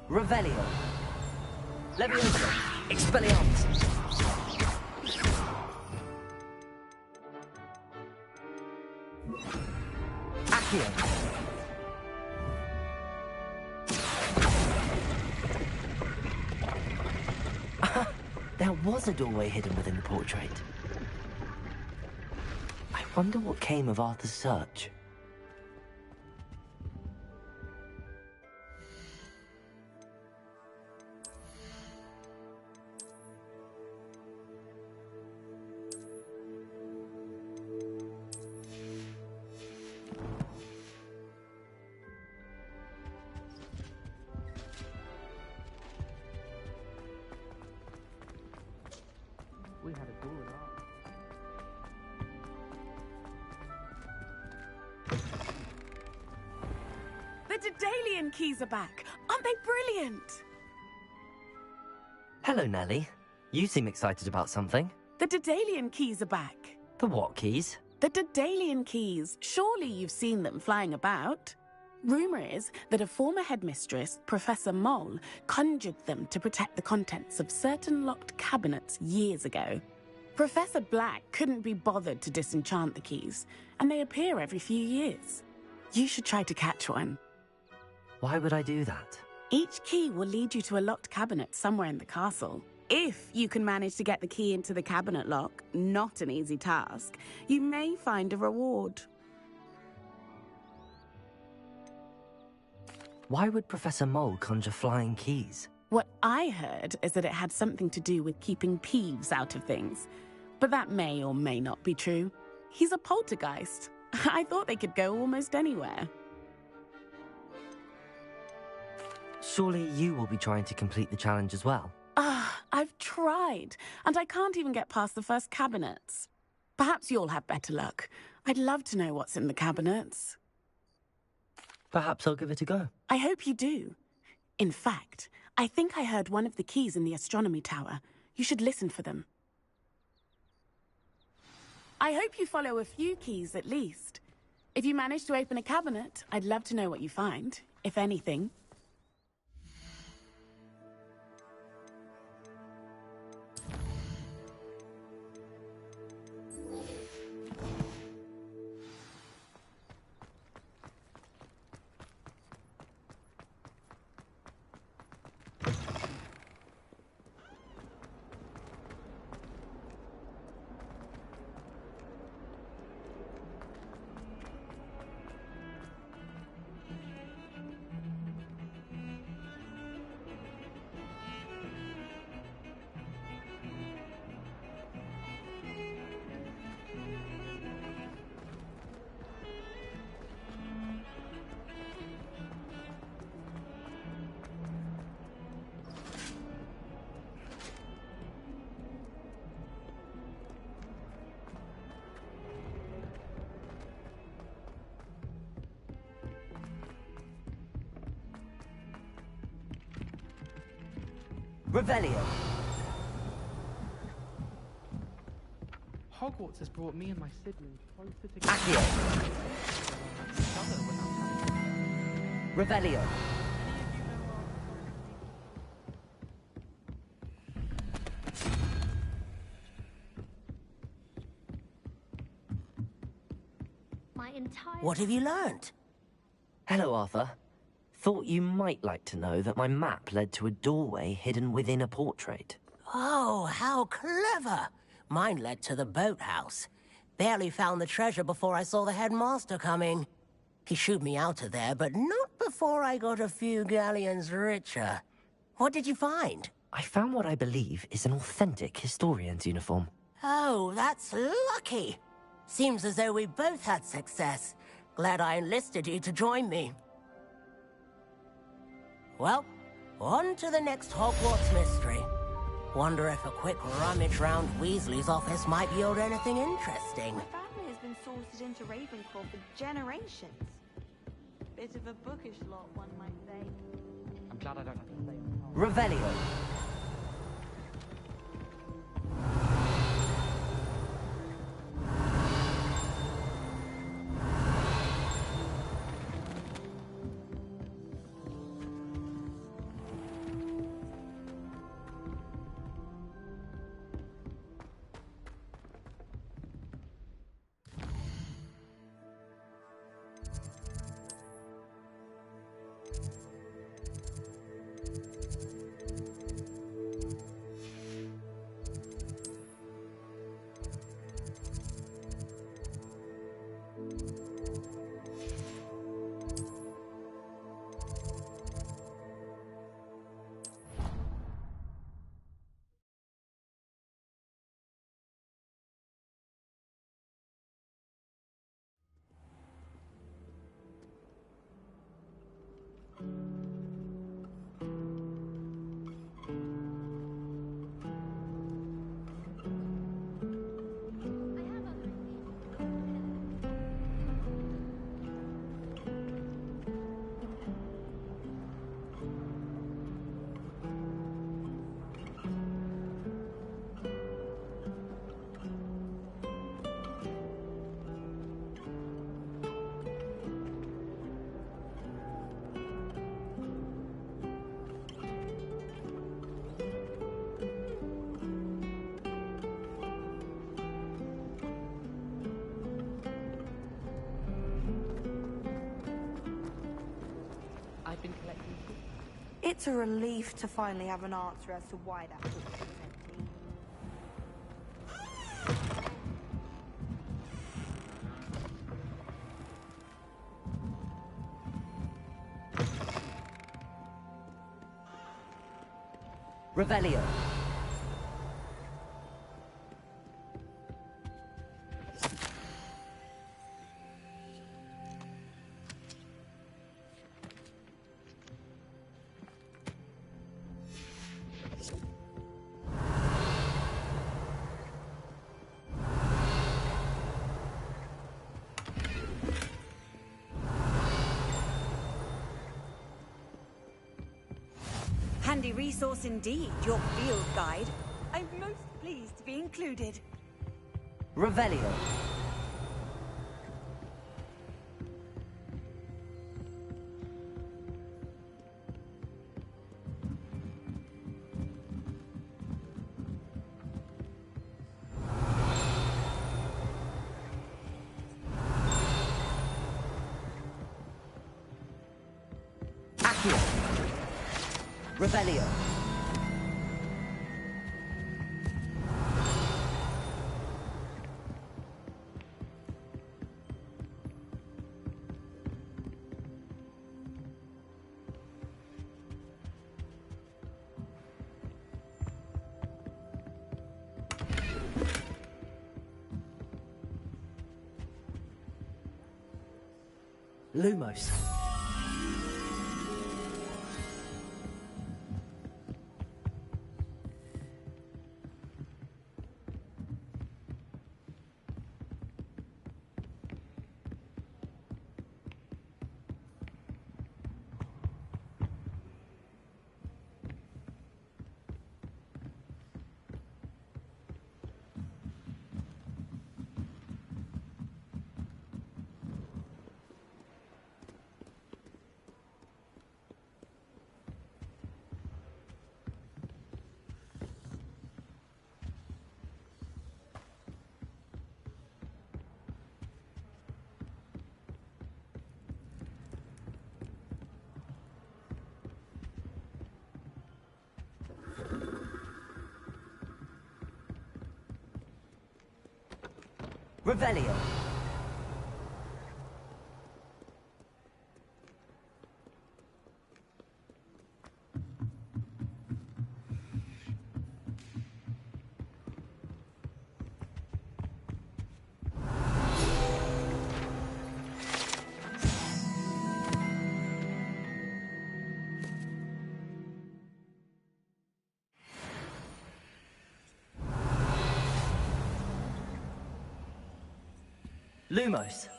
Revelio. Leviosa. Expelliarmus. Accio. There was a doorway hidden within the portrait. I wonder what came of Arthur's search. We had a door in ours. The Daedalian keys are back. Aren't they brilliant? Hello, Nellie. You seem excited about something. The Daedalian keys are back. The what keys? The Daedalian keys. Surely you've seen them flying about. Rumour is that a former headmistress, Professor Moll, conjured them to protect the contents of certain locked cabinets years ago. Professor Black couldn't be bothered to disenchant the keys, and they appear every few years. You should try to catch one. Why would I do that? Each key will lead you to a locked cabinet somewhere in the castle. If you can manage to get the key into the cabinet lock, not an easy task, you may find a reward. Why would Professor Mole conjure flying keys? What I heard is that it had something to do with keeping Peeves out of things. But that may or may not be true. He's a poltergeist. I thought they could go almost anywhere. Surely you will be trying to complete the challenge as well. I've tried, and I can't even get past the first cabinets. Perhaps you'll have better luck. I'd love to know what's in the cabinets. Perhaps I'll give it a go. I hope you do. In fact, I think I heard one of the keys in the astronomy tower. You should listen for them. I hope you follow a few keys at least. If you manage to open a cabinet, I'd love to know what you find, if anything. Revelio. Hogwarts has brought me and my siblings closer Accio. together. Revelio. What have you learnt? Hello, Arthur. Thought you might like to know that my map led to a doorway hidden within a portrait. Oh, how clever! Mine led to the boathouse. Barely found the treasure before I saw the headmaster coming. He shooed me out of there, but not before I got a few galleons richer. What did you find? I found what I believe is an authentic historian's uniform. Oh, that's lucky. Seems as though we both had success. Glad I enlisted you to join me. Well, on to the next Hogwarts mystery. Wonder if a quick rummage round Weasley's office might yield anything interesting. My family has been sorted into Ravenclaw for generations. Bit of a bookish lot, one might say. I'm glad I don't have to stay. Revelio. It's a relief to finally have an answer as to why that book was empty. Revelio. Handy resource indeed, your field guide. I'm most pleased to be included. Revelio. Accio. Revelio. Lumos. Revelio. Lumos.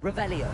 Revelio.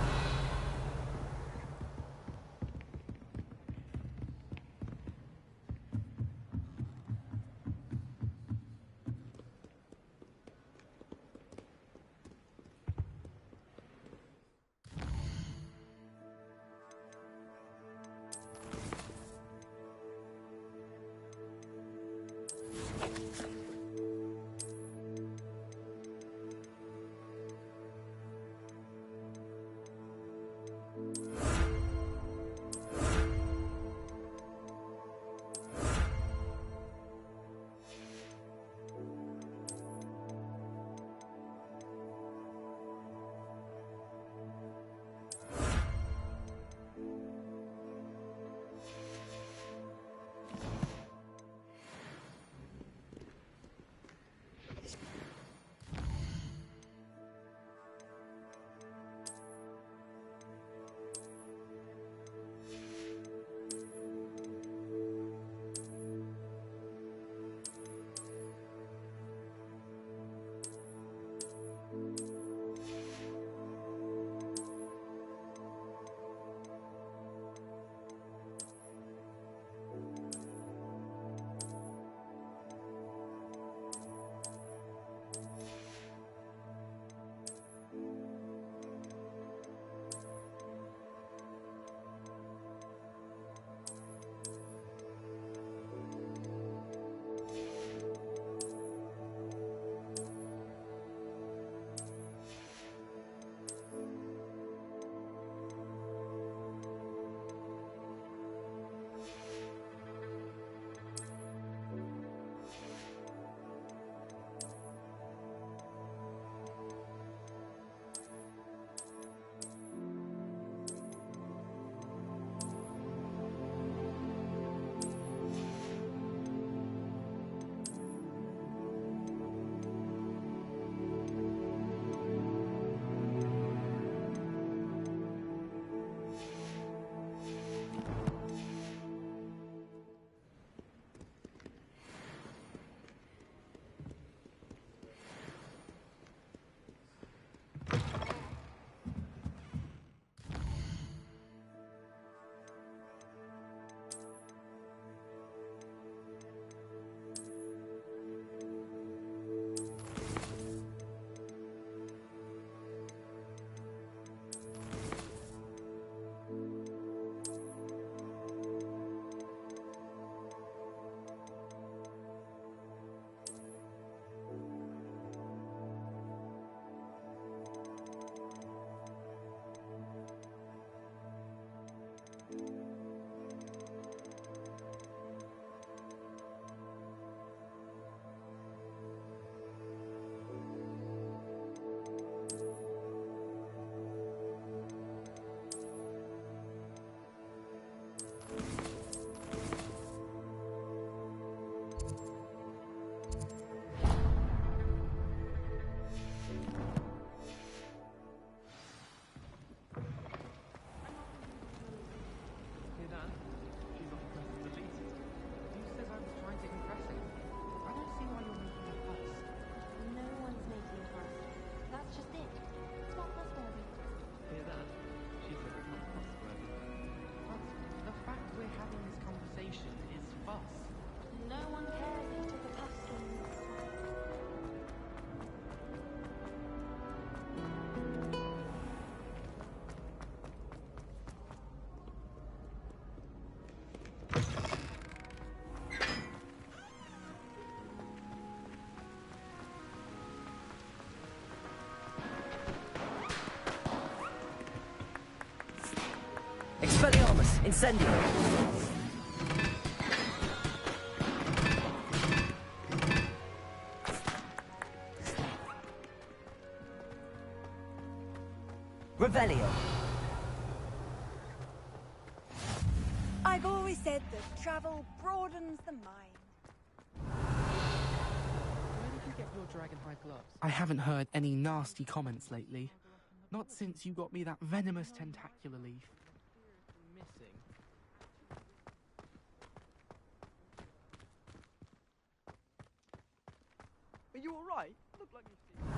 Incendio. Revelio. I've always said that travel broadens the mind. Where did you get your dragonhide gloves? I haven't heard any nasty comments lately. Not since you got me that venomous tentacular leaf. Missing. Are you alright? Look like you've seen...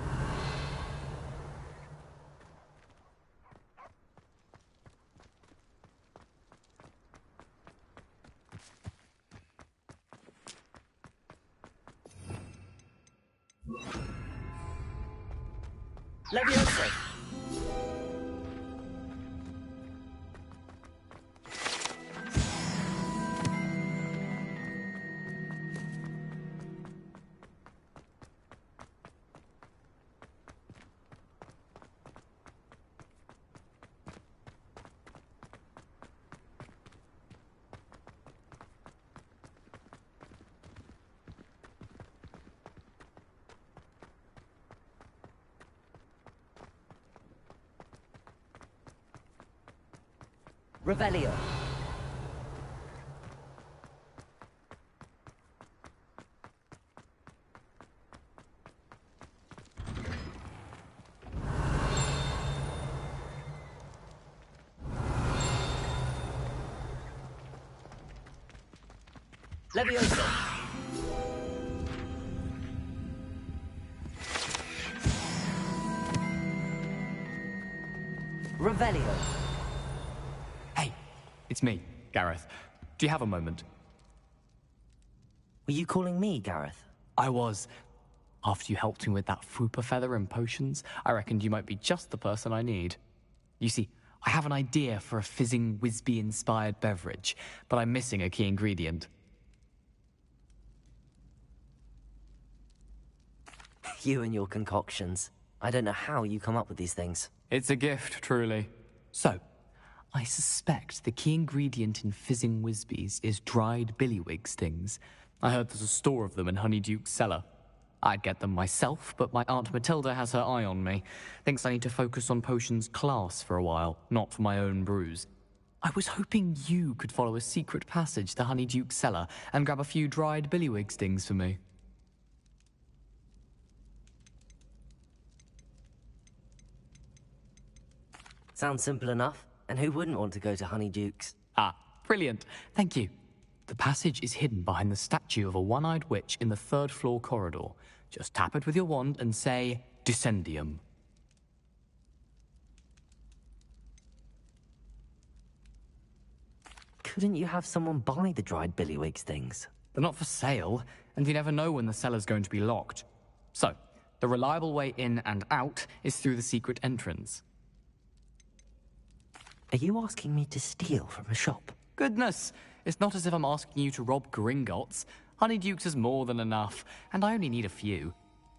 Leviosa. Revelio. Leviosa. Revelio. It's me, Gareth. Do you have a moment? Were you calling me, Gareth? I was. After you helped me with that Fupa feather and potions, I reckoned you might be just the person I need. You see, I have an idea for a fizzing Wisby-inspired beverage, but I'm missing a key ingredient. You and your concoctions. I don't know how you come up with these things. It's a gift, truly. So, I suspect the key ingredient in fizzing Wisbies is dried billywig stings. I heard there's a store of them in Honeyduke's cellar. I'd get them myself, but my Aunt Matilda has her eye on me. Thinks I need to focus on potions class for a while, not for my own brews. I was hoping you could follow a secret passage to Honeyduke's cellar and grab a few dried billywig stings for me. Sounds simple enough. And who wouldn't want to go to Honeyduke's? Ah, brilliant. Thank you. The passage is hidden behind the statue of a one-eyed witch in the third-floor corridor. Just tap it with your wand and say, Descendium. Couldn't you have someone buy the dried billywig things? They're not for sale, and you never know when the cellar's going to be locked. So, the reliable way in and out is through the secret entrance. Are you asking me to steal from a shop? Goodness, it's not as if I'm asking you to rob Gringotts. Honeyduke's is more than enough, and I only need a few.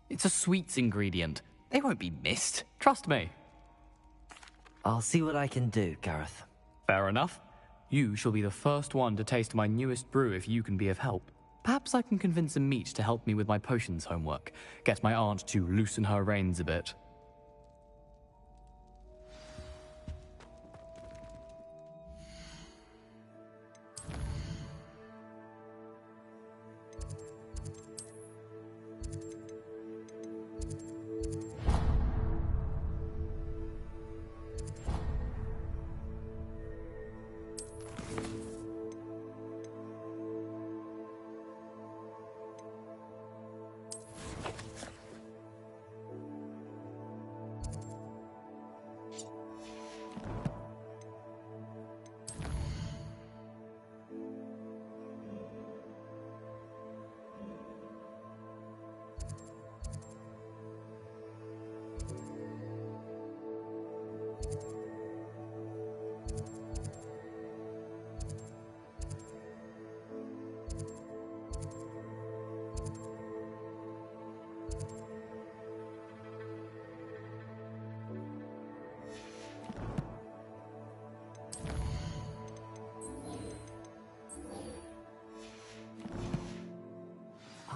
It's a sweets ingredient. They won't be missed, trust me. I'll see what I can do, Gareth. Fair enough. You shall be the first one to taste my newest brew if you can be of help. Perhaps I can convince a meat to help me with my potions homework. Get my aunt to loosen her reins a bit.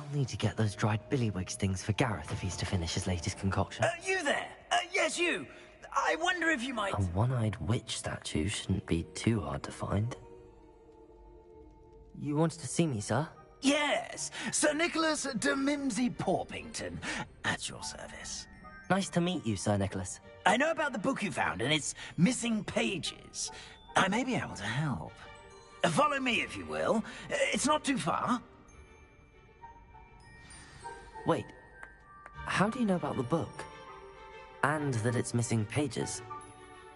I'll need to get those dried billywig stings for Gareth if he's to finish his latest concoction. You there? Yes, you. I wonder if you might... A one-eyed witch statue shouldn't be too hard to find. You wanted to see me, sir? Yes, Sir Nicholas de Mimsy Porpington, at your service. Nice to meet you, Sir Nicholas. I know about the book you found and its missing pages. I may be able to help. Follow me, if you will. It's not too far. Wait, how do you know about the book? And that it's missing pages?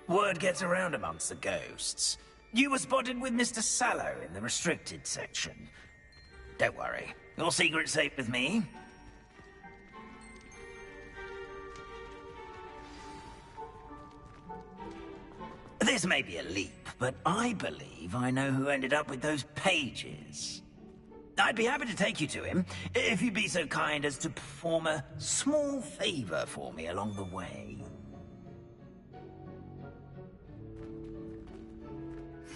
Word gets around amongst the ghosts. You were spotted with Mr. Sallow in the restricted section. Don't worry, your secret's safe with me. This may be a leap, but I believe I know who ended up with those pages. I'd be happy to take you to him, if you'd be so kind as to perform a small favor for me along the way.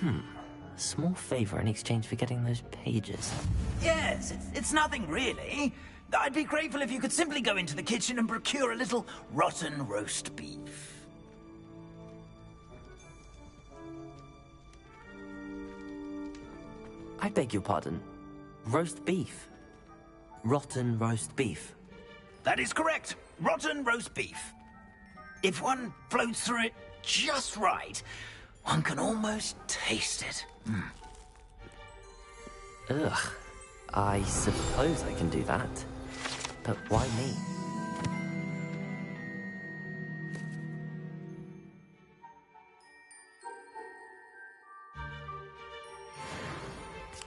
A small favor in exchange for getting those pages. Yes, it's nothing really. I'd be grateful if you could simply go into the kitchen and procure a little rotten roast beef. I beg your pardon. Roast beef. Rotten roast beef. That is correct. Rotten roast beef. If one floats through it just right, one can almost taste it. Ugh. I suppose I can do that. But why me?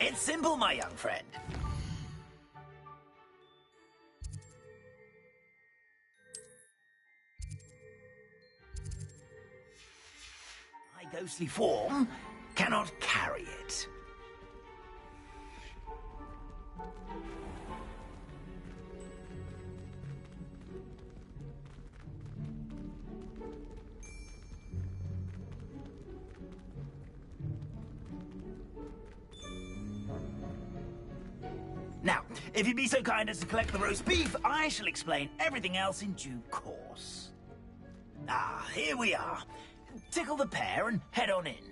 It's simple, my young friend. My ghostly form cannot carry it. Now, if you'd be so kind as to collect the roast beef, I shall explain everything else in due course. Ah, here we are. Tickle the pear and head on in.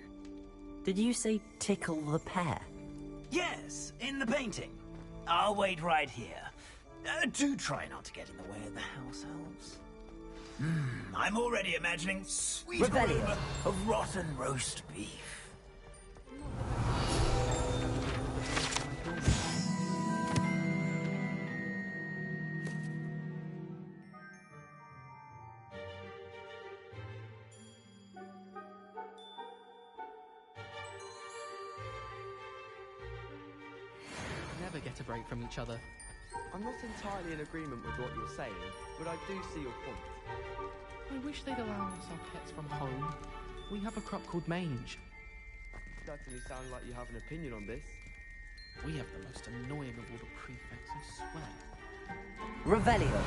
Did you say tickle the pear? Yes, in the painting. I'll wait right here. Do try not to get in the way of the house elves. I'm already imagining sweet aroma of rotten roast beef. Never get a break from each other. I'm not entirely in agreement with what you're saying, but I do see your point. I wish they'd allow us our pets from home. We have a crop called mange. Certainly sound like you have an opinion on this. We have the most annoying of all the prefects, I swear. Revelio.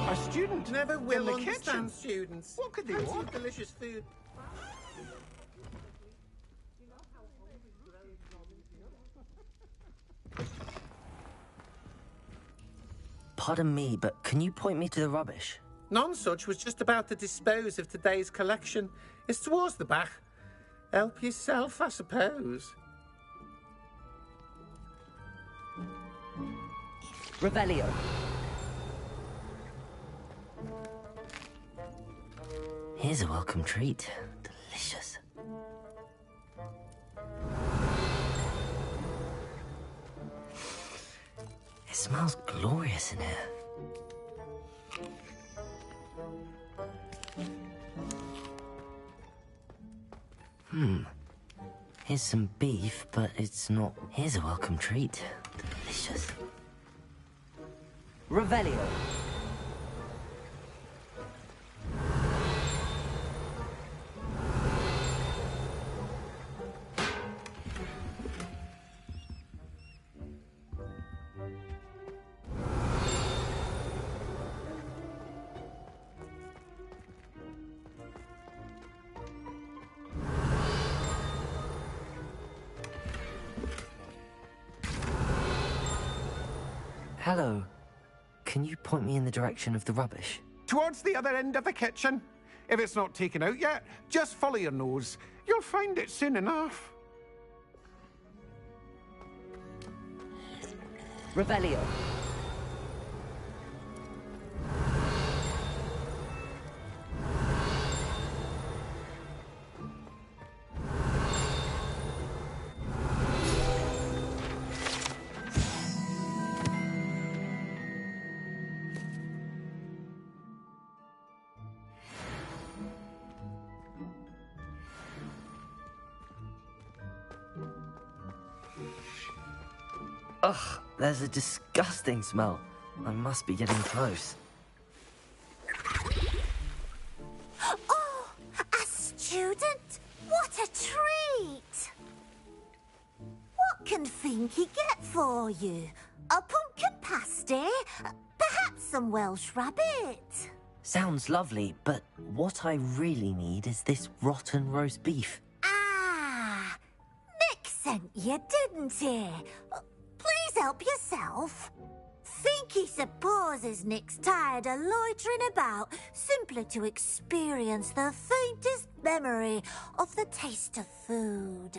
A student never will in the understand kitchen. students. What could they Fancy want? delicious food. Pardon me, but can you point me to the rubbish? Nonsuch was just about to dispose of today's collection. It's towards the back. Help yourself, I suppose. Revelio. Here's a welcome treat. Delicious. It smells glorious in here. Here's some beef, but it's not... Here's a welcome treat. Delicious. Revelio. Hello. Can you point me in the direction of the rubbish? Towards the other end of the kitchen. If it's not taken out yet, just follow your nose. You'll find it soon enough. Revelio. Ugh, there's a disgusting smell. I must be getting close. Oh, a student? What a treat! What can Finky get for you? A pumpkin pasty? Perhaps some Welsh rabbit? Sounds lovely, but what I really need is this rotten roast beef. Ah, Nick sent you, didn't he? Please help yourself. Finky supposes Nick's tired of loitering about simply to experience the faintest memory of the taste of food.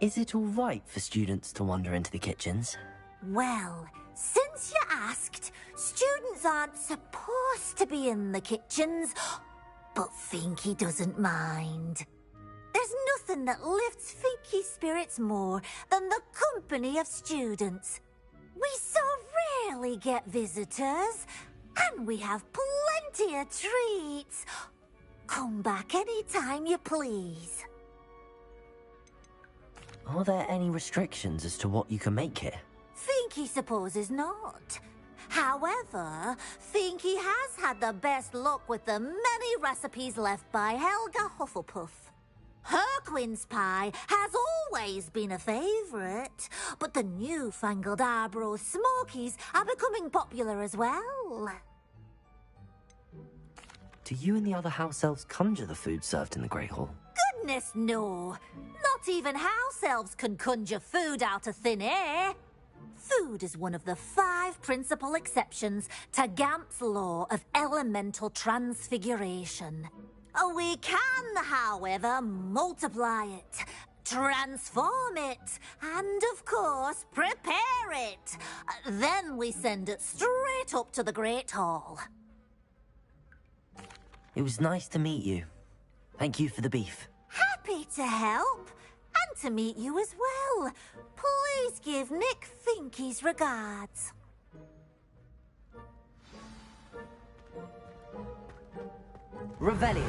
Is it all right for students to wander into the kitchens? Well, since you asked, students aren't supposed to be in the kitchens, but Finky doesn't mind. There's nothing that lifts Finky's spirits more than the company of students. We so rarely get visitors, and we have plenty of treats. Come back any time you please. Are there any restrictions as to what you can make here? Finky supposes not. However, Finky has had the best luck with the many recipes left by Helga Hufflepuff. Her quince pie has always been a favourite, but the newfangled Arborough Smokies are becoming popular as well. Do you and the other house elves conjure the food served in the Great Hall? Goodness no! Not even house elves can conjure food out of thin air. Food is one of the 5 principal exceptions to Gamp's law of elemental transfiguration. We can, however, multiply it, transform it, and, of course, prepare it. Then we send it straight up to the Great Hall. It was nice to meet you. Thank you for the beef. Happy to help, and to meet you as well. Please give Nick Finky's regards. Revelio.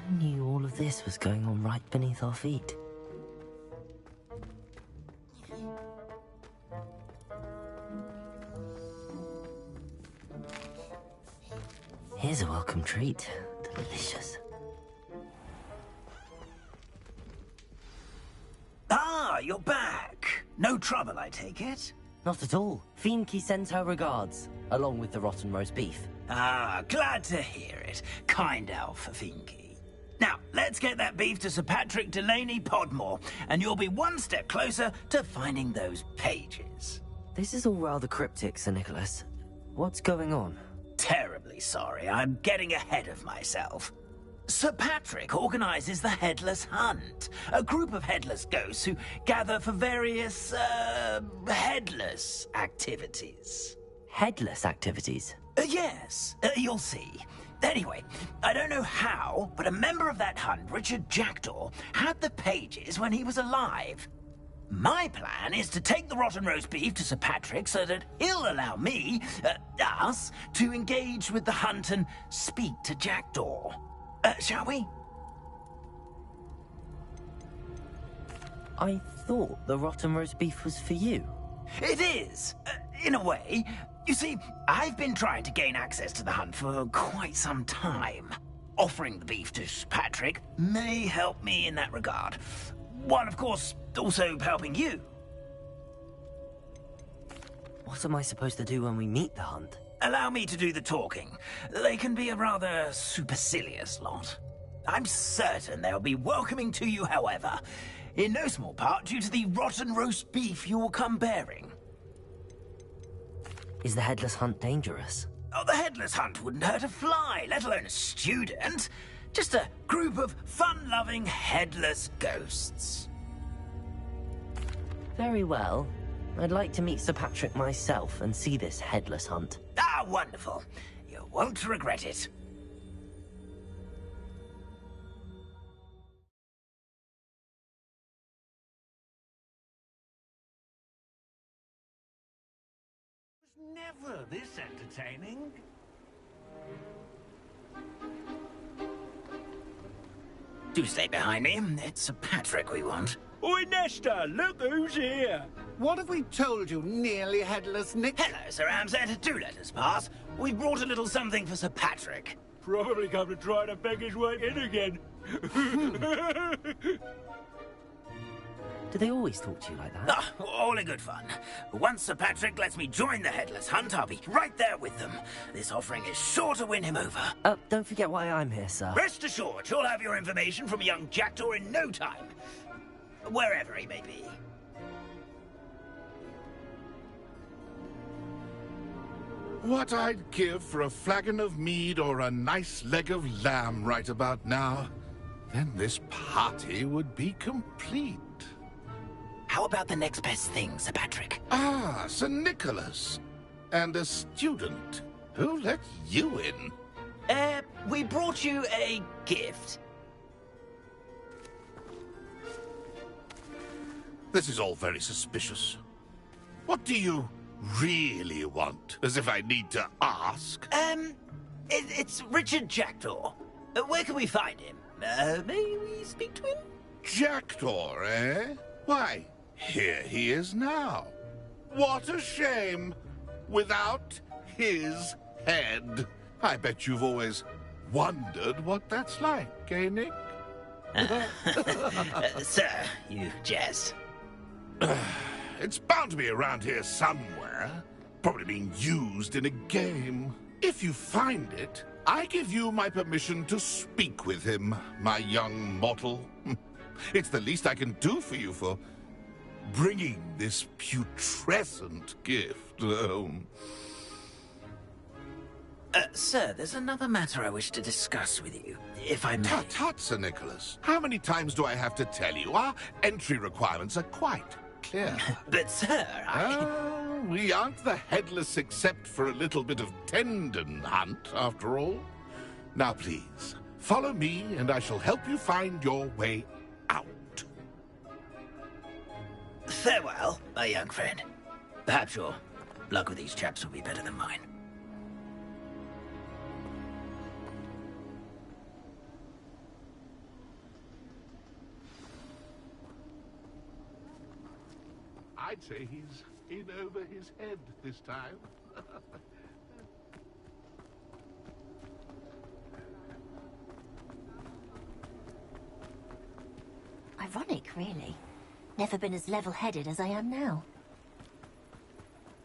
Who knew all of this was going on right beneath our feet? Here's a welcome treat. Delicious. Ah, you're back. No trouble, I take it? Not at all. Finky sends her regards, along with the rotten roast beef. Ah, glad to hear it. Kind elf, Finky. Now, let's get that beef to Sir Patrick Delaney Podmore, and you'll be one step closer to finding those pages. This is all rather cryptic, Sir Nicholas. What's going on? Terribly sorry, I'm getting ahead of myself. Sir Patrick organises the Headless Hunt, a group of headless ghosts who gather for various, headless activities. Headless activities? Yes, you'll see. Anyway, I don't know how, but a member of that hunt, Richard Jackdaw, had the pages when he was alive. My plan is to take the rotten roast beef to Sir Patrick so that he'll allow me, us, to engage with the hunt and speak to Jackdaw. Shall we? I thought the rotten roast beef was for you. It is, in a way. You see, I've been trying to gain access to the hunt for quite some time. Offering the beef to Sir Patrick may help me in that regard. While, of course, also helping you. What am I supposed to do when we meet the hunt? Allow me to do the talking. They can be a rather supercilious lot. I'm certain they'll be welcoming to you, however, in no small part due to the rotten roast beef you'll come bearing. Is the headless hunt dangerous? Oh, the headless hunt wouldn't hurt a fly, let alone a student. Just a group of fun-loving headless ghosts. Very well. I'd like to meet Sir Patrick myself and see this headless hunt. Ah, wonderful. You won't regret it. Never this entertaining. Do stay behind me. It's Sir Patrick we want. Oi, Nesta, look who's here. What have we told you, nearly headless Nick? Hello, Sir Ramsay. Do let us pass. We've brought a little something for Sir Patrick. Probably come to try to beg his way in again. Do they always talk to you like that? Ah, all in good fun. Once Sir Patrick lets me join the headless hunt, I'll be right there with them. This offering is sure to win him over. Don't forget why I'm here, sir. Rest assured, you'll have your information from young Jackdaw in no time. Wherever he may be. What I'd give for a flagon of mead or a nice leg of lamb right about now. Then this party would be complete. How about the next best thing, Sir Patrick? Ah, Sir Nicholas. And a student. Who let you in? We brought you a gift. This is all very suspicious. What do you really want? As if I need to ask. It's Richard Jackdaw. Where can we find him? May we speak to him? Jackdaw, eh? Why, here he is now. What a shame. Without his head. I bet you've always wondered what that's like, eh, Nick? Sir, you jest. It's bound to be around here somewhere. Probably being used in a game. If you find it, I give you my permission to speak with him, my young mortal. It's the least I can do for you for bringing this putrescent gift home. Sir, there's another matter I wish to discuss with you, if I may. Tut, tut, Sir Nicholas. How many times do I have to tell you? Our entry requirements are quite clear. But, sir, we aren't the headless except for a little bit of tendon hunt, after all. Now, please, follow me, and I shall help you find your way out. Farewell, my young friend. Perhaps your luck with these chaps will be better than mine. I'd say he's in over his head this time. Ironic, really. Never been as level-headed as I am now.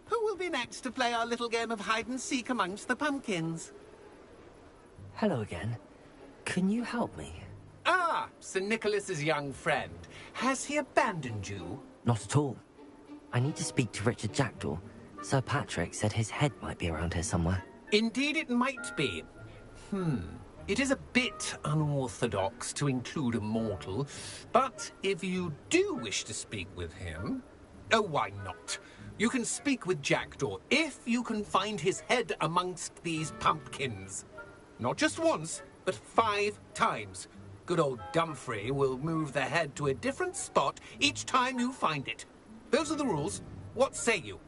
Who will be next to play our little game of hide-and-seek amongst the pumpkins? Hello again. Can you help me? Ah, Sir Nicholas's young friend. Has he abandoned you? Not at all. I need to speak to Richard Jackdaw. Sir Patrick said his head might be around here somewhere. Indeed it might be. It is a bit unorthodox to include a mortal, but if you do wish to speak with him... Oh, why not? You can speak with Jackdaw if you can find his head amongst these pumpkins. Not just once, but 5 times. Good old Dumfrey will move the head to a different spot each time you find it. Those are the rules. What say you?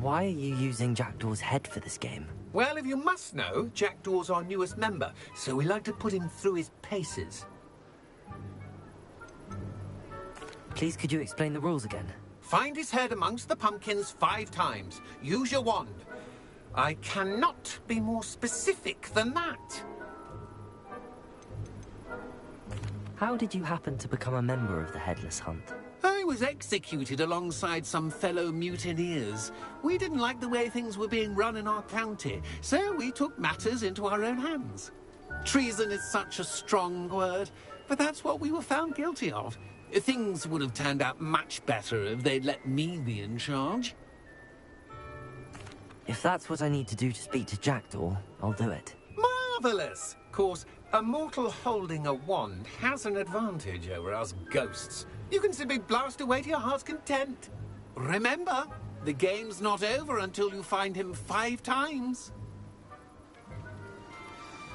Why are you using Jackdaw's head for this game? Well, if you must know, Jackdaw's our newest member, so we like to put him through his paces. Please, could you explain the rules again? Find his head amongst the pumpkins 5 times. Use your wand. I cannot be more specific than that. How did you happen to become a member of the Headless Hunt? I was executed alongside some fellow mutineers. We didn't like the way things were being run in our county, so we took matters into our own hands. Treason is such a strong word, but that's what we were found guilty of. Things would have turned out much better if they'd let me be in charge. If that's what I need to do to speak to Jackdaw, I'll do it. Marvellous! Of course, a mortal holding a wand has an advantage over us ghosts. You can simply blast away to your heart's content. Remember, the game's not over until you find him 5 times.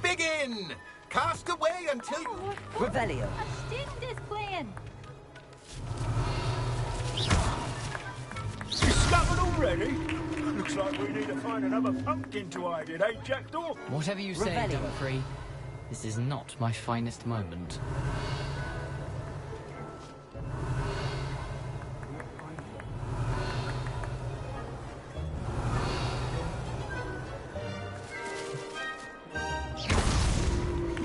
Begin! Cast away until you... Revelio. A student is playing. Discovered already? Looks like we need to find another pumpkin to hide in, eh, Jackdaw? Whatever you say, Revelio. Dumfrey. This is not my finest moment.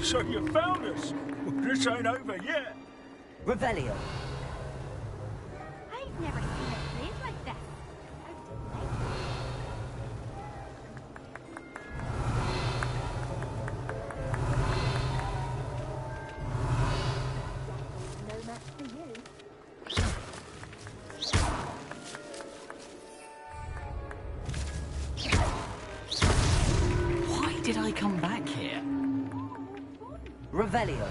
So you found us? Well, this ain't over yet. Revelio. I've never seen it played like this. No match for you. Why did I come back here? Revelio.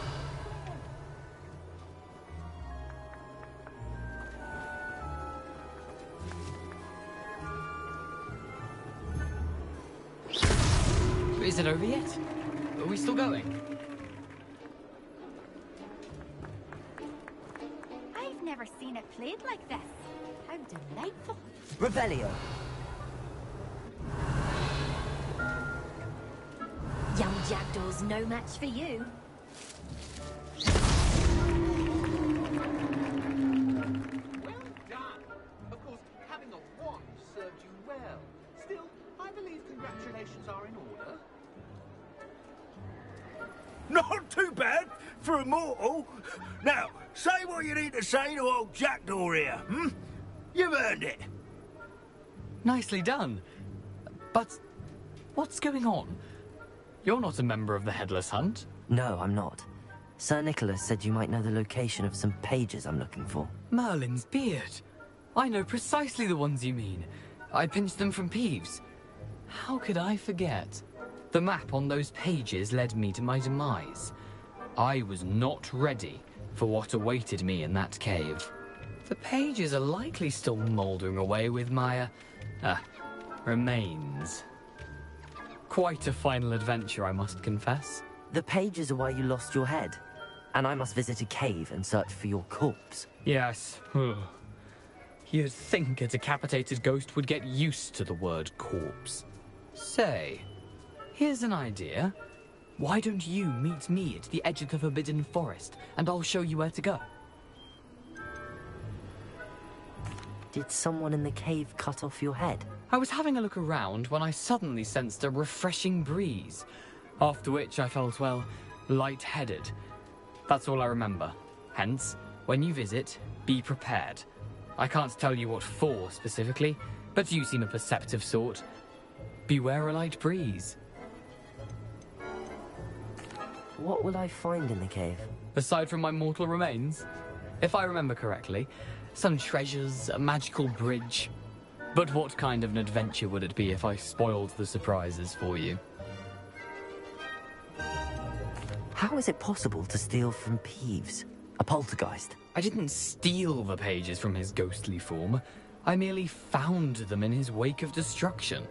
Is it over yet? Are we still going? I've never seen it played like this. How delightful. Revelio. Young Jackdaw's no match for you. Well done! Of course, having a wand served you well. Still, I believe congratulations are in order. Not too bad for a mortal. Now, say what you need to say to old Jackdaw here, hmm? You've earned it. Nicely done. But what's going on? You're not a member of the Headless Hunt. No, I'm not. Sir Nicholas said you might know the location of some pages I'm looking for. Merlin's beard. I know precisely the ones you mean. I pinched them from Peeves. How could I forget? The map on those pages led me to my demise. I was not ready for what awaited me in that cave. The pages are likely still mouldering away with my, remains. Quite a final adventure, I must confess. The pages are why you lost your head, and I must visit a cave and search for your corpse. Yes. You'd think a decapitated ghost would get used to the word corpse. Say, here's an idea. Why don't you meet me at the edge of the Forbidden Forest, and I'll show you where to go? Did someone in the cave cut off your head? I was having a look around when I suddenly sensed a refreshing breeze, after which I felt, well, lightheaded. That's all I remember. Hence, when you visit, be prepared. I can't tell you what for specifically, but you seem a perceptive sort. Beware a light breeze. What will I find in the cave? Aside from my mortal remains? If I remember correctly, some treasures, a magical bridge. But what kind of an adventure would it be if I spoiled the surprises for you? How is it possible to steal from Peeves, a poltergeist? I didn't steal the pages from his ghostly form. I merely found them in his wake of destruction.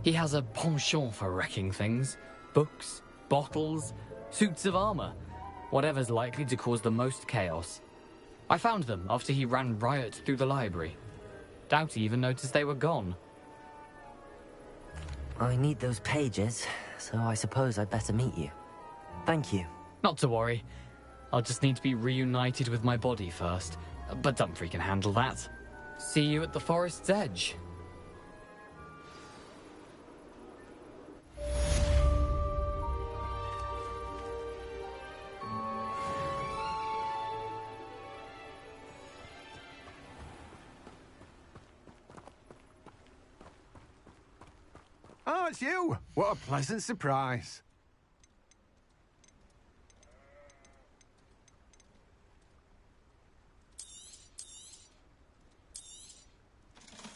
He has a penchant for wrecking things. Books, bottles, suits of armor. Whatever's likely to cause the most chaos. I found them after he ran riot through the library. Doubt he even noticed they were gone. I need those pages, so I suppose I'd better meet you. Thank you. Not to worry. I'll just need to be reunited with my body first. But Dumfrey can handle that. See you at the forest's edge. Oh, it's you! What a pleasant surprise.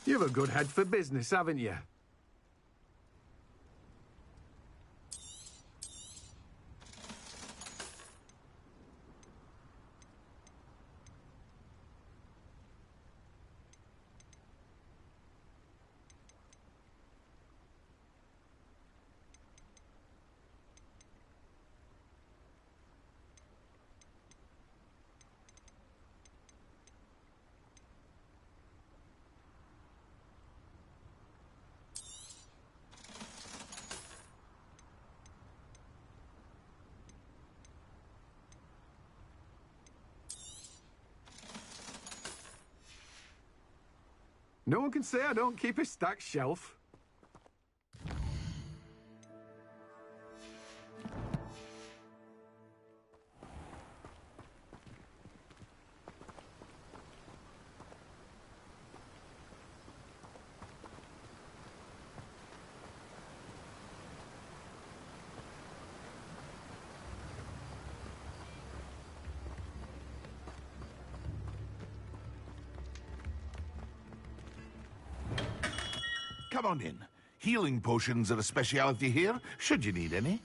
You've a good head for business, haven't you? No one can say I don't keep a stacked shelf. Come on in. Healing potions are a speciality here, should you need any.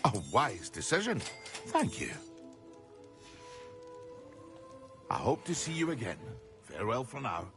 A wise decision. Thank you. I hope to see you again. Farewell for now.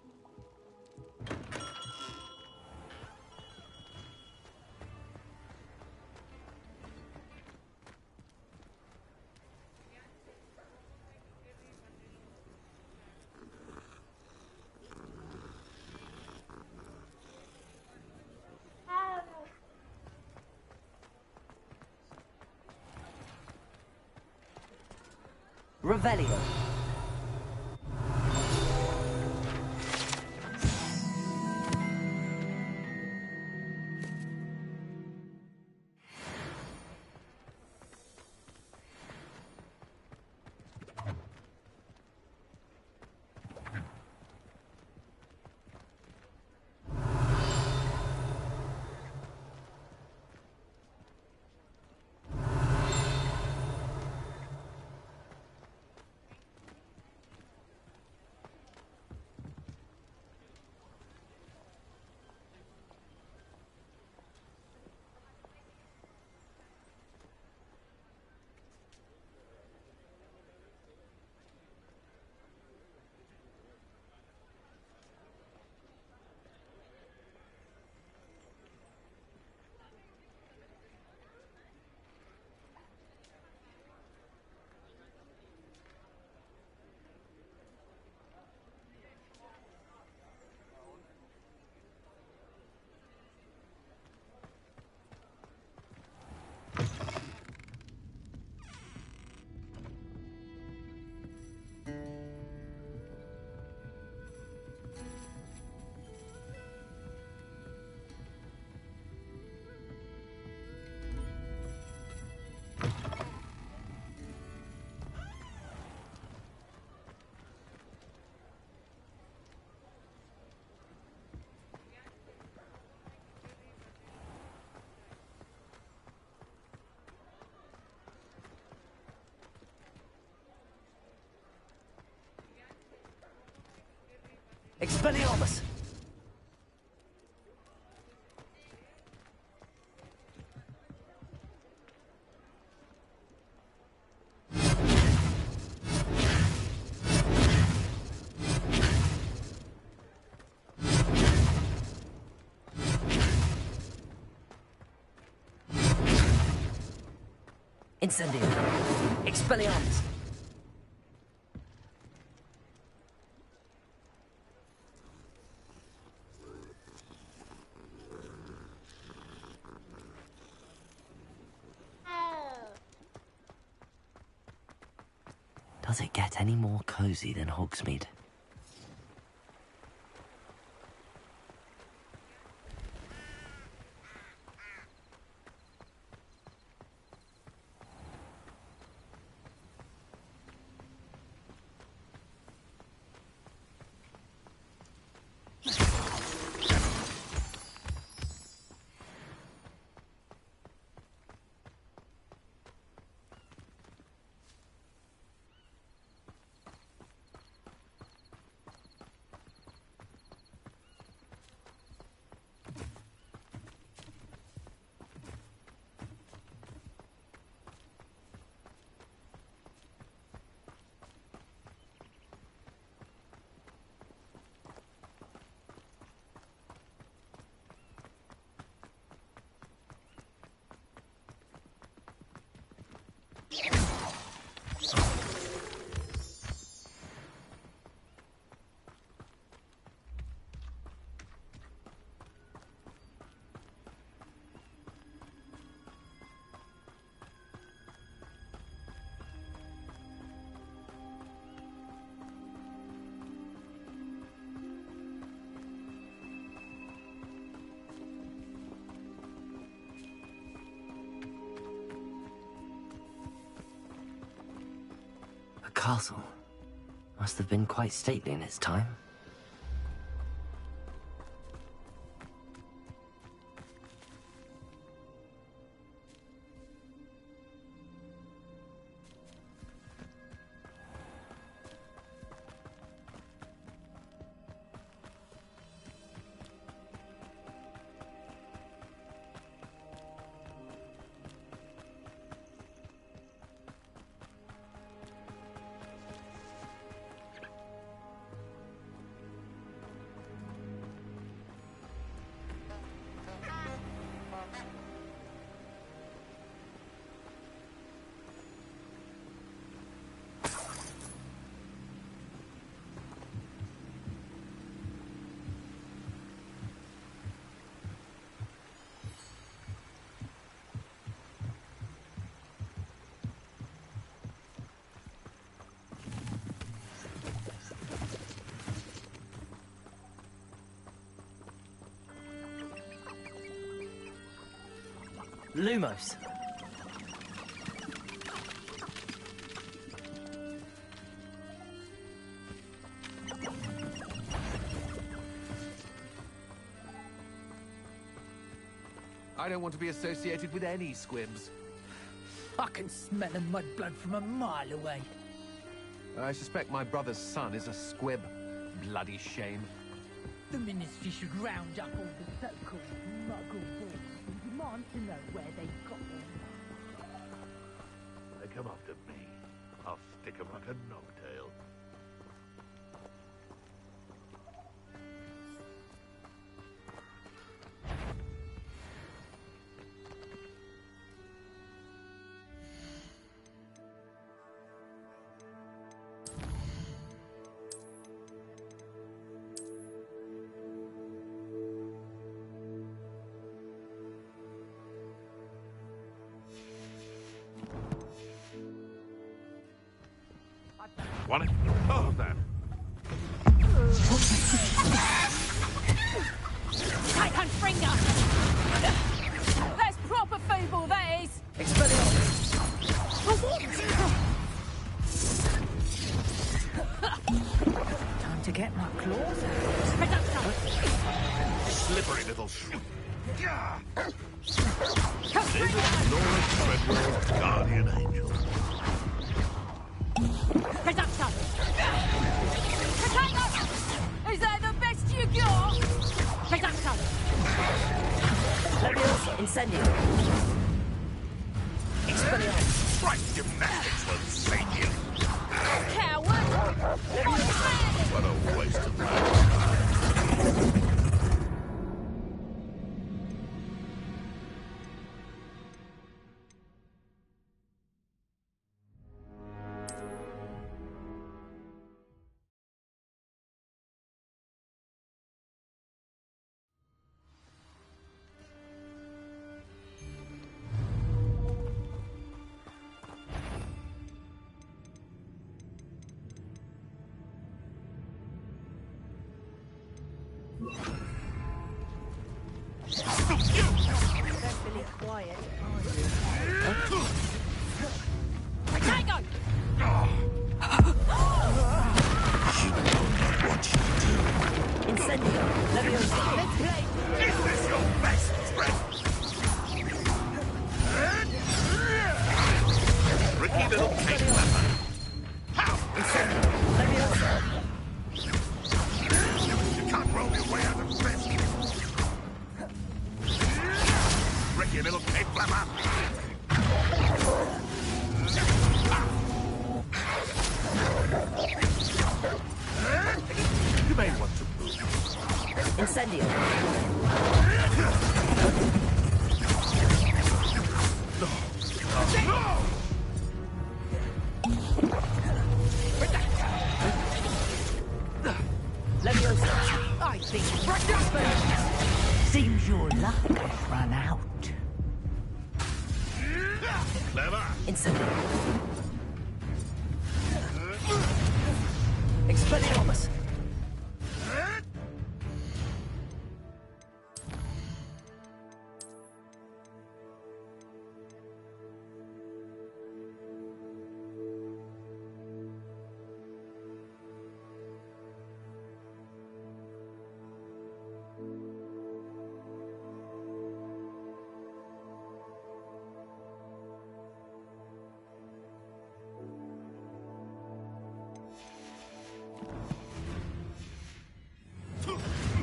Revelio. Expelliarmus! Incendio! Expelliarmus! Does it get any more cozy than Hogsmeade? Castle. Must have been quite stately in its time. Lumos. I don't want to be associated with any squibs. I can smell the mudblood from a mile away. I suspect my brother's son is a squib. Bloody shame. The ministry should round up all the so-called muggle boys and demand to know where they got them. They come after me. I'll stick 'em like a knocktail. Want it? Oh, that. Tight on Springer! That's proper feeble, that is! Time to get my claws out. Slippery little shrew. David Laura Treadwell, guardian angel. Reduction! Potato! Is that the best you got? Reduction! Leviosa, incendio. Expelliarmus. Right gymnastics will save you. Coward! What a waste of time. bit quiet, Potato! You know not what you do. Incendio! Leviosa! Let's play! Is this your best threat? Tricky little cake flapper. Incendio! Leviosa! You can't roll your way out of this. Tricky little cake flapper. You may want to move. Incendio! No! Leviosa! I think breakfast! Seems your luck has run out. Clever. Incendio! Expelliarmus!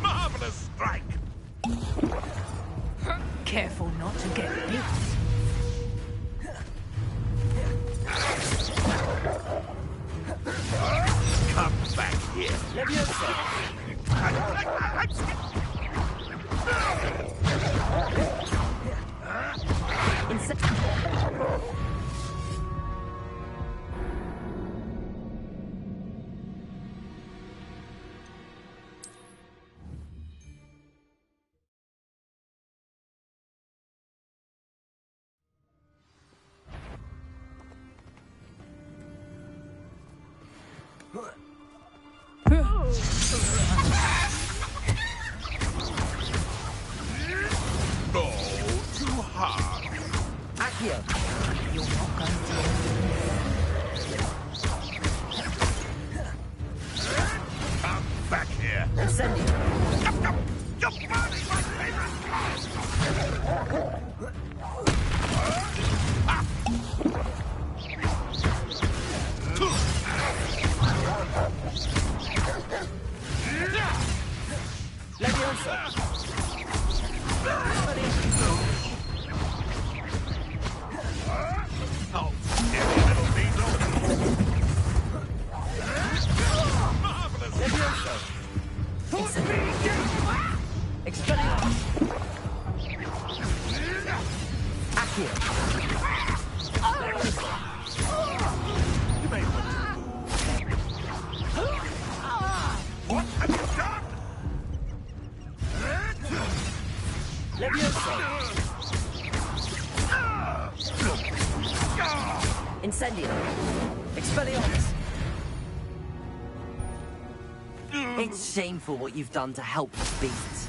Marvelous strike. Careful not to get bit. Come back here. Leviosa! No, too hard. Accio! You're not going Come back here. to... Incendio! You're burning my favorite class. Leviosa! Oh, silly little beetle. Marvelous. Leviosa! Expelliarmus! Accio! You may want to move. What have you done? Leviosa! Incendio! Expelliarmus! It's shameful what you've done to helpless beasts.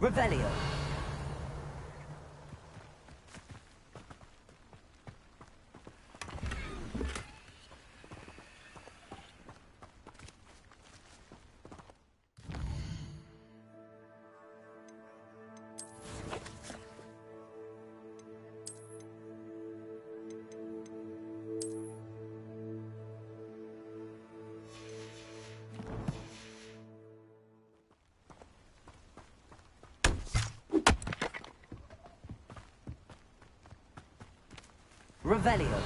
Revelio! Revelio!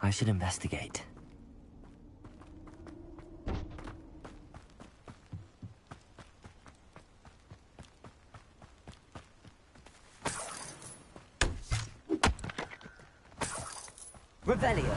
I should investigate. Revelio.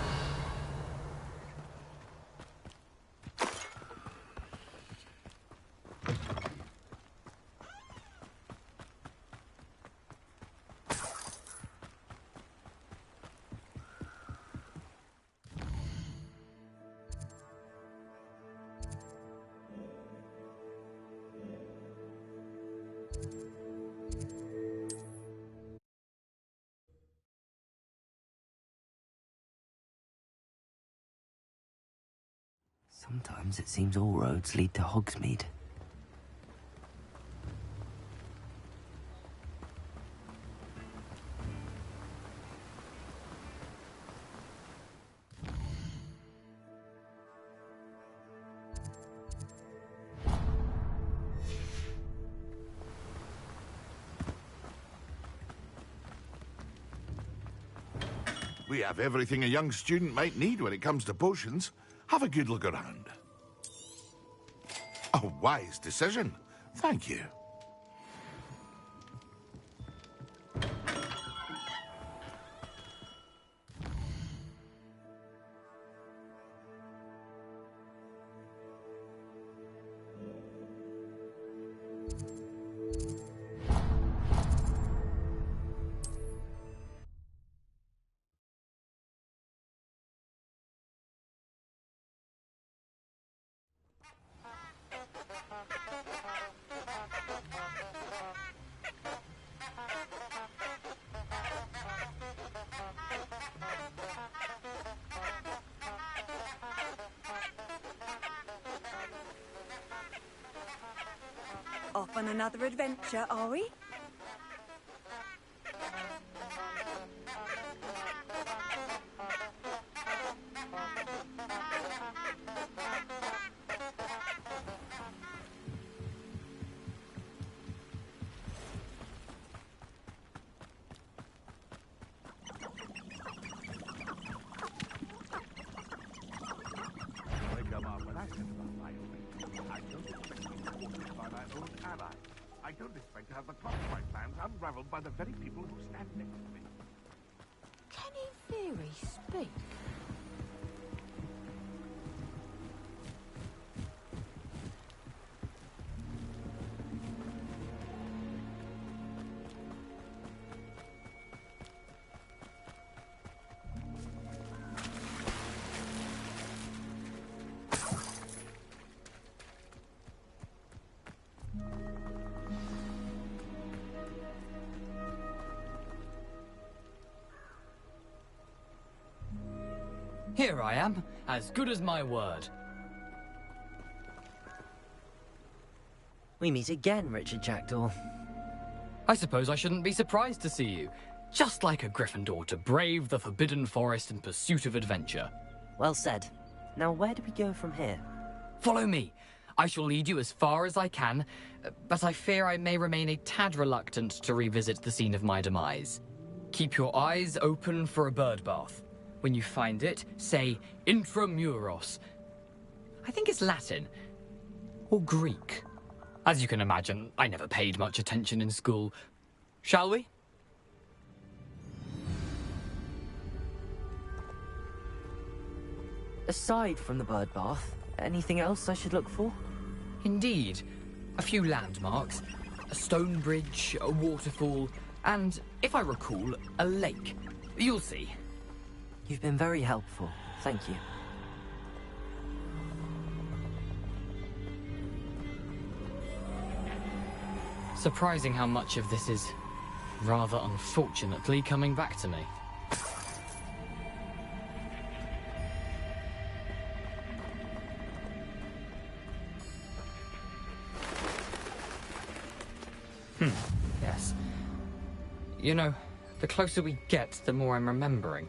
Sometimes it seems all roads lead to Hogsmeade. We have everything a young student might need when it comes to potions. Have a good look around. A wise decision. Thank you. Off on another adventure, are we? I don't expect to have the clockwise plans unraveled by the very people who stand next to me. Can a fairy speak? Here I am, as good as my word. We meet again, Richard Jackdaw. I suppose I shouldn't be surprised to see you. Just like a Gryffindor to brave the Forbidden Forest in pursuit of adventure. Well said. Now where do we go from here? Follow me. I shall lead you as far as I can, but I fear I may remain a tad reluctant to revisit the scene of my demise. Keep your eyes open for a bird bath. When you find it, say intramuros. I think it's Latin. Or Greek. As you can imagine, I never paid much attention in school. Shall we? Aside from the bird bath, anything else I should look for? Indeed. A few landmarks. A stone bridge, a waterfall, and, if I recall, a lake. You'll see. You've been very helpful. Thank you. Surprising how much of this is, rather unfortunately, coming back to me. Yes. You know, the closer we get, the more I'm remembering.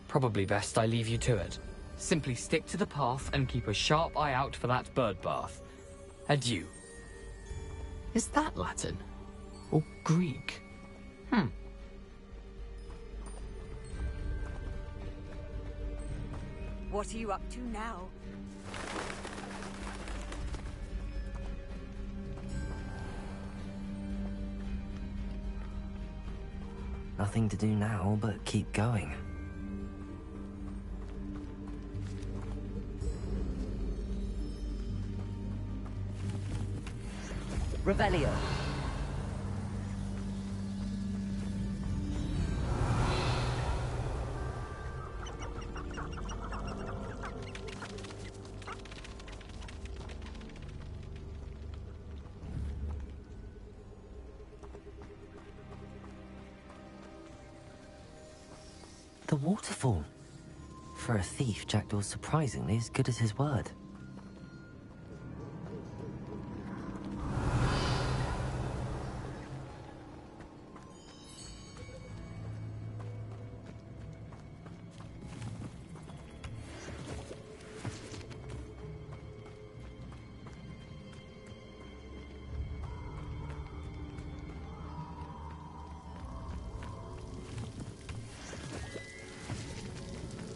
Probably best I leave you to it. Simply stick to the path and keep a sharp eye out for that bird bath. Adieu. Is that Latin? Or Greek? What are you up to now? Nothing to do now but keep going. Revelio. The waterfall. For a thief, Jackdaw's surprisingly as good as his word.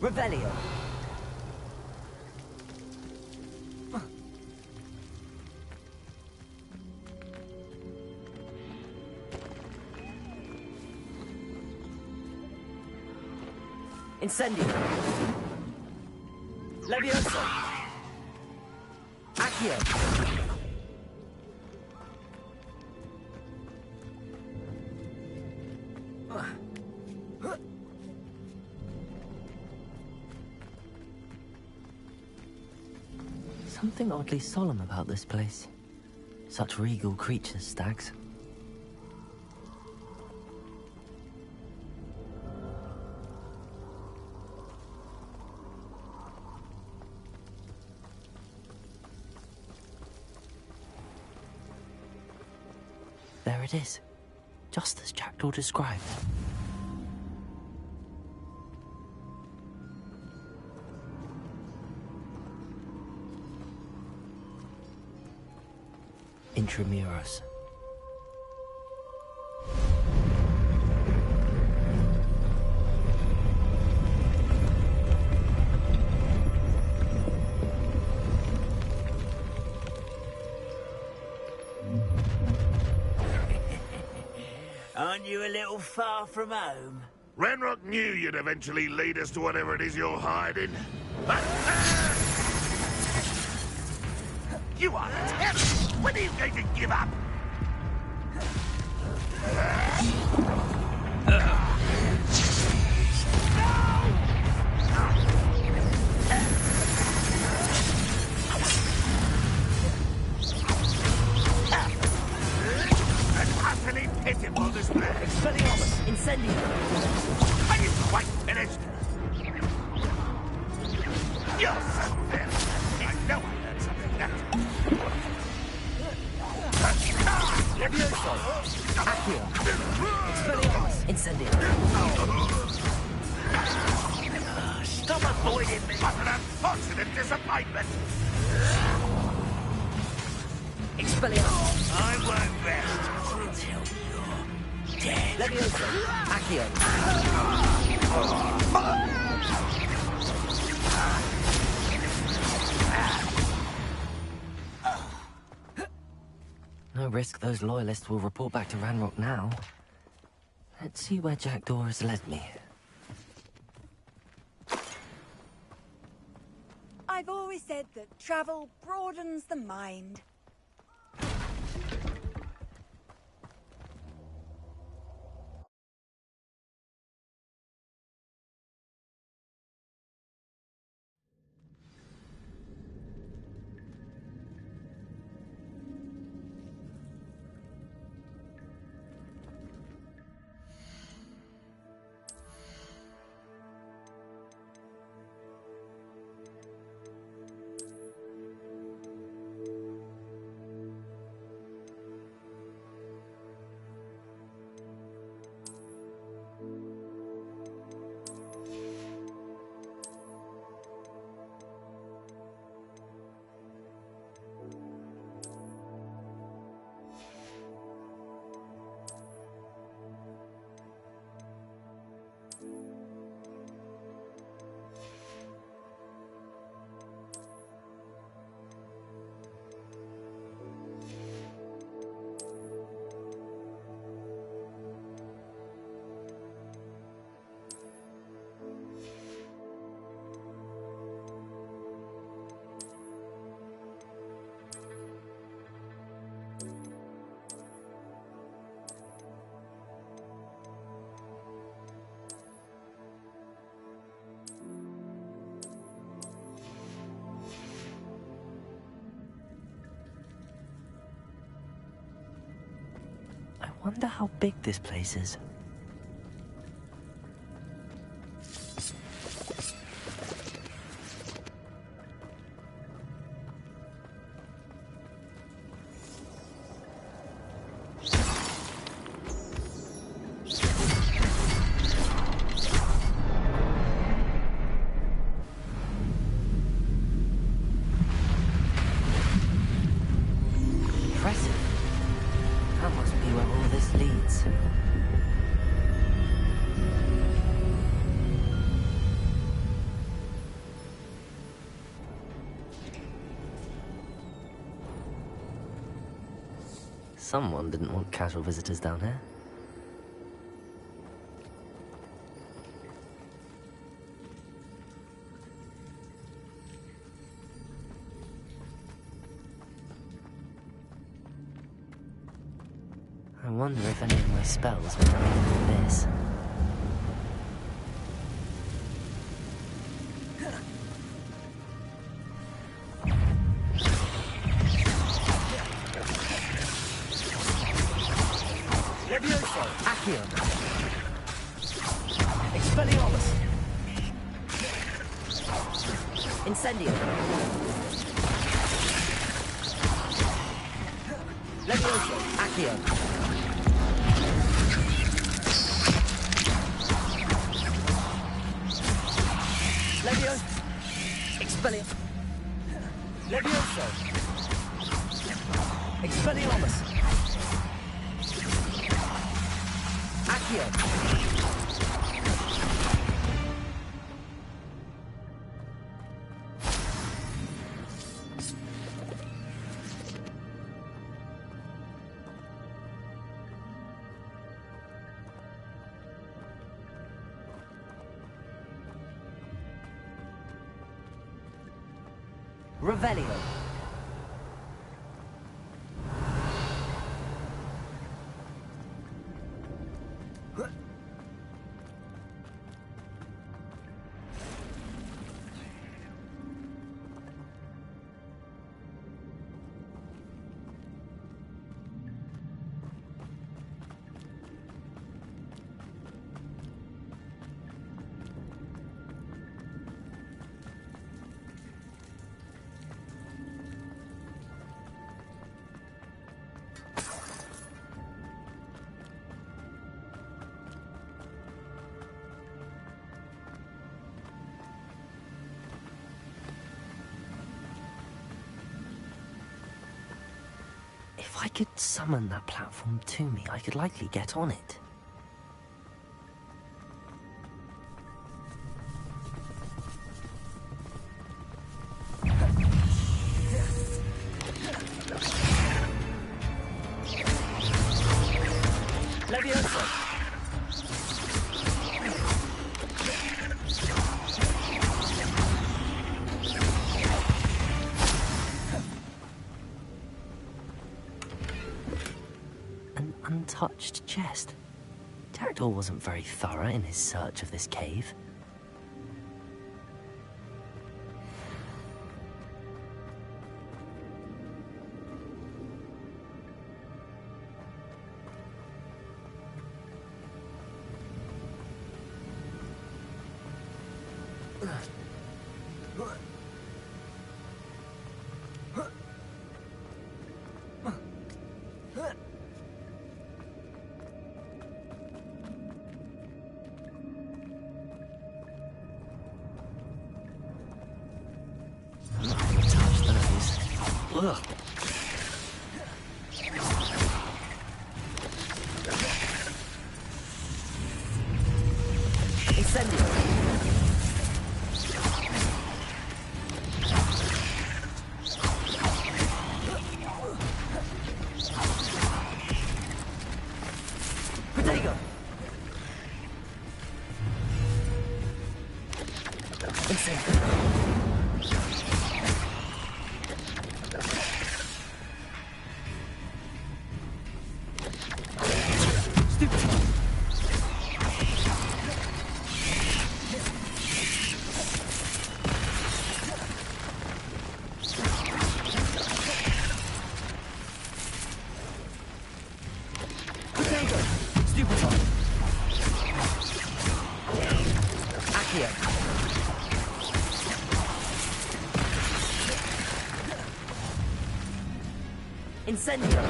Revelio. Incendio. Levioso. Accio. Something oddly solemn about this place. Such regal creatures, stags. There it is, just as Jackdaw described. Intramuros. Aren't you a little far from home? Ranrock knew you'd eventually lead us to whatever it is you're hiding. You are terrible! When are you going to give up? An utterly pitiful display. Expelliarmus. Incendio. Are you quite finished? You're so very... I know I heard something that... Levioso. Accio. Expelliarmus. Incendio. Stop avoiding me! What an unfortunate disappointment! Expelliarmus. I won't rest until you're dead. Levioso. Accio. No risk those loyalists will report back to Ranrock now. Let's see where Jackdaw has led me. I've always said that travel broadens the mind. Wonder how big this place is. Someone didn't want casual visitors down here. I wonder if any of my spells were coming from this. Expelliarmus! Incendio! Levioso! Accio! Levioso! Expelliarmus! Levioso! Expelliarmus! Accio! Revelio. If I could summon that platform to me, I could likely get on it. Levioso! Untouched chest. Jackdaw wasn't very thorough in his search of this cave. Ugh. Incendio. Protego. Incendio. Accio. Incendio.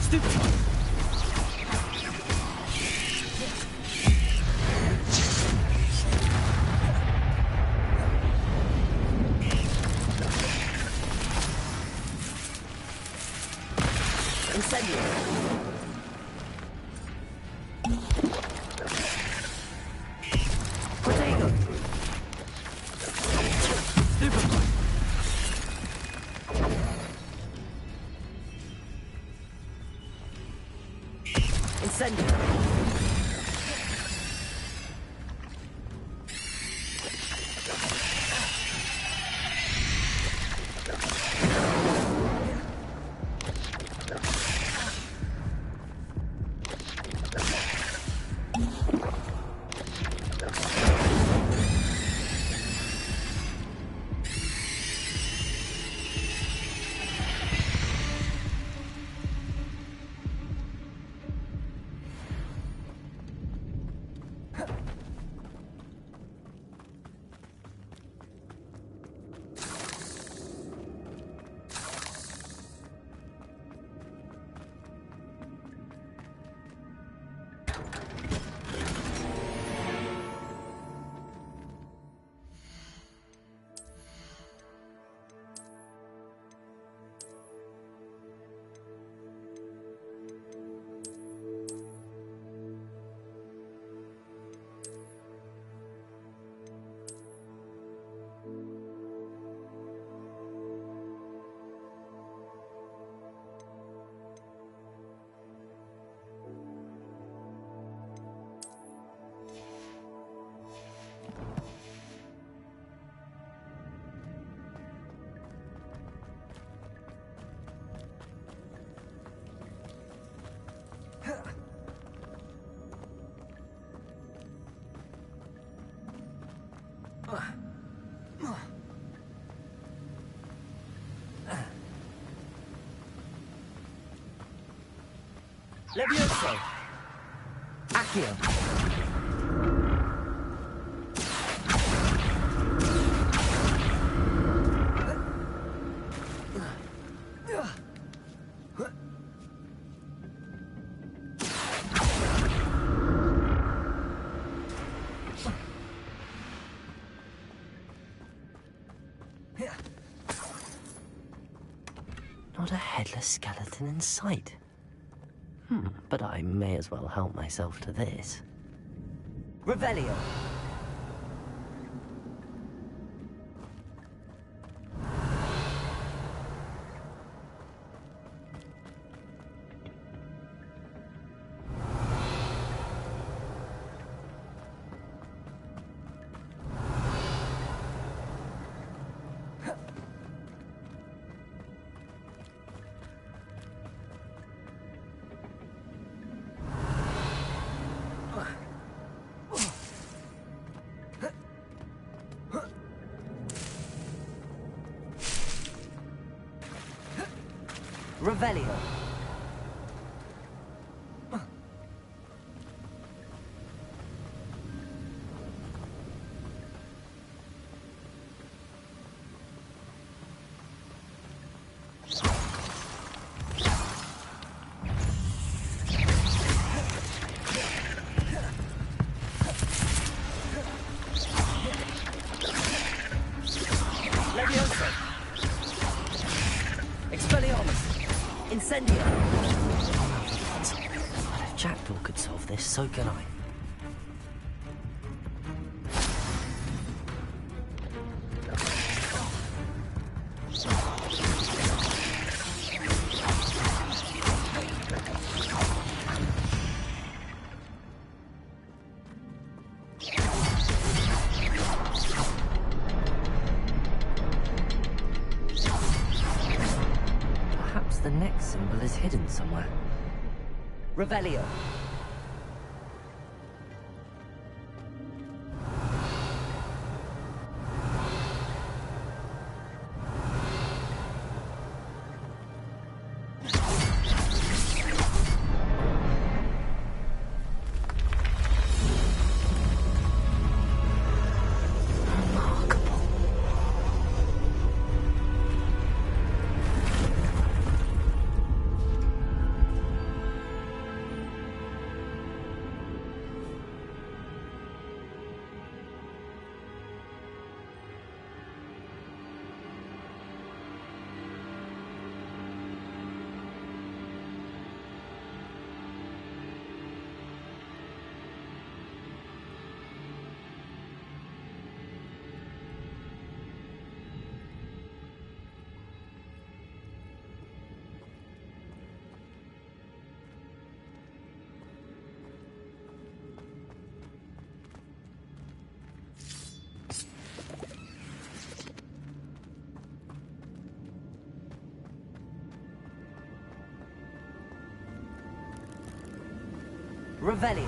Stupefy. Incendio. Protego. Stupefy. Incendio. Levioso. Accio. Not a headless skeleton in sight. But I may as well help myself to this. Revelio. Revelio. Levioso. Expelliarmus. Incendio! But if Jackdaw could solve this, so can I. The next symbol is hidden somewhere. Revelio. Revelio.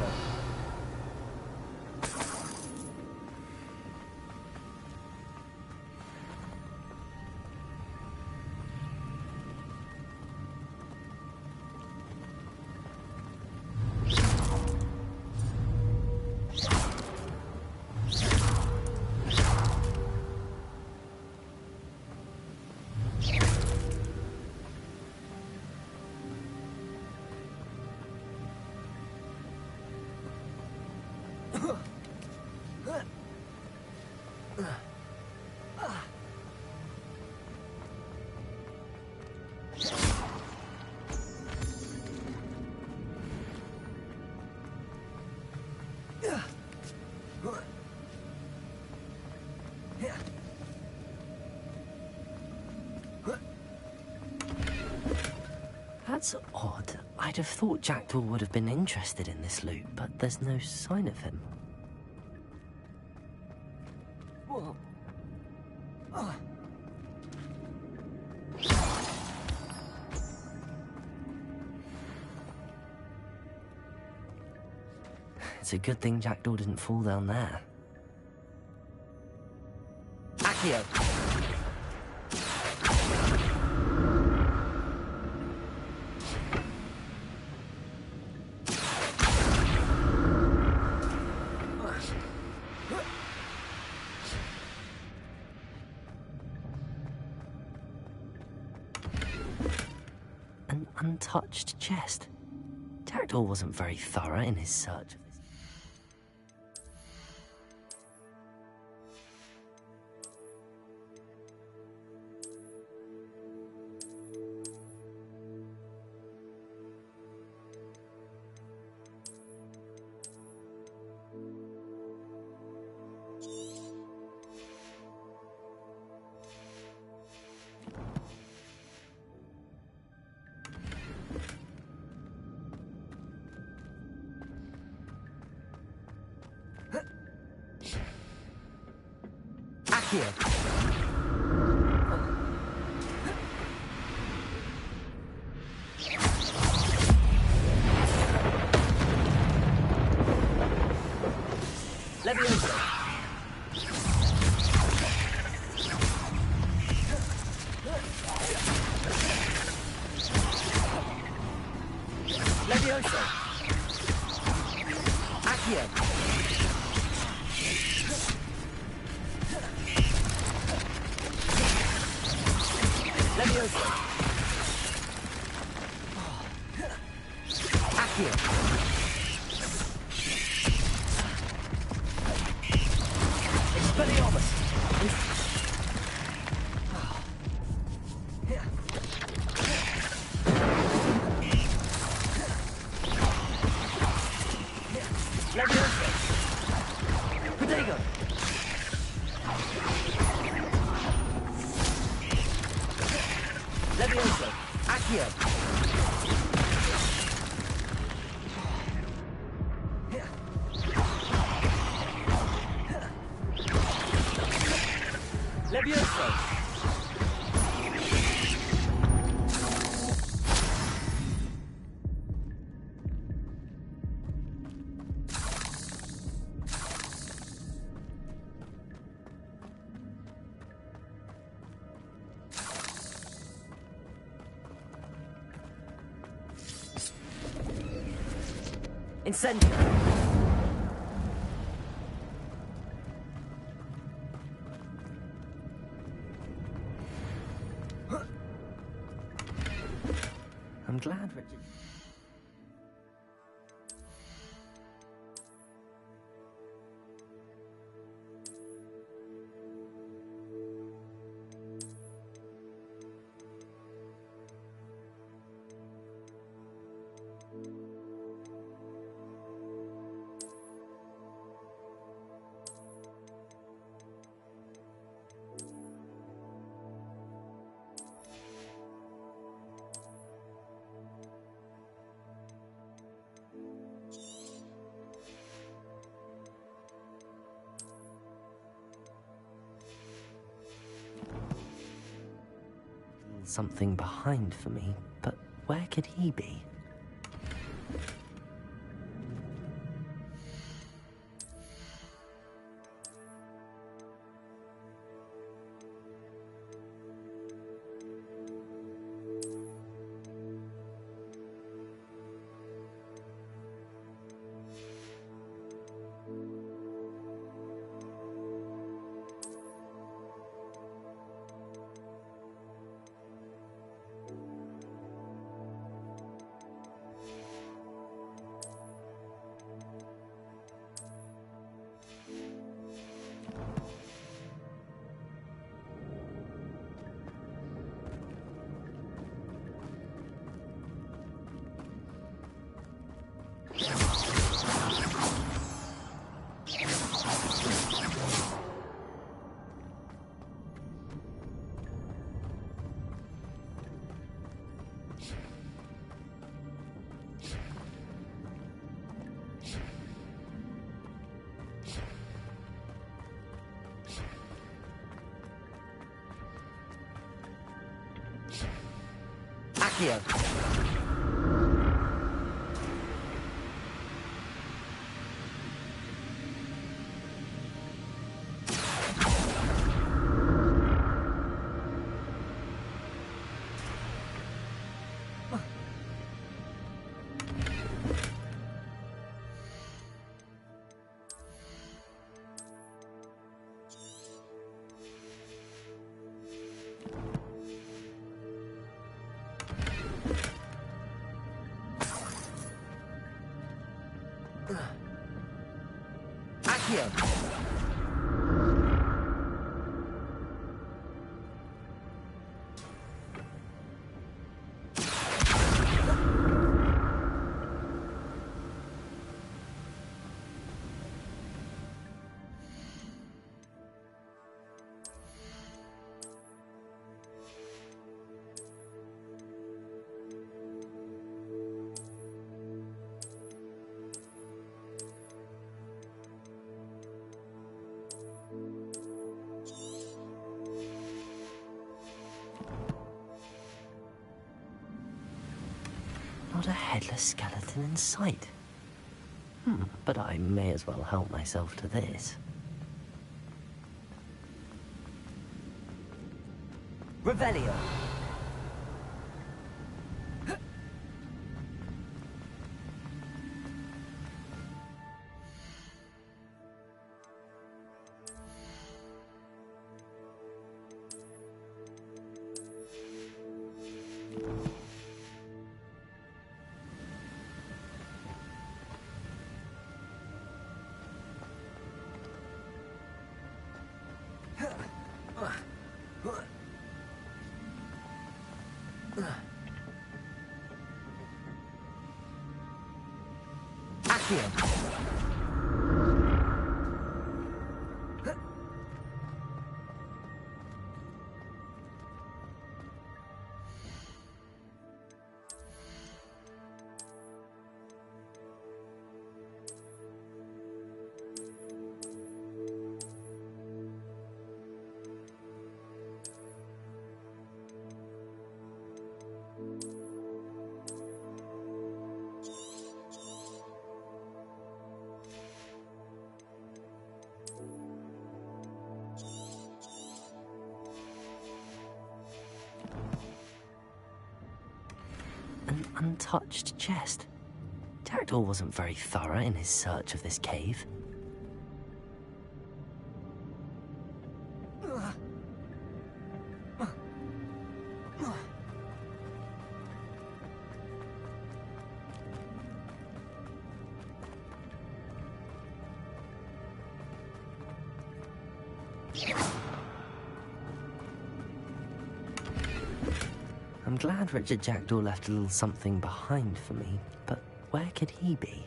That's odd. I'd have thought Jackdaw would have been interested in this loot, but there's no sign of him. Whoa. It's a good thing Jackdaw didn't fall down there. Accio! An untouched chest. Jackdaw wasn't very thorough in his search of this. Here. Leviosa. Leviosa. Accio. Leviosa. Accio. Expelliarmus. Leviosa. Protego. Leviosa. Accio. Leviosa. Incendio. I'm glad Richard. Something behind for me, but where could he be? Accio. Accio. Not a headless skeleton in sight. But I may as well help myself to this. Revelio. Accio. An untouched chest. Jackdaw wasn't very thorough in his search of this cave. I'm glad Richard Jackdaw left a little something behind for me, but where could he be?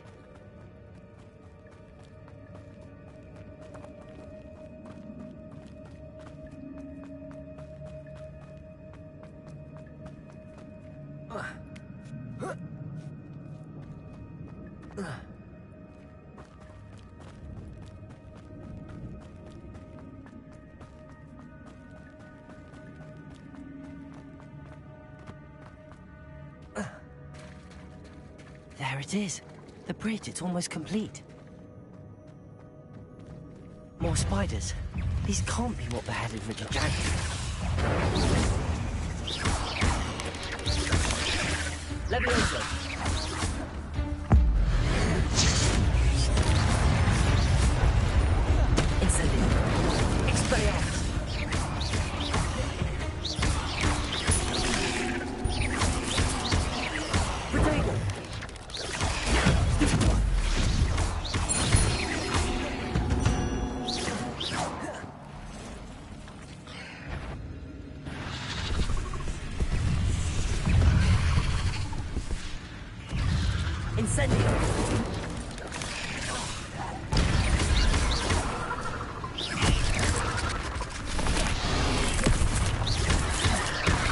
There it is. The bridge, it's almost complete. More spiders. These can't be what beheaded Richard Jackdaw. Leviosa. Incendio. Expelliarmus. Protego. Incendio.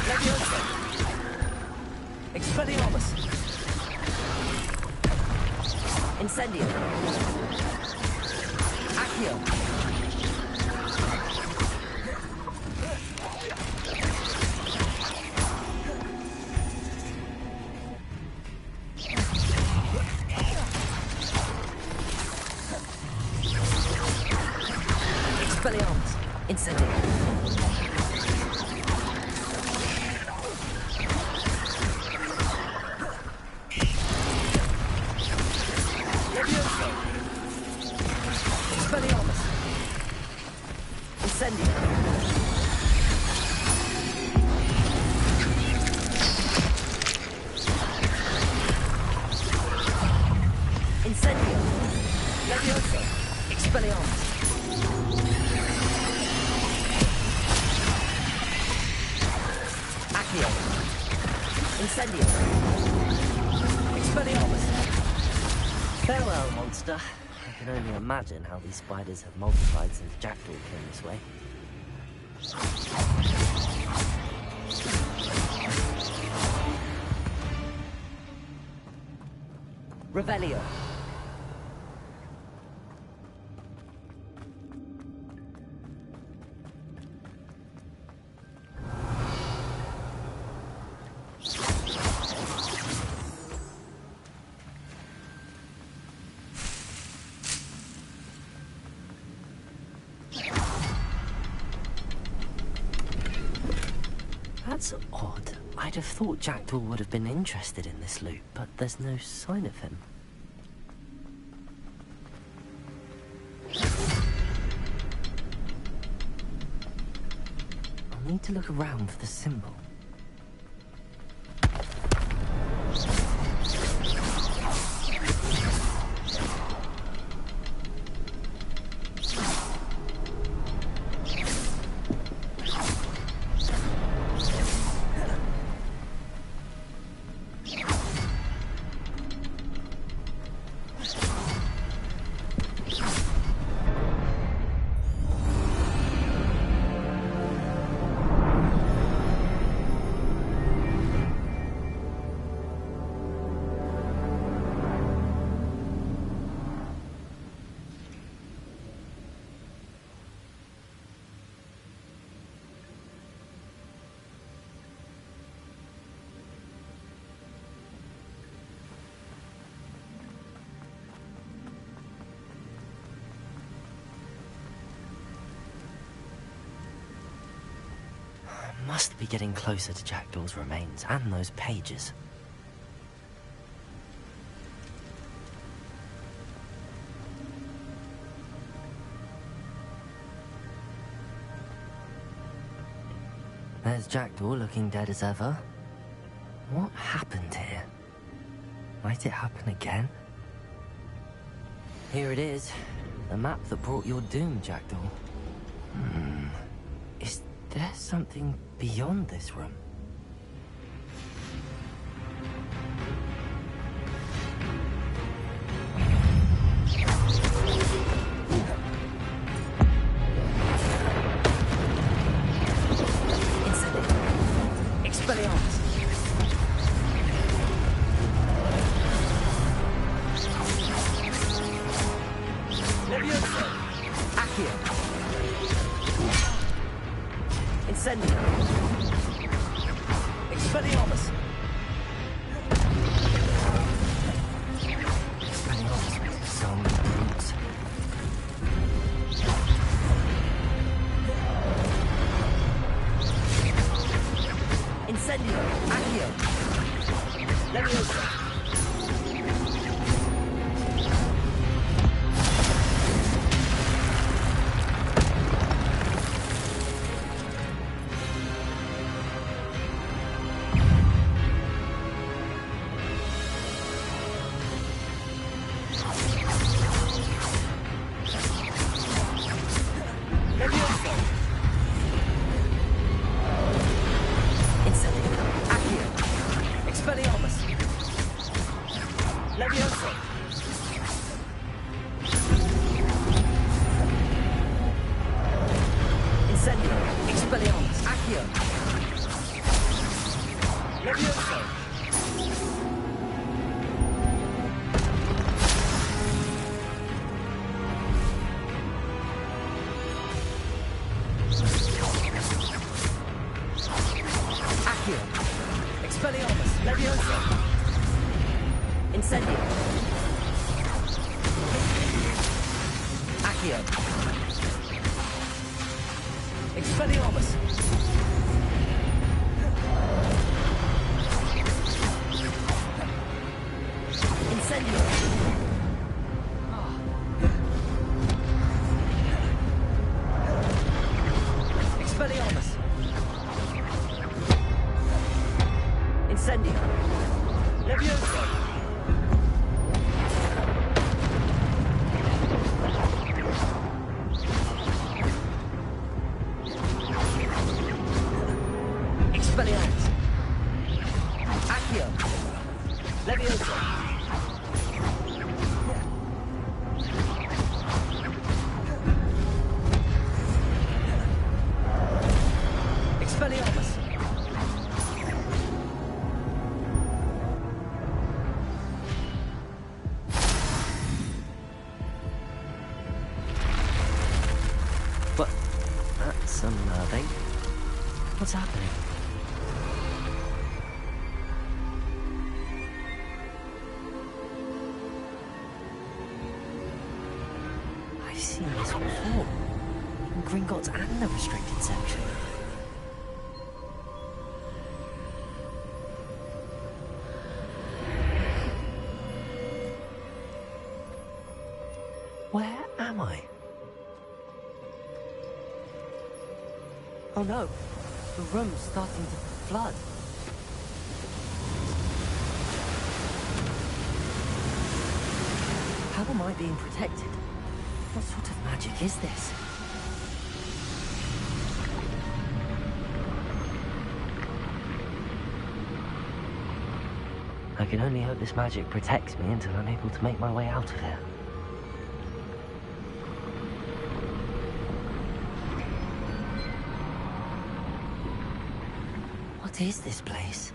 Leviosa. Expelliarmus. Incendio. Accio. Expelliarmus! Accio! Incendio! Expelliarmus! Farewell, monster. I can only imagine how these spiders have multiplied since Jackdaw came this way. Revelio. That's odd. I'd have thought Jackdaw would have been interested in this loot, but there's no sign of him. I'll need to look around for the symbol. Must be getting closer to Jackdaw's remains and those pages. There's Jackdaw looking dead as ever. What happened here? Might it happen again? Here it is. The map that brought your doom, Jackdaw. Is there something beyond this room? Expelliarmus! Levioso! Accio! Incendio! Expelliarmus! Expelliarmus makes so many brutes. Incendio! Accio! Levioso! Leviosa! Expelliarmus! What? That's unnerving. What's happening? I've seen this before. In Gringotts and the restricted section. Where am I? Oh no! The room's starting to flood. How am I being protected? What sort of magic is this? I can only hope this magic protects me until I'm able to make my way out of here. What is this place?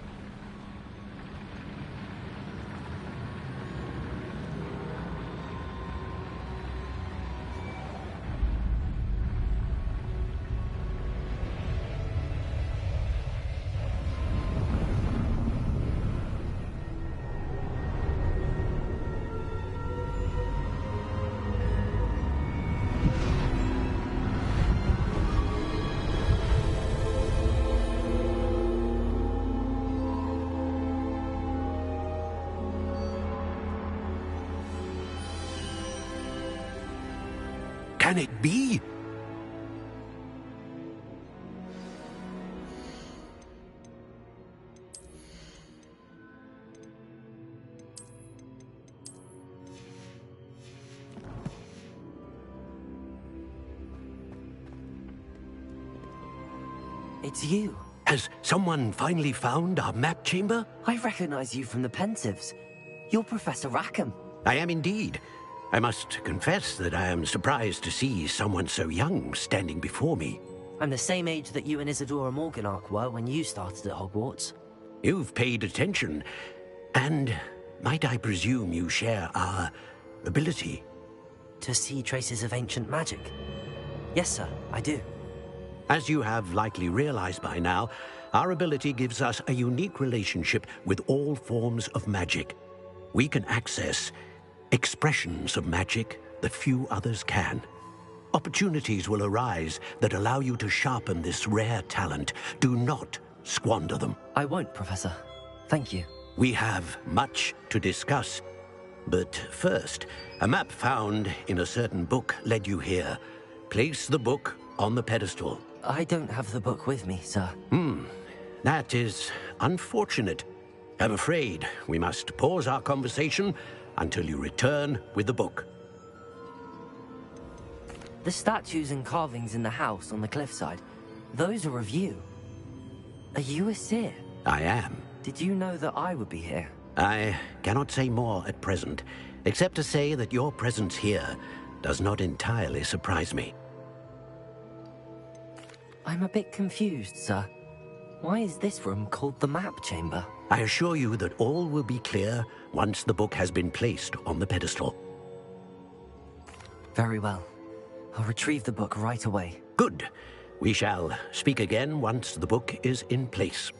Can it be? It's you. Has someone finally found our map chamber? I recognize you from the Pensives. You're Professor Rackham. I am indeed. I must confess that I am surprised to see someone so young standing before me. I'm the same age that you and Isadora Morganach were when you started at Hogwarts. You've paid attention, and might I presume you share our ability? To see traces of ancient magic? Yes, sir, I do. As you have likely realized by now, our ability gives us a unique relationship with all forms of magic. We can access expressions of magic that few others can. Opportunities will arise that allow you to sharpen this rare talent. Do not squander them. I won't, Professor. Thank you. We have much to discuss. But first, a map found in a certain book led you here. Place the book on the pedestal. I don't have the book with me, sir. That is unfortunate. I'm afraid we must pause our conversation until you return with the book. The statues and carvings in the house on the cliffside, those are of you. Are you a seer? I am. Did you know that I would be here? I cannot say more at present, except to say that your presence here does not entirely surprise me. I'm a bit confused, sir. Why is this room called the map chamber? I assure you that all will be clear once the book has been placed on the pedestal. Very well. I'll retrieve the book right away. Good. We shall speak again once the book is in place.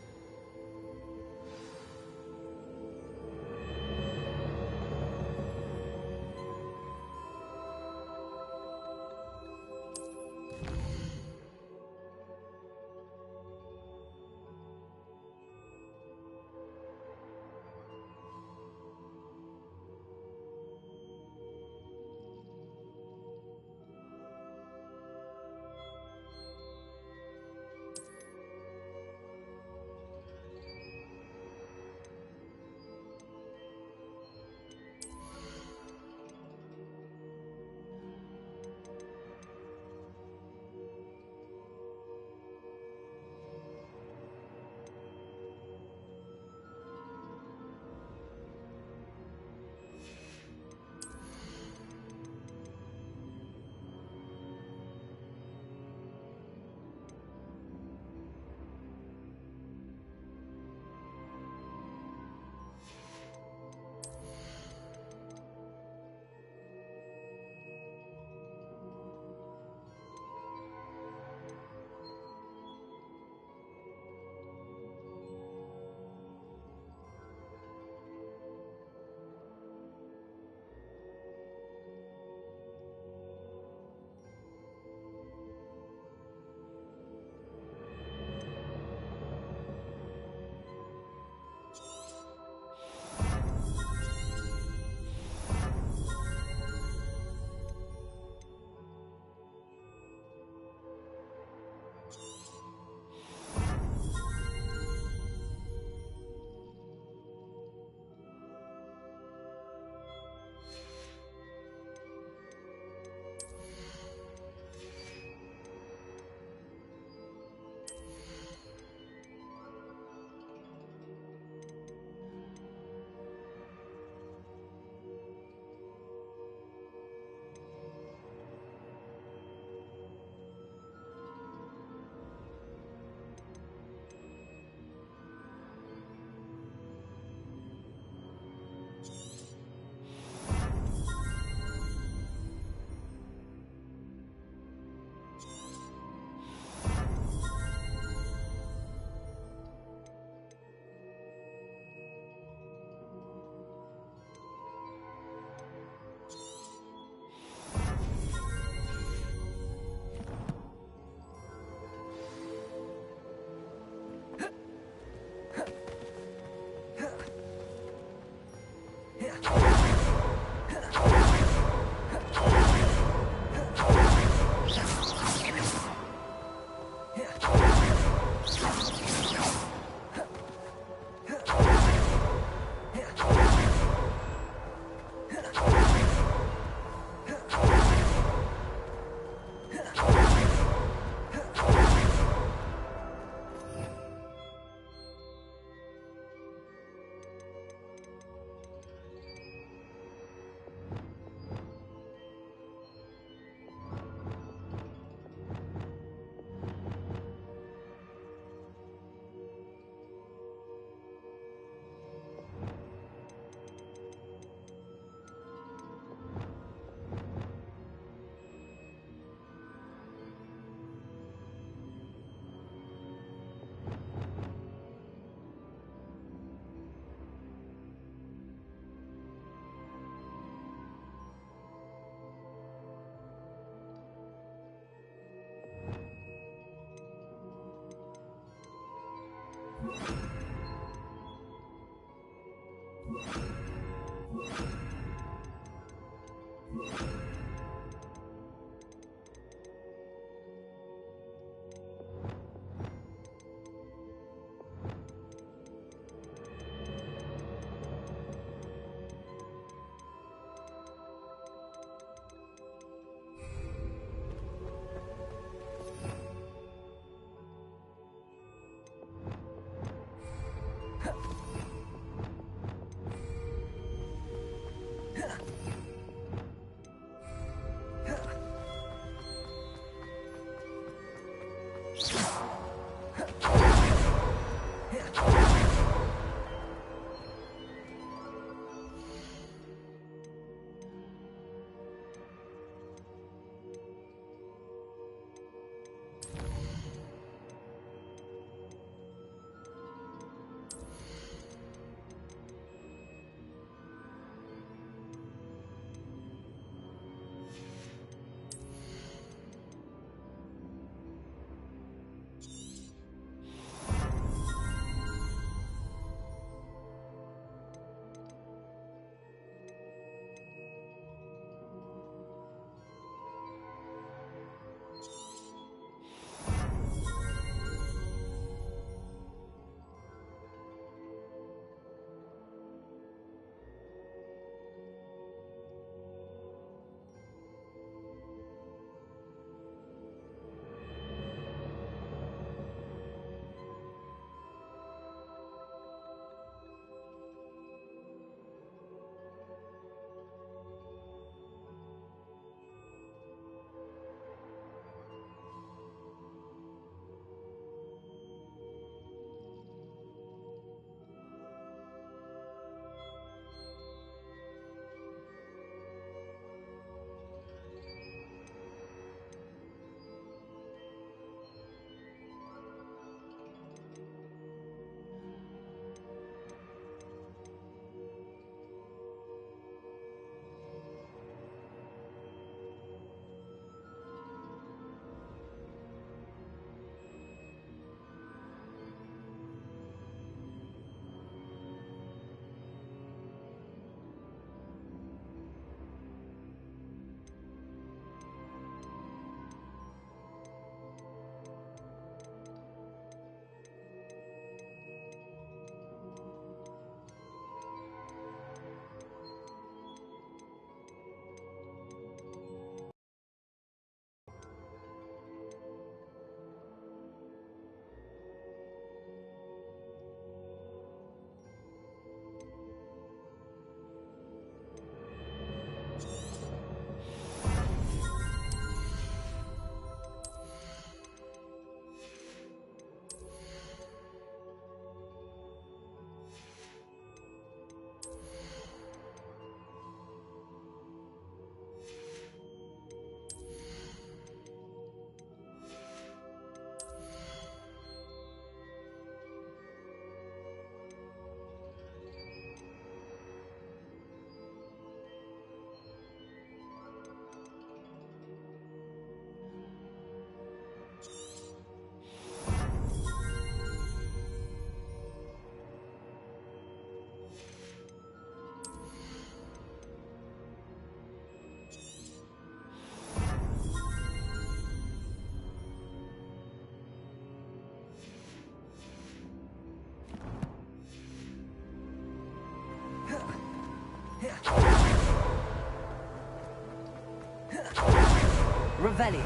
Revelio.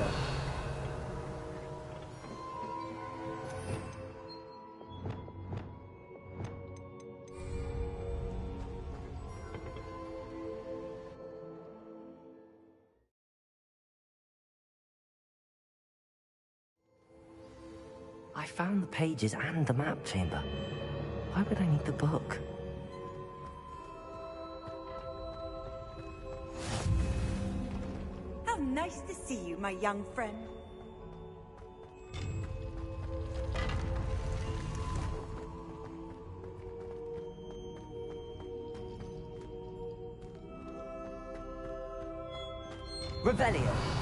I found the pages and the map chamber. Why would I need the book? How nice to see you, my young friend. Revelio.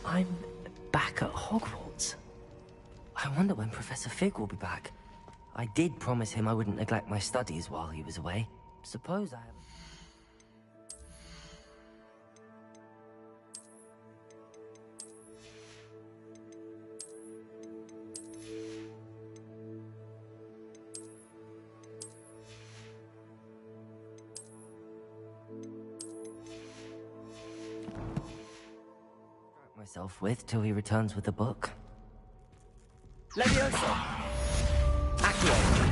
I'm back at Hogwarts. I wonder when Professor Fig will be back. I did promise him I wouldn't neglect my studies while he was away. Suppose I haven't... myself with till he returns with the book. Levioso! Accio!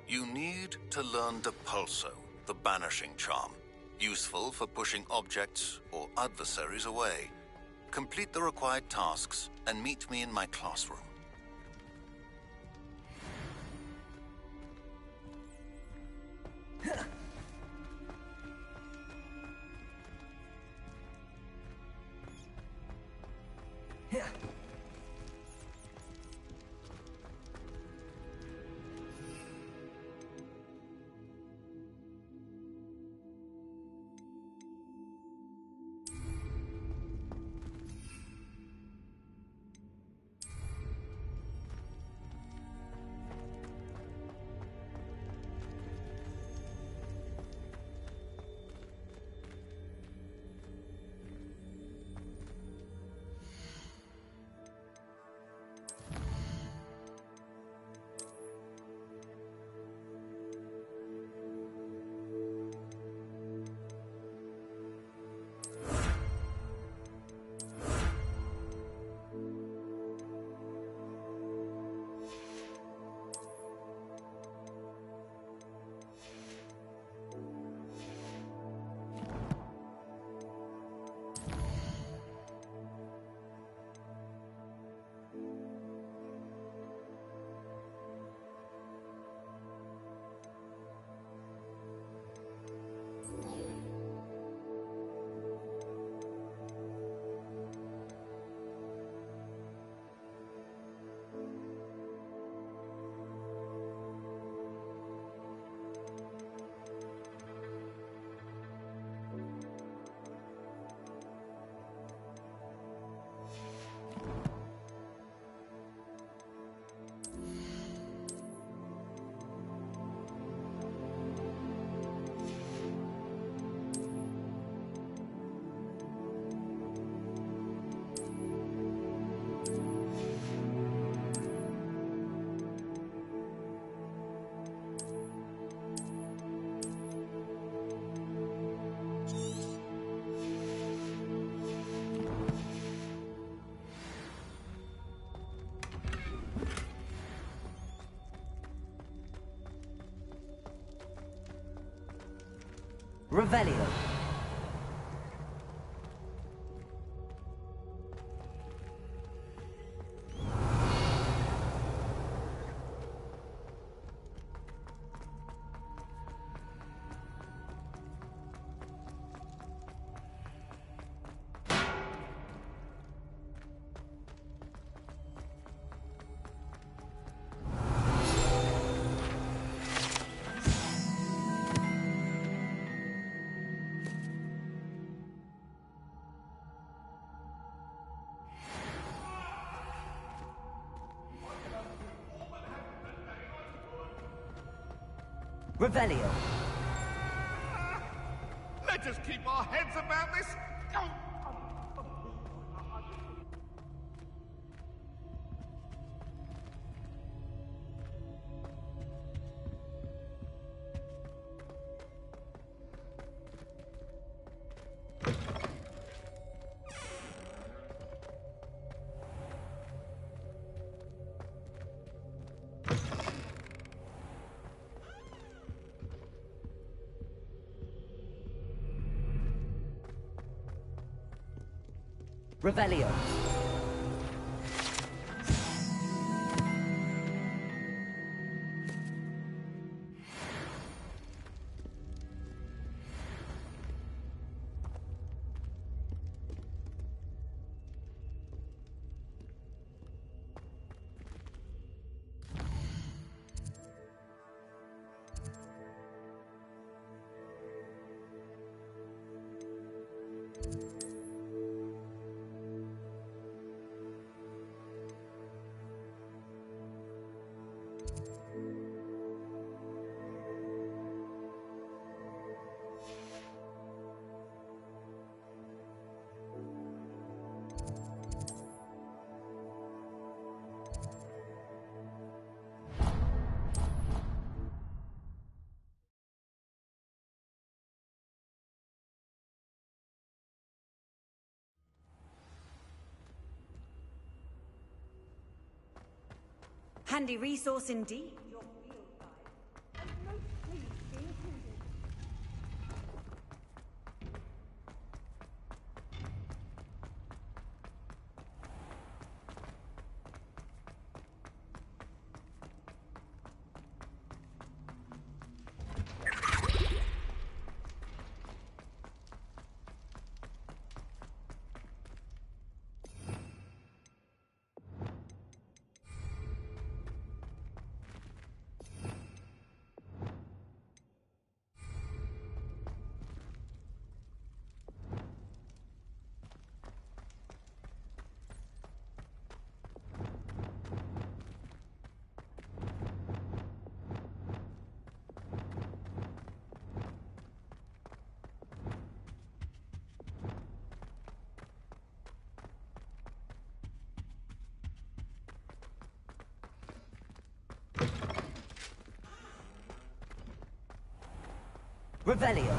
You need to learn Depulso, the banishing charm. Useful for pushing objects or adversaries away. Complete the required tasks and meet me in my classroom. Revelio. Revelio. Let us keep our heads about this. Revelio. Handy resource indeed. Your field guide. I'm most pleased to be included. Revelio.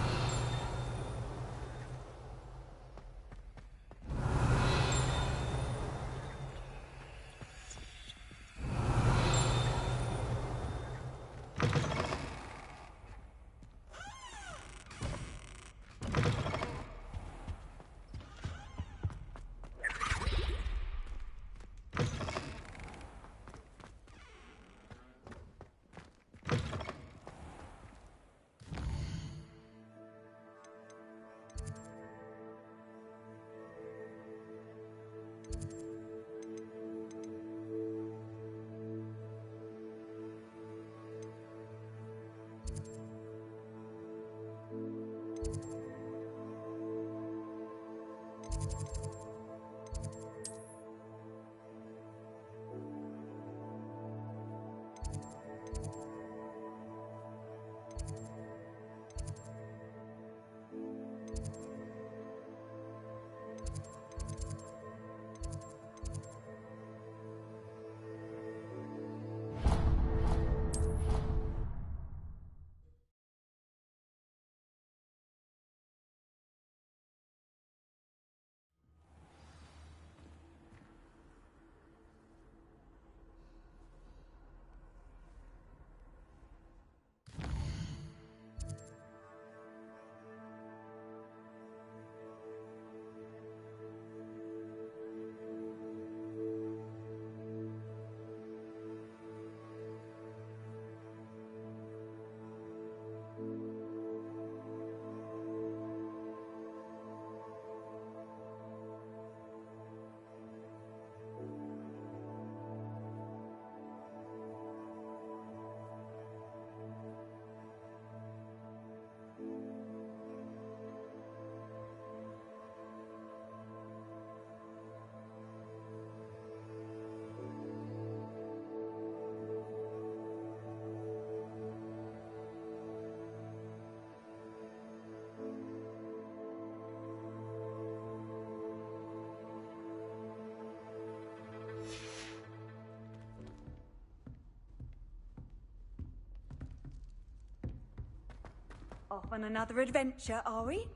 Off on another adventure, are we?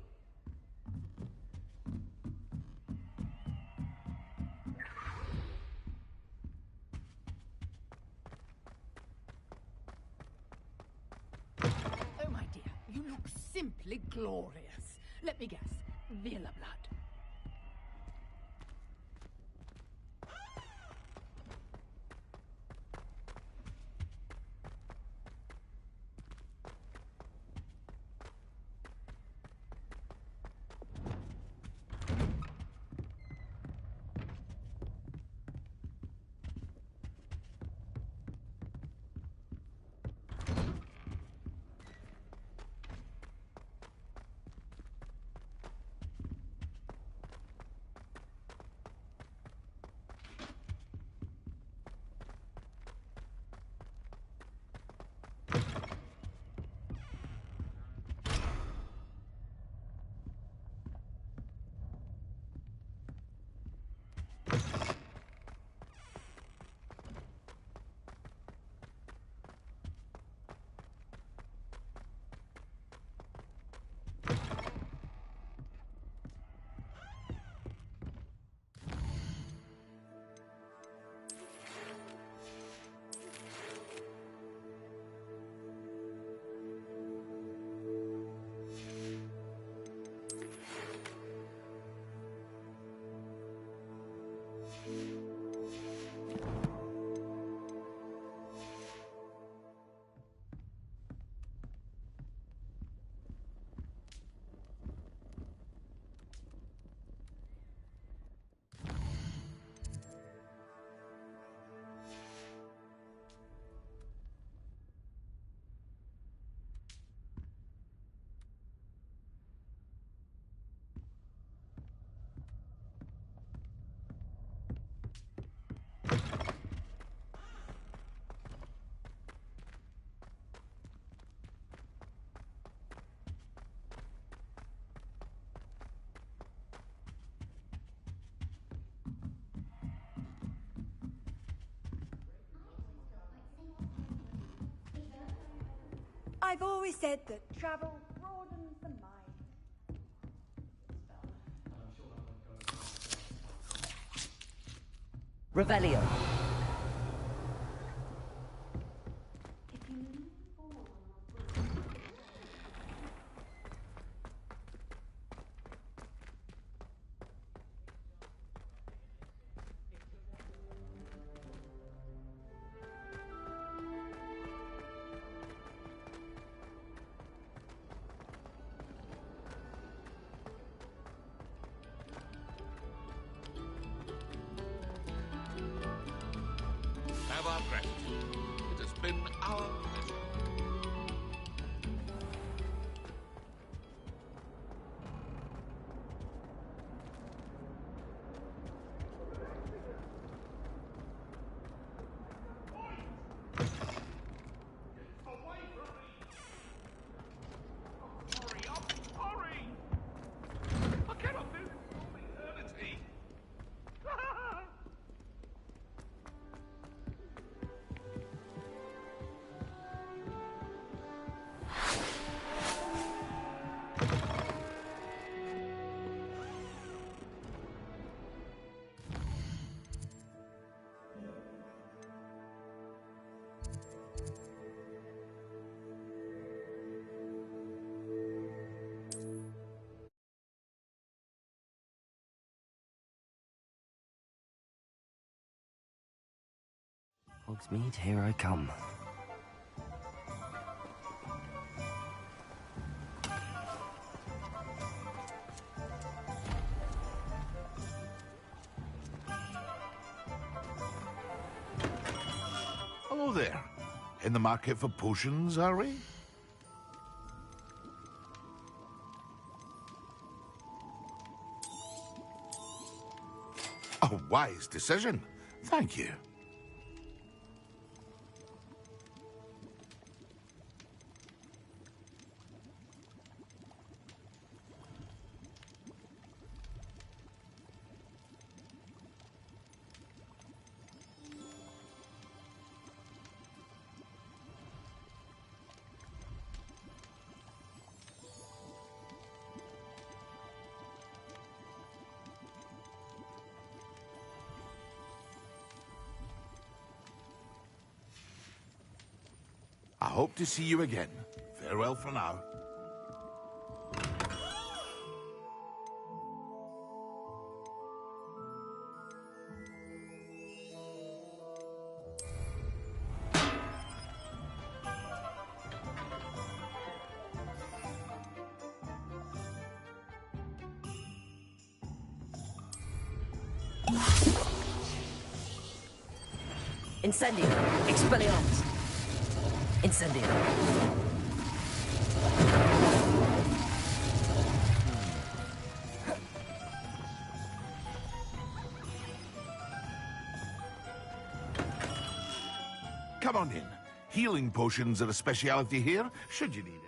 Oh, my dear, you look simply glorious. Let me guess, Villa blood. I've always said that travel broadens the mind. Revelio. Have our gratitude. It has been our pleasure. Hurry! I cannot do this for eternity. Hogsmeade, here I come. Hello there. In the market for potions, are we? A wise decision. Thank you. hope to see you again. Farewell for now. Incendio! Expelliarmus! Incendio! Come on in. Healing potions are a speciality here, should you need any.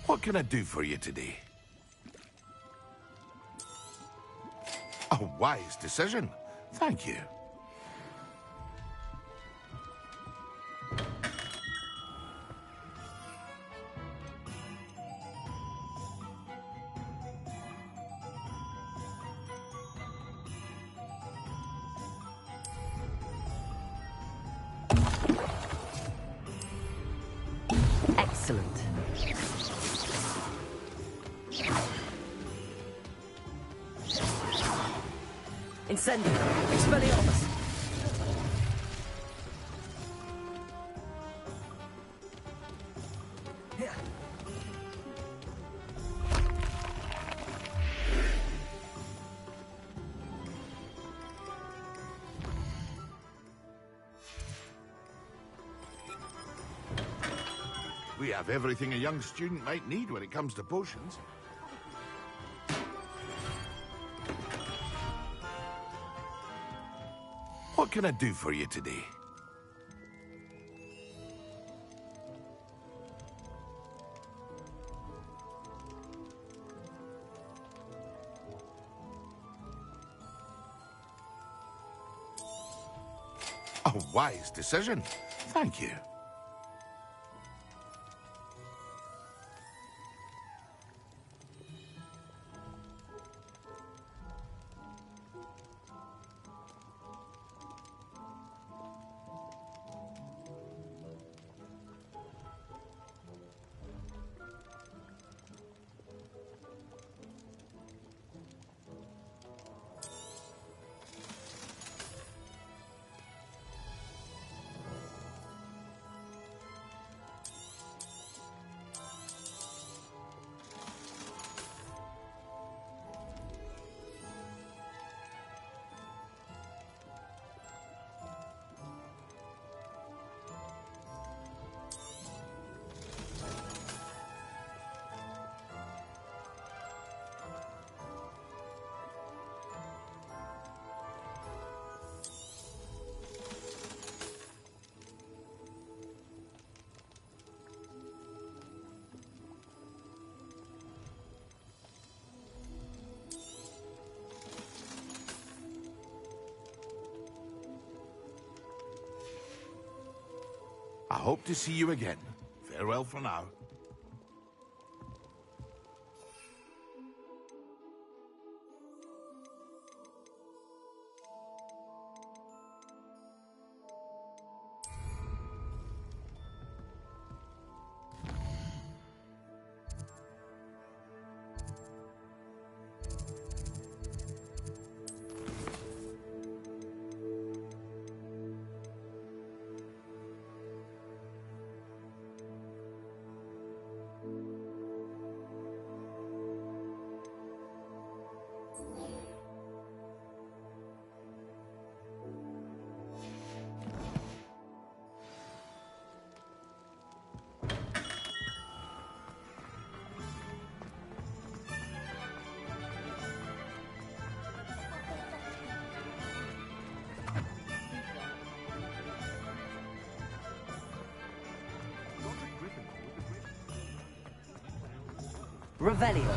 What can I do for you today? A wise decision. Thank you. Excellent. Incendio! Expelliarmus! We have everything a young student might need when it comes to potions. What can I do for you today? A wise decision. Thank you. I hope to see you again. Farewell for now. Revelio.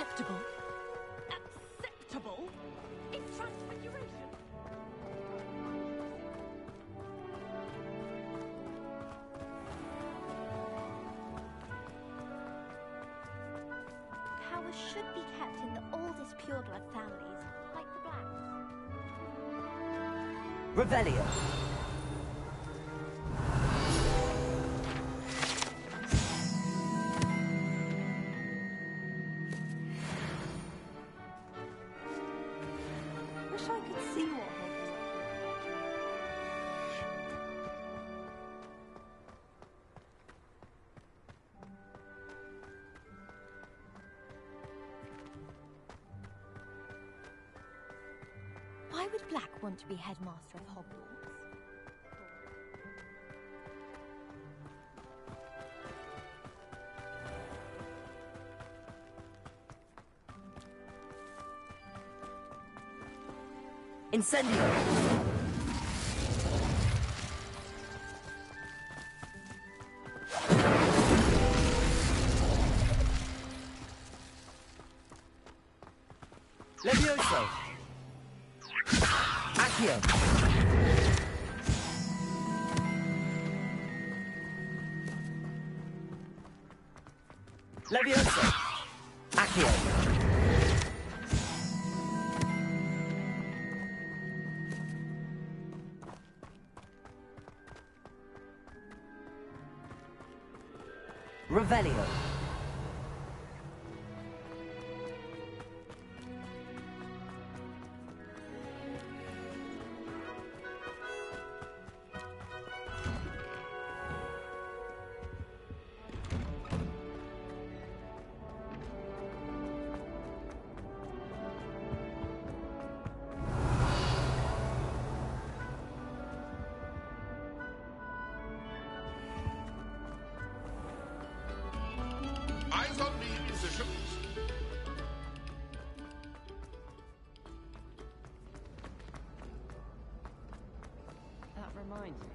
Acceptable? Acceptable? It's transfiguration. Powers should be kept in the oldest pureblood families, like the Blacks. Revelio. Wish I could see what Why would Black want to be headmaster of Hogwarts? Incendio. Levioso. Accio. Levioso. Accio. Revelio. Eyes on me, musicians. That reminds me.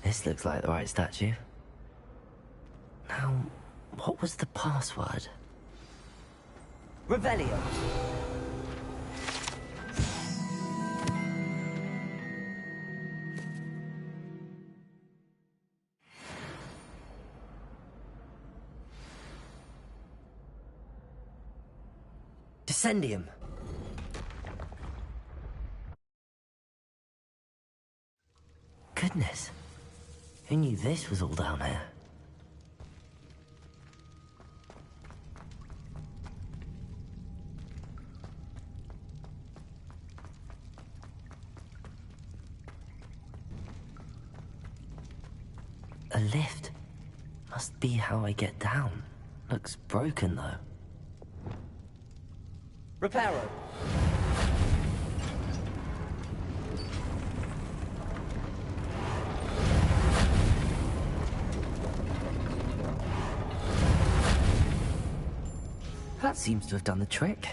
This looks like the right statue. Now, what was the password? Revelio. Descendium. Goodness. Who knew this was all down here? A lift. Must be how I get down. Looks broken, though. Reparo. That seems to have done the trick.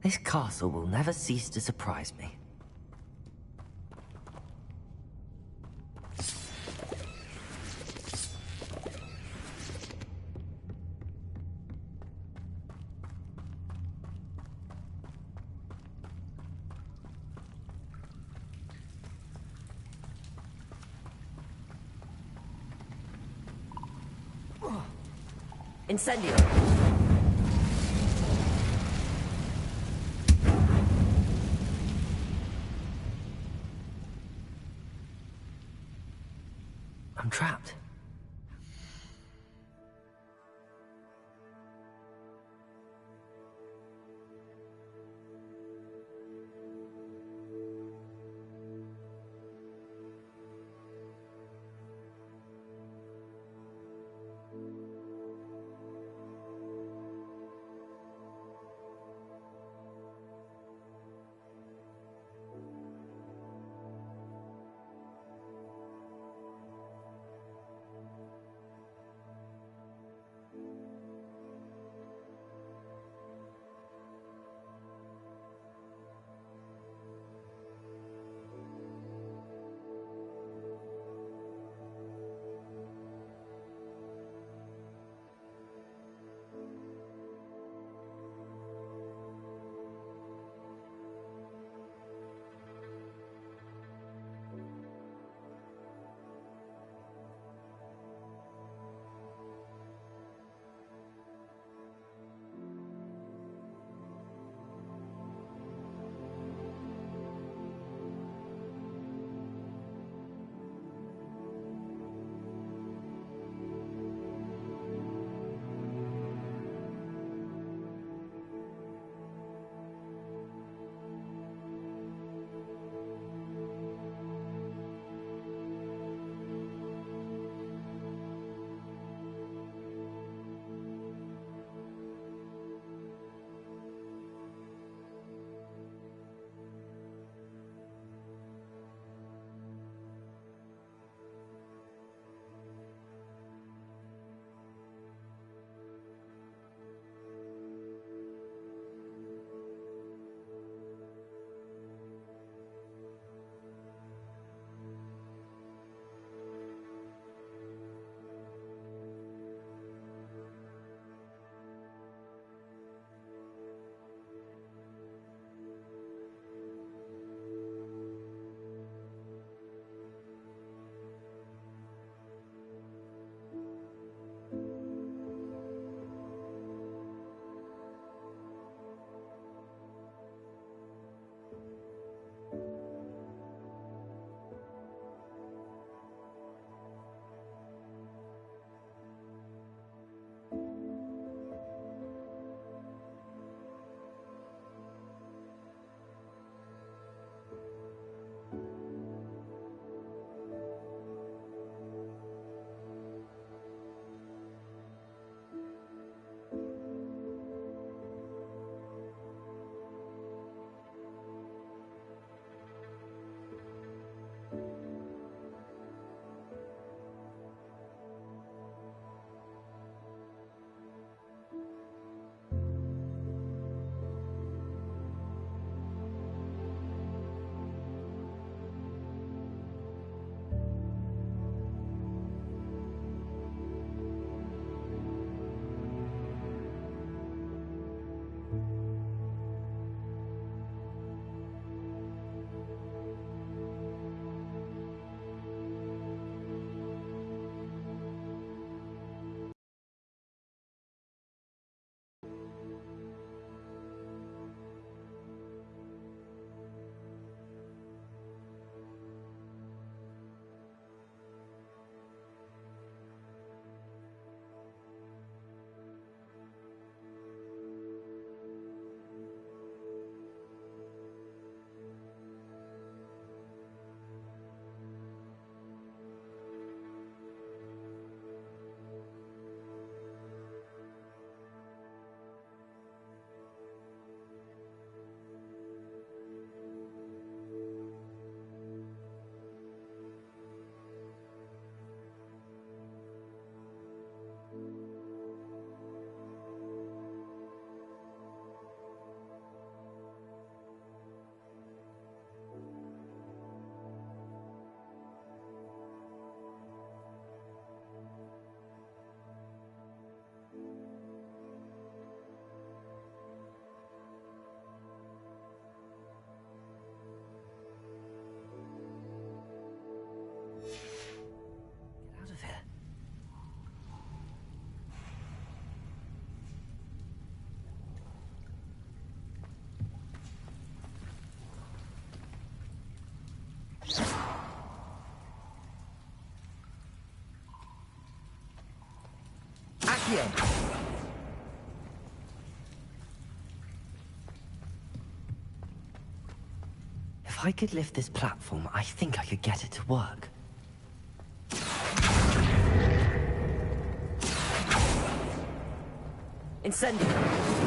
This castle will never cease to surprise me. Incendio. I'm trapped. Accio. If I could lift this platform, I think I could get it to work. Incendio.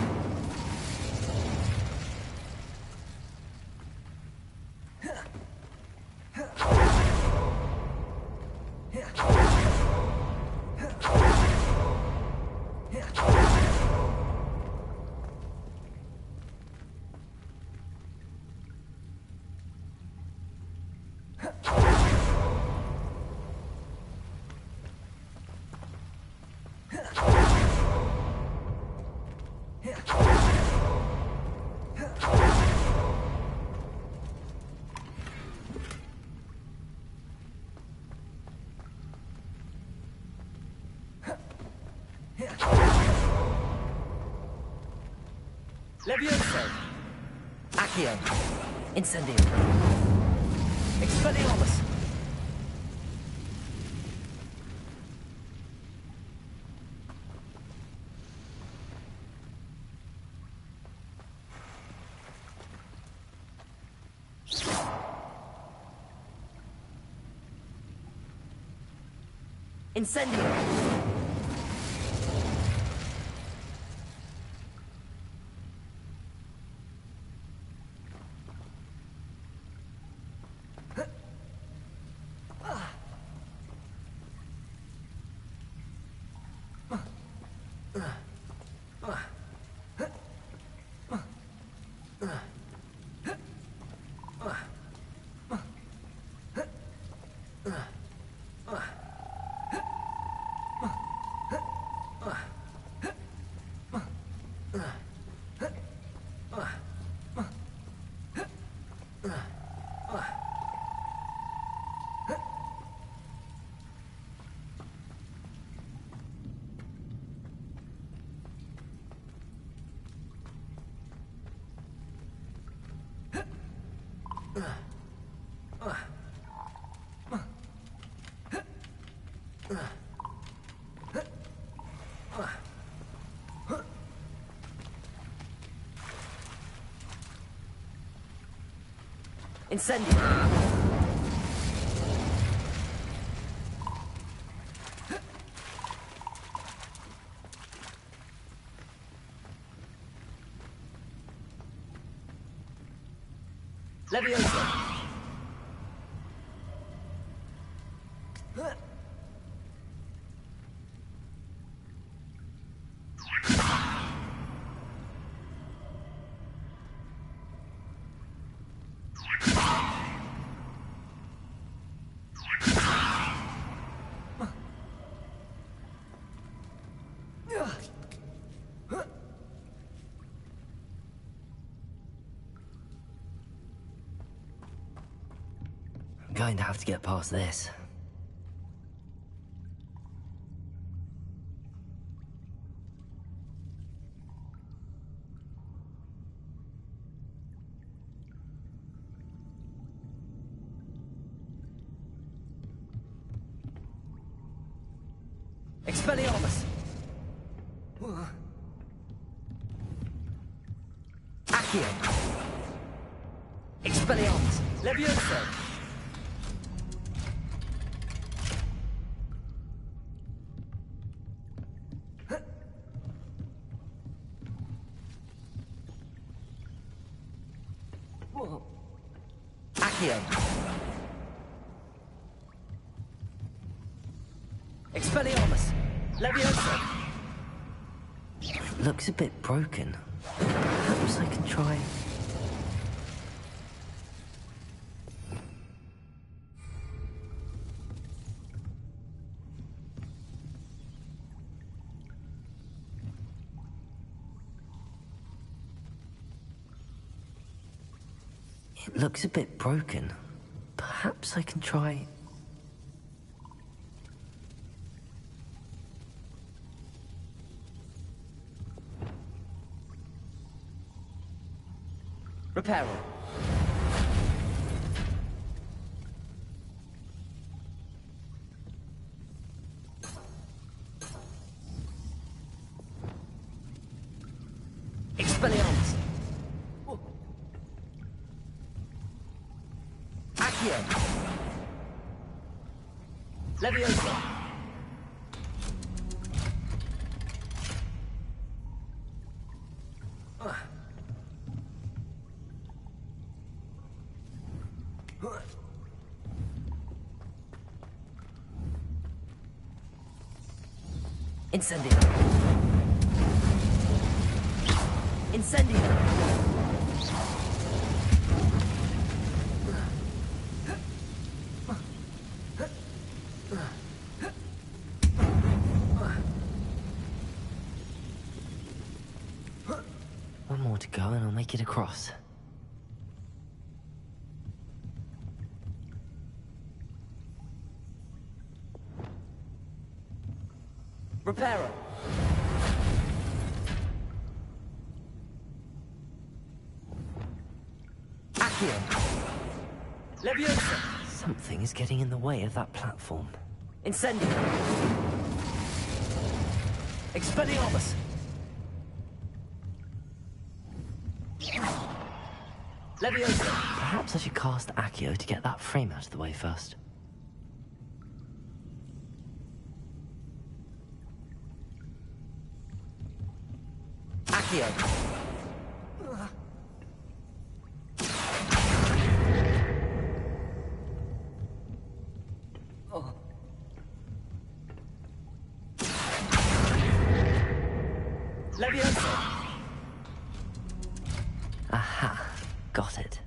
Levioso. Accio. Incendio. Expelliarmus. Incendio. Incendio. Levioso. I'm going to have to get past this. Expelliarmus. Accio. Expelliarmus. Levioso. Accio. Expelliarmus. Levioso. Looks a bit broken. Perhaps I can try... It looks a bit broken. Perhaps I can try... Reparo. Expelliarmus! Accio! Leviosa! Incendio! Incendio! One more to go and I'll make it across. Reparo! Accio! Leviosa! Something is getting in the way of that platform. Incendio! Expelliarmus! Leviosa! Perhaps I should cast Accio to get that frame out of the way first. Accio! Leviosa! Aha, got it.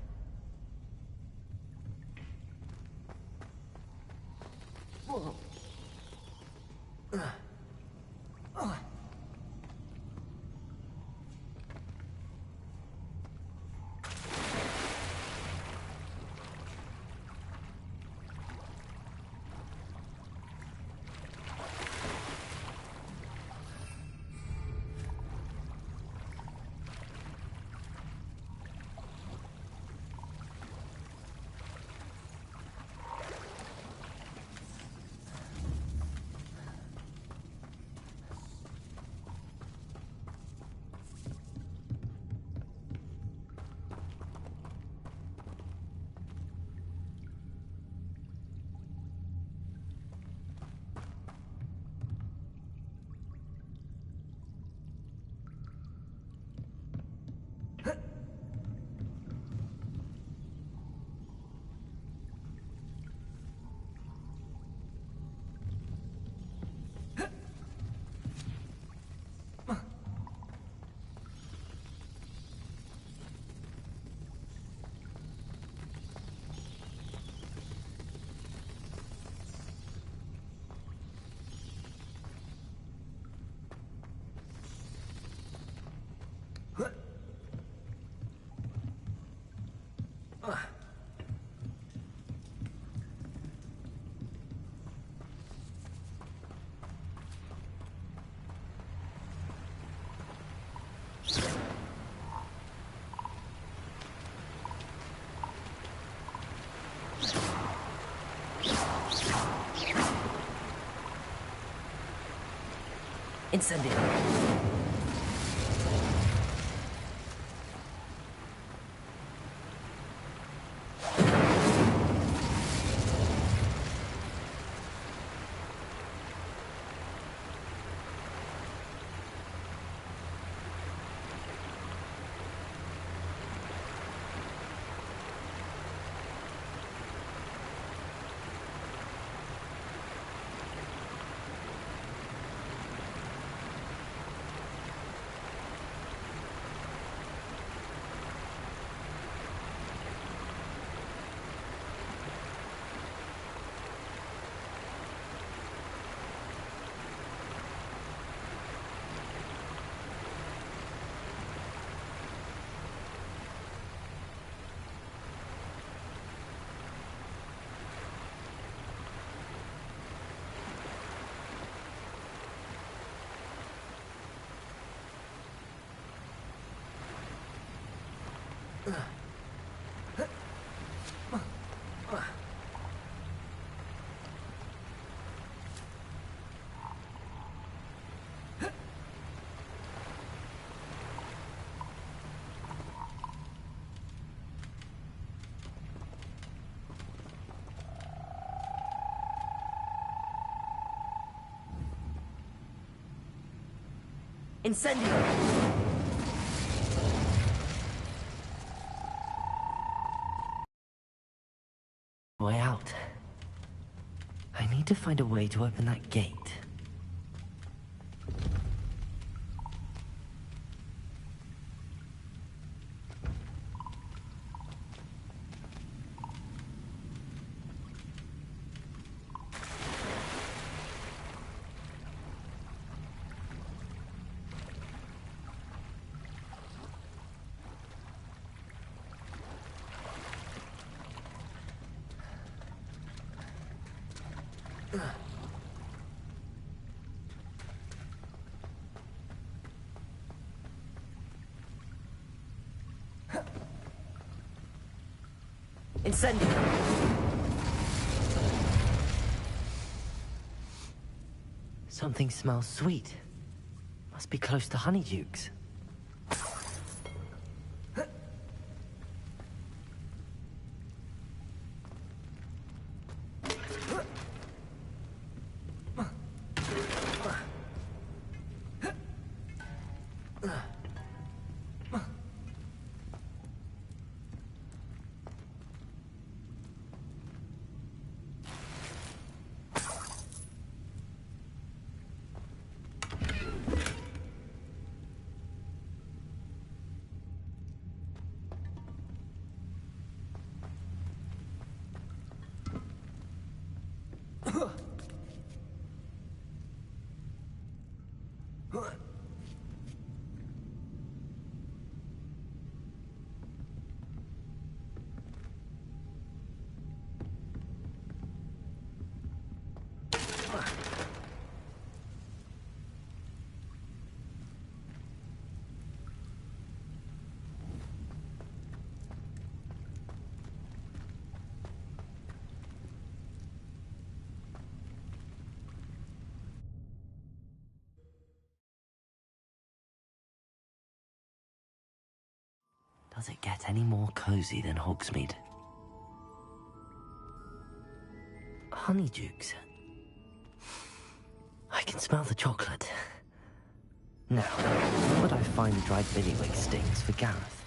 Incendio! Incendio! Way out. I need to find a way to open that gate. Incendio! Something smells sweet. Must be close to Honeydukes. Does it get any more cozy than Hogsmeade? Honeydukes. I can smell the chocolate. Now, where would I find dried billywig stings for Gareth?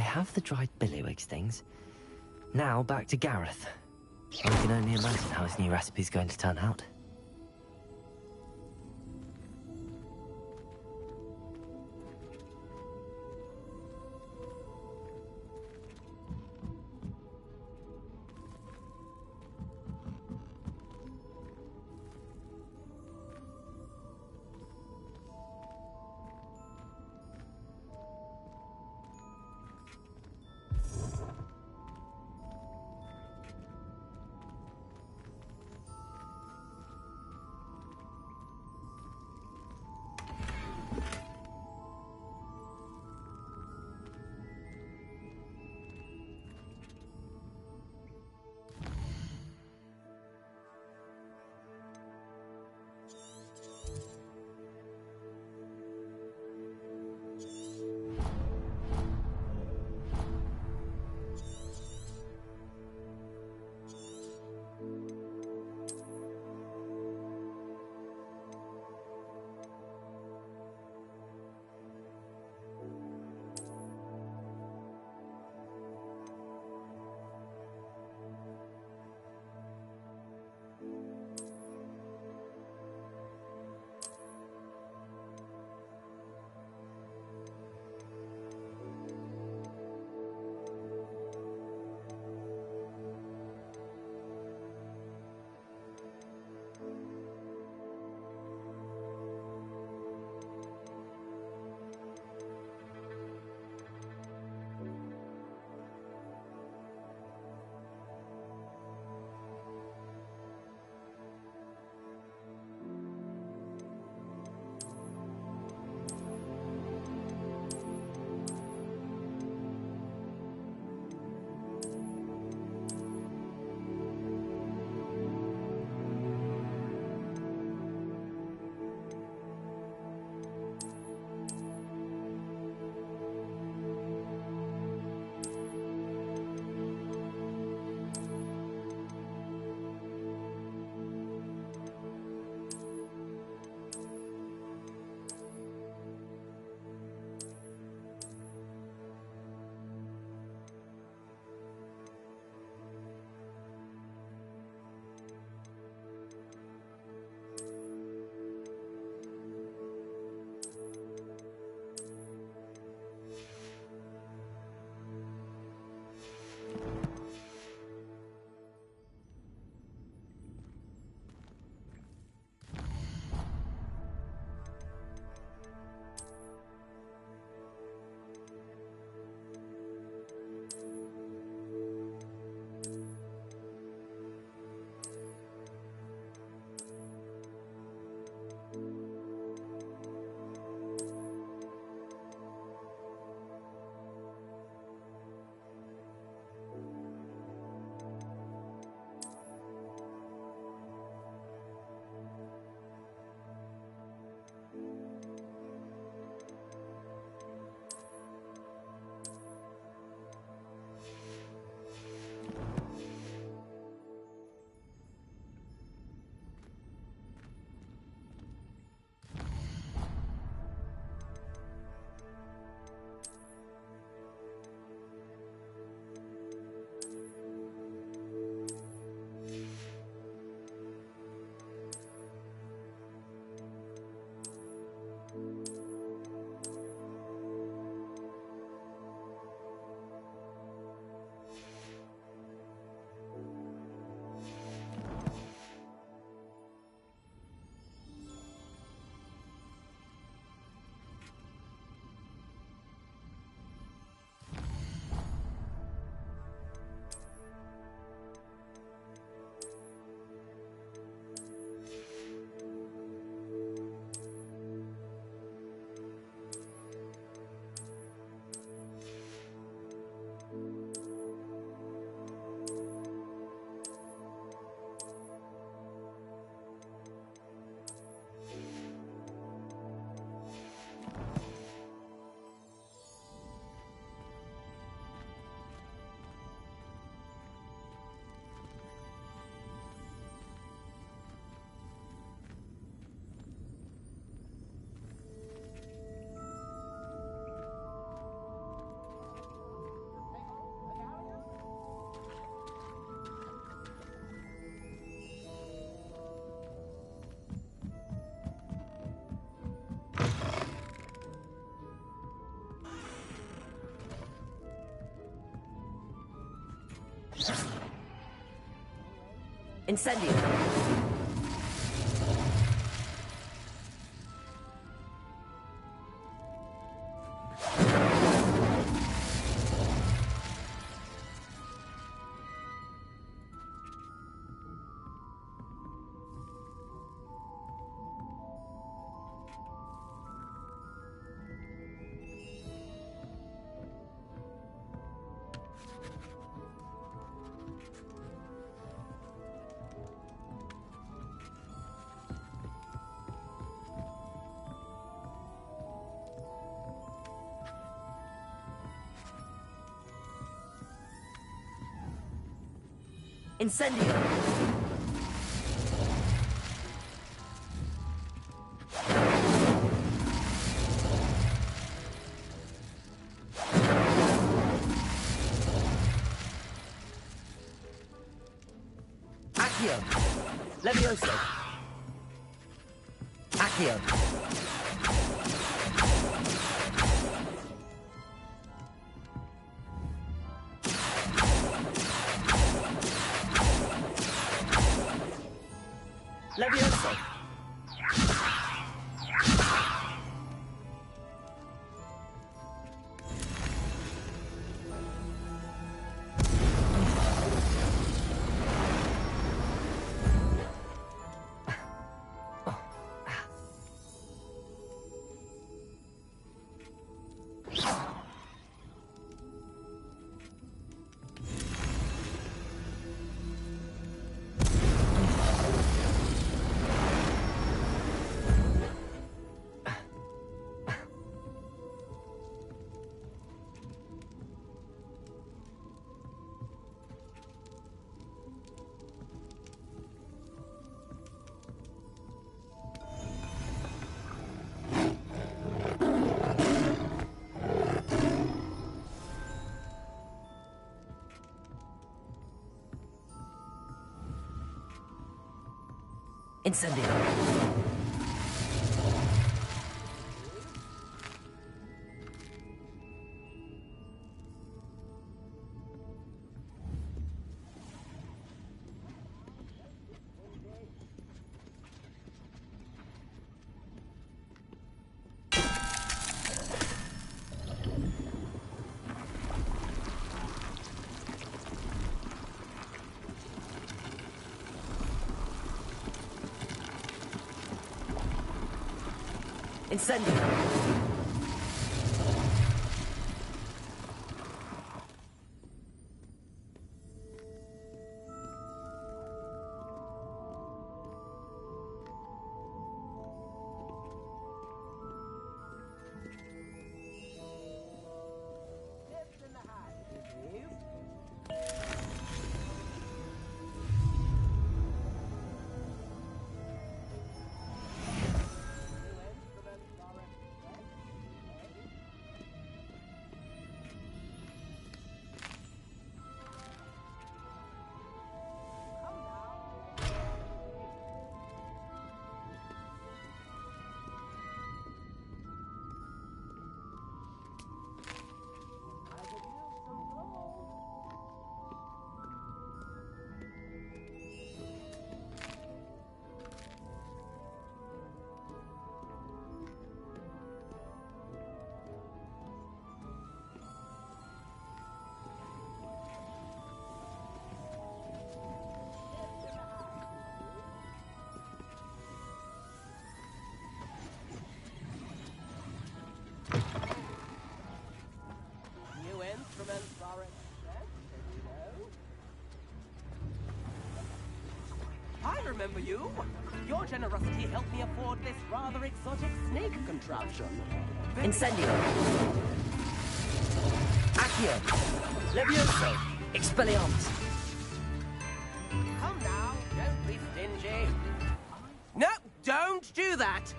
have the dried billywigs things. Now back to Gareth. I can only imagine how his new recipe's going to turn out. Incendio. Incendio! Accio! Levioso! Accio! Levioso! Incendio. Incendio! I remember you. Your generosity helped me afford this rather exotic snake contraption. Incendio! Accio! Levioso! Expelliarmus! Come now, don't be stingy. No, don't do that!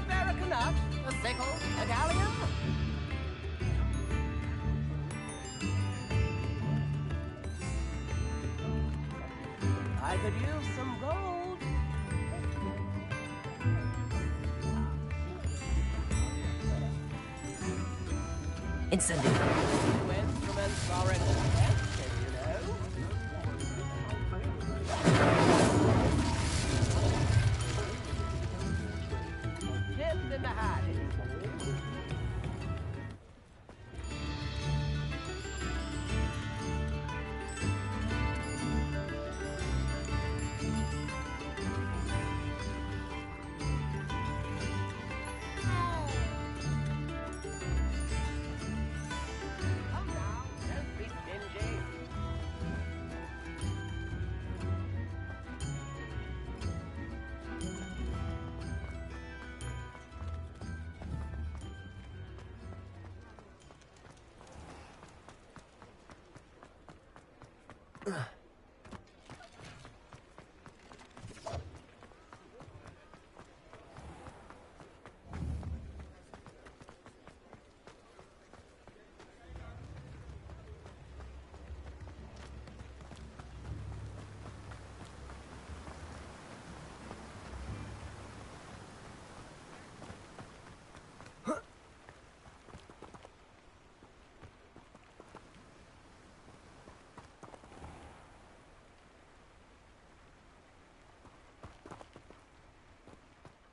Spare a nut, a sickle, a galleon? I could use some gold. Incendio! New instruments an exception, you know. Tips in the hat.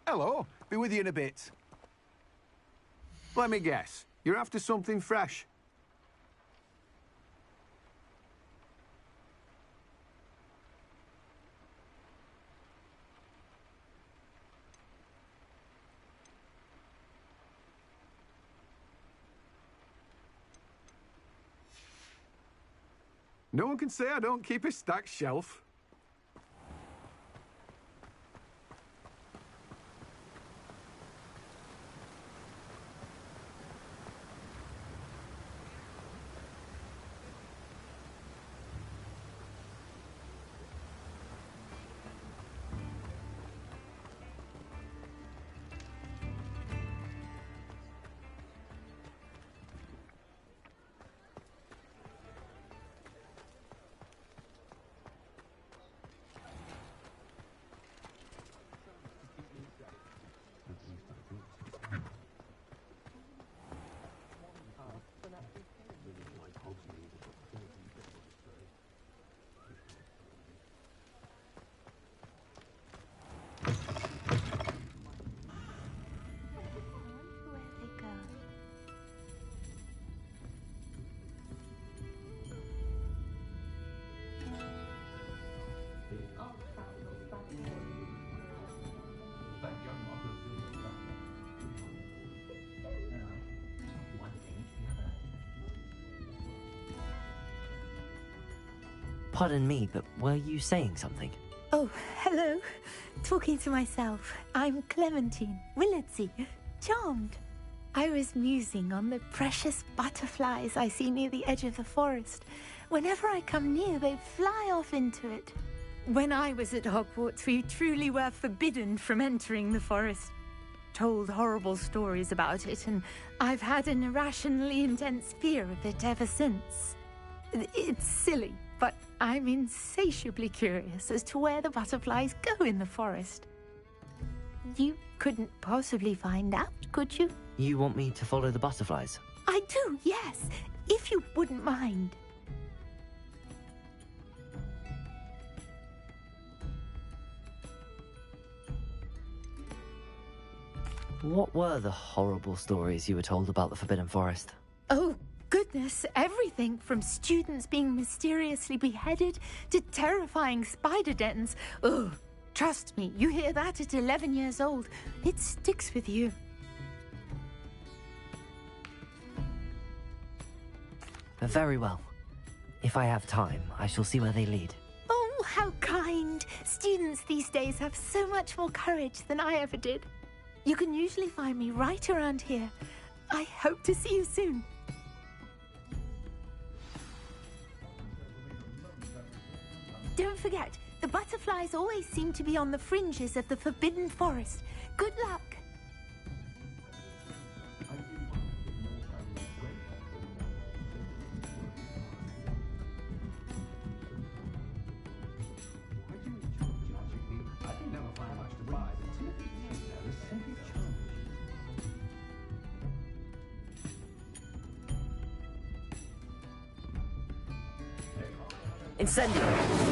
Hello, be with you in a bit. Let me guess, you're after something fresh. No one can say I don't keep a stacked shelf. Pardon me, but were you saying something? Oh, hello. Talking to myself. I'm Clementine Willardsey. Charmed. I was musing on the precious butterflies I see near the edge of the forest. Whenever I come near, they fly off into it. When I was at Hogwarts, we truly were forbidden from entering the forest. Told horrible stories about it, and I've had an irrationally intense fear of it ever since. It's silly, but I'm insatiably curious as to where the butterflies go in the forest. You couldn't possibly find out, could you? You want me to follow the butterflies? I do, yes, if you wouldn't mind. What were the horrible stories you were told about the Forbidden Forest? Oh, goodness, everything from students being mysteriously beheaded to terrifying spider dens. Ugh, trust me, you hear that at 11 years old, it sticks with you. Very well. If I have time, I shall see where they lead. Oh, how kind. Students these days have so much more courage than I ever did. You can usually find me right around here. I hope to see you soon. Don't forget, the butterflies always seem to be on the fringes of the Forbidden Forest. Good luck. Incendio!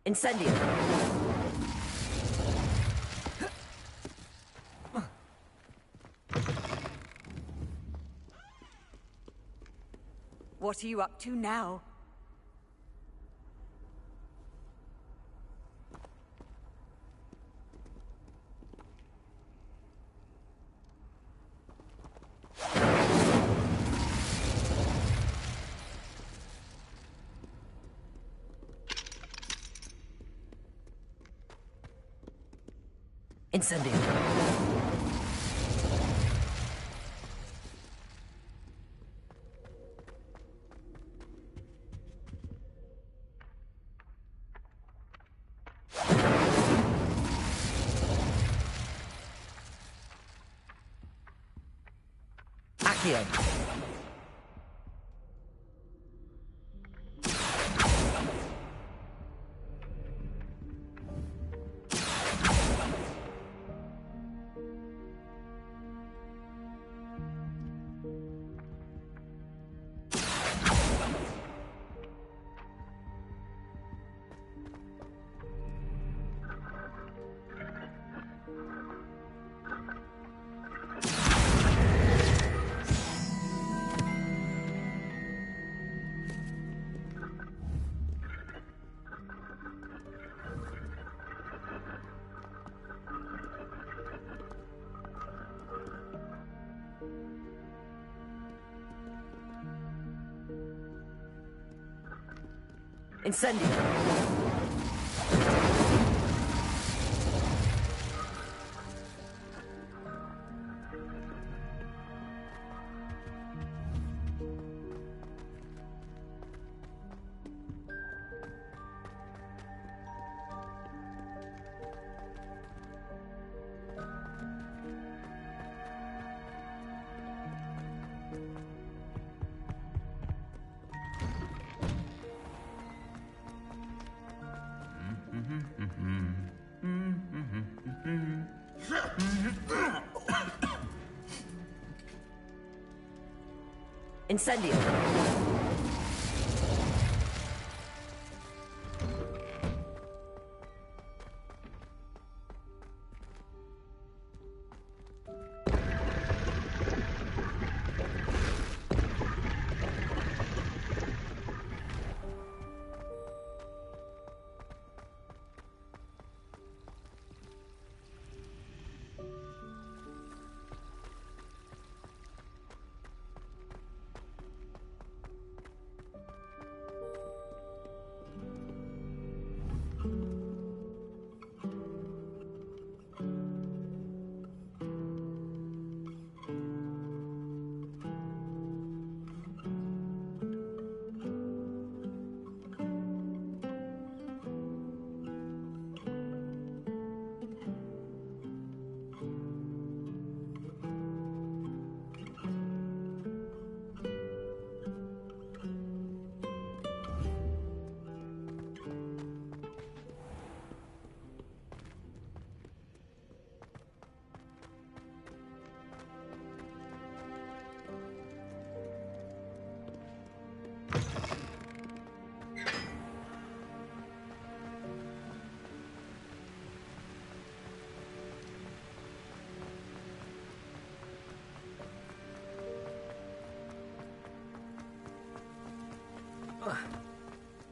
Incendio. What are you up to now? Incendio. Accio. Incendio. Incendio.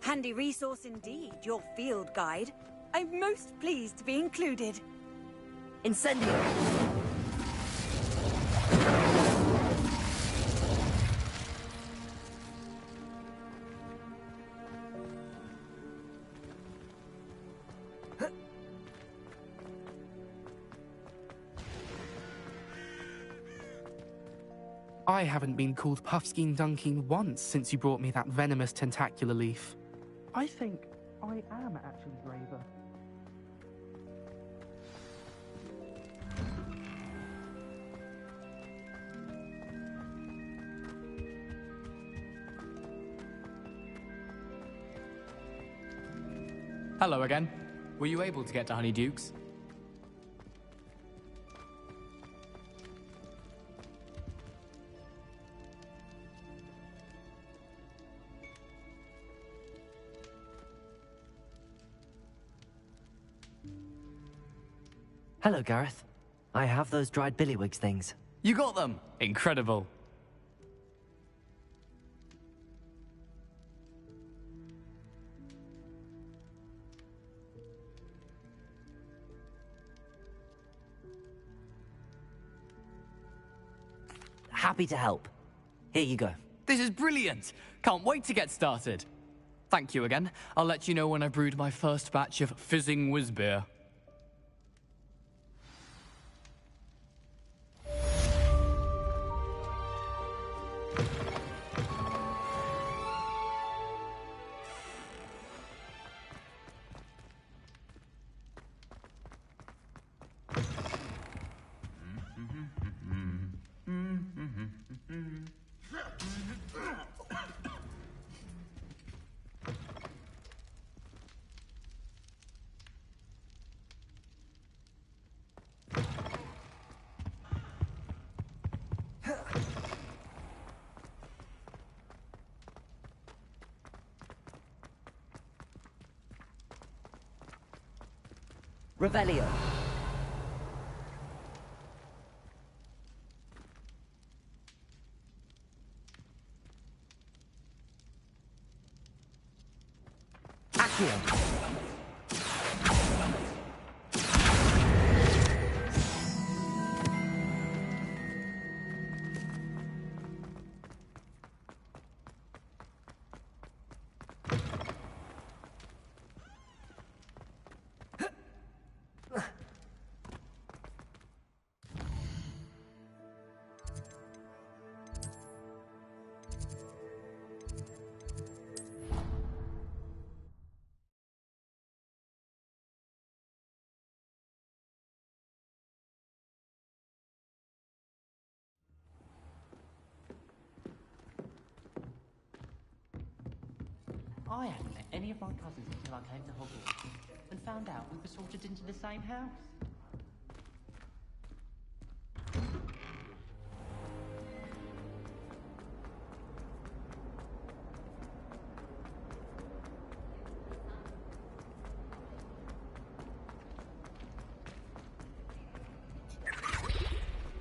Handy resource indeed, your field guide. I'm most pleased to be included. Incendio. I haven't been called Puffskein Dunking once since you brought me that venomous tentacular leaf. I think I am actually braver. Hello again. Were you able to get to Honeydukes? Hello, Gareth. I have those dried billywigs things. You got them! Incredible. Happy to help. Here you go. This is brilliant! Can't wait to get started. Thank you again. I'll let you know when I brewed my first batch of fizzing whiz beer. Revelio. Accio. I hadn't met any of my cousins until I came to Hogwarts and found out we were sorted into the same house.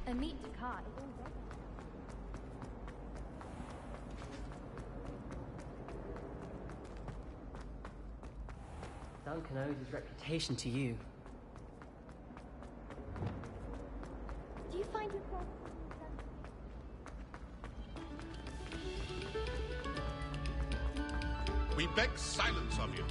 A meet to car is all ready. Duncan owes his reputation to you. Do you find yourself... We beg silence of you.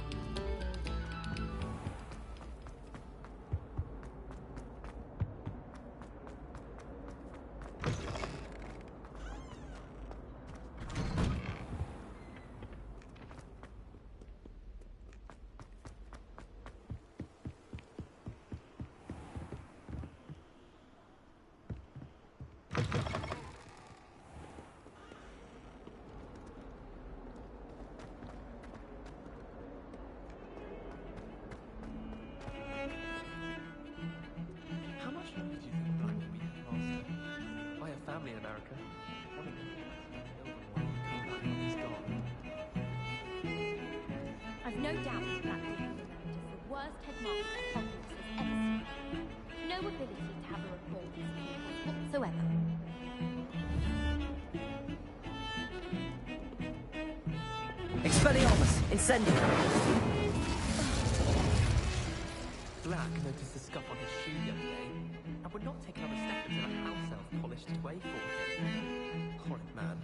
How much longer do you think Black will be headmaster? I have family in America. He's gone. I've no doubt that Black is the worst headmaster Hogwarts has ever seen. No ability to have a rapport with his pupils whatsoever. Expelliarmus, incendio. Black noticed the scuff on his shoe the other day, and would not take another step until a house elf polished his way for him. Horrid man.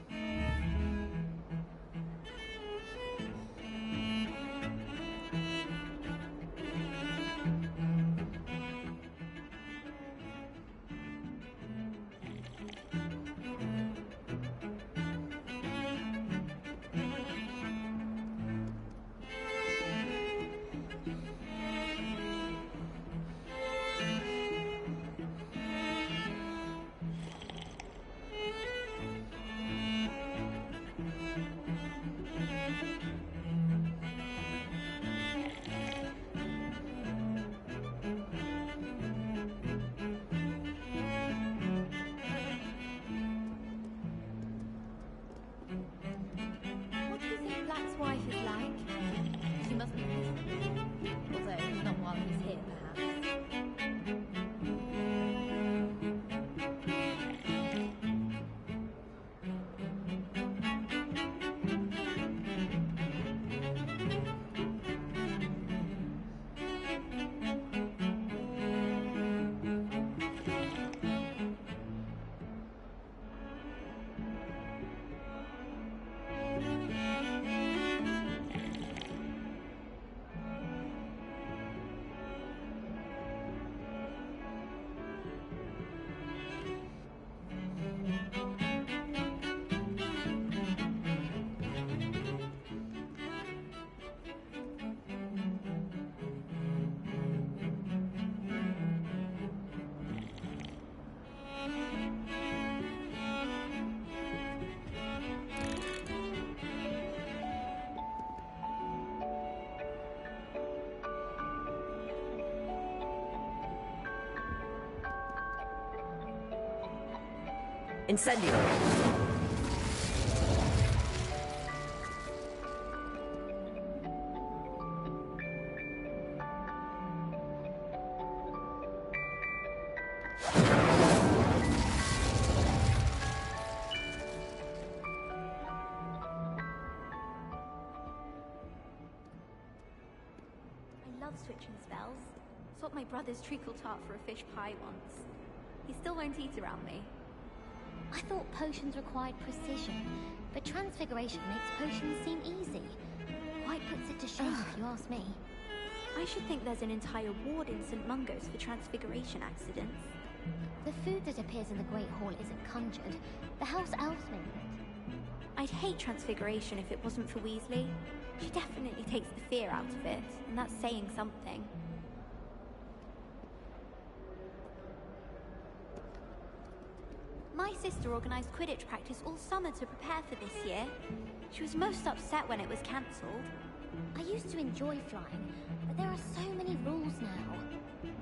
Incendio. Switching spells. Swapped my brother's treacle tart for a fish pie once. He still won't eat around me. I thought potions required precision, but transfiguration makes potions seem easy. Quite puts it to shame if you ask me. I should think there's an entire ward in St. Mungo's for transfiguration accidents. The food that appears in the Great Hall isn't conjured. The house elves make it. I'd hate transfiguration if it wasn't for Weasley. She definitely takes the fear out of it, and that's saying something. My sister organised Quidditch practice all summer to prepare for this year. She was most upset when it was cancelled. I used to enjoy flying, but there are so many rules now.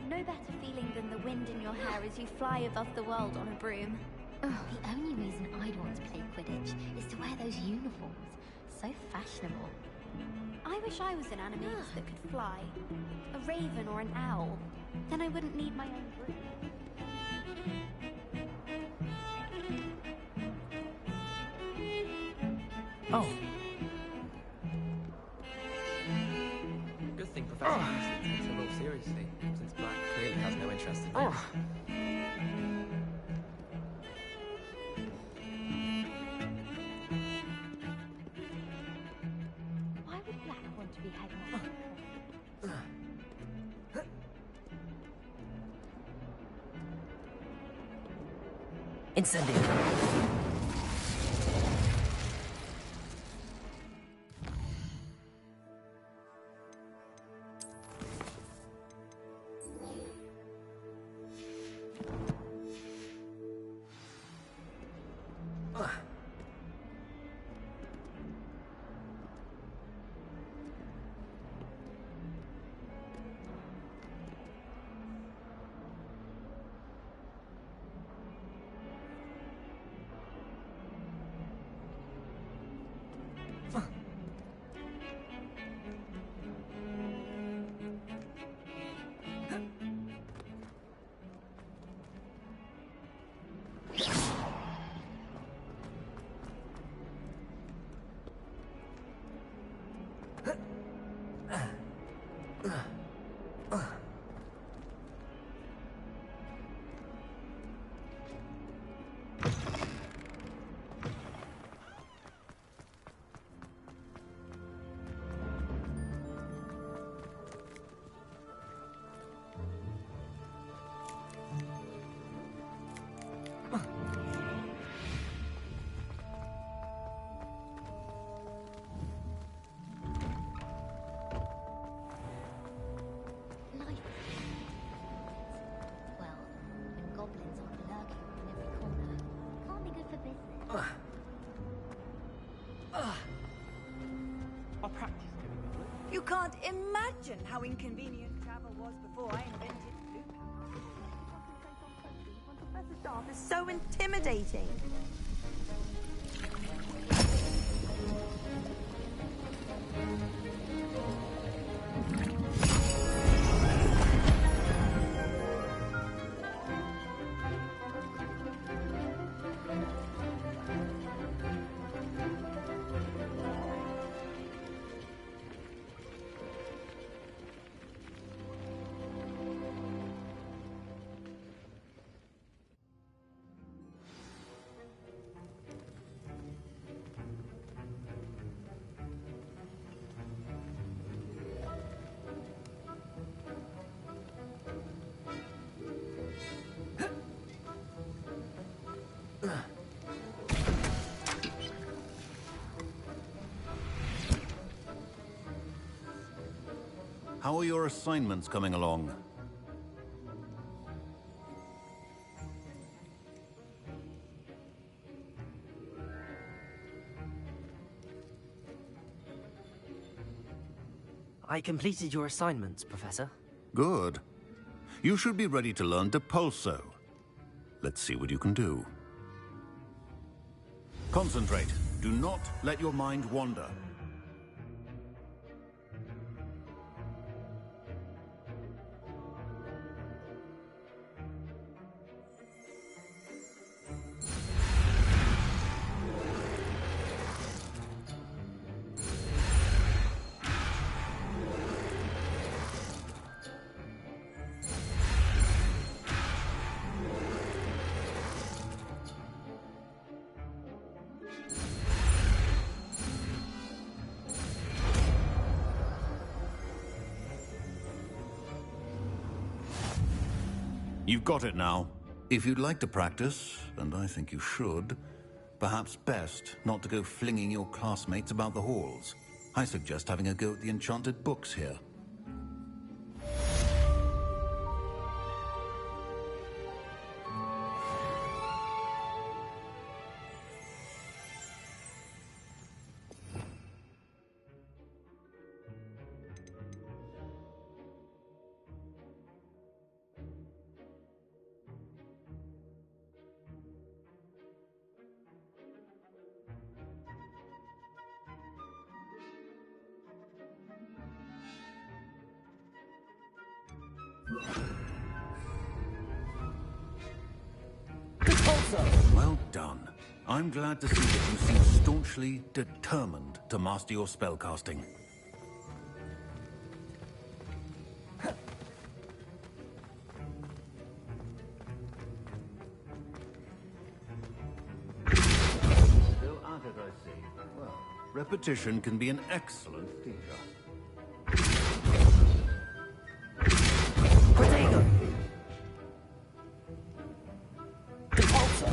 No better feeling than the wind in your hair as you fly above the world on a broom. The only reason I'd want to play Quidditch is to wear those uniforms. So fashionable. I wish I was an animagus that could fly. A raven or an owl. Then I wouldn't need my own broom. Oh. Good thing Professor Weasley takes her role seriously, since Black clearly has no interest in this. Why would Black want to be headmaster? Incendio. You can't imagine how inconvenient travel was before I invented loop. Professor Staff is so intimidating. How are your assignments coming along? I completed your assignments, Professor. Good. You should be ready to learn Depulso. Let's see what you can do. Concentrate. Do not let your mind wander. You've got it now. If you'd like to practice, and I think you should, perhaps best not to go flinging your classmates about the halls. I suggest having a go at the enchanted books here. Well done. I'm glad to see that you seem staunchly determined to master your spellcasting. Still at it, I see. Well, repetition can be an excellent teacher. Protego! Depulso!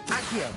Accio!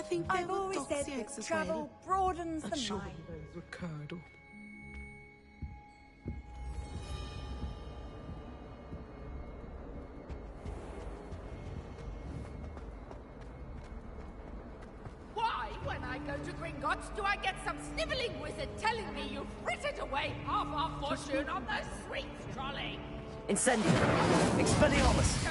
think I've always said that travel broadens the mind. There's a curdle. Why, when I go to Gringotts, do I get some snivelling wizard telling me you've frittered away half our fortune on the sweets trolley? Incendio! Expelliarmus!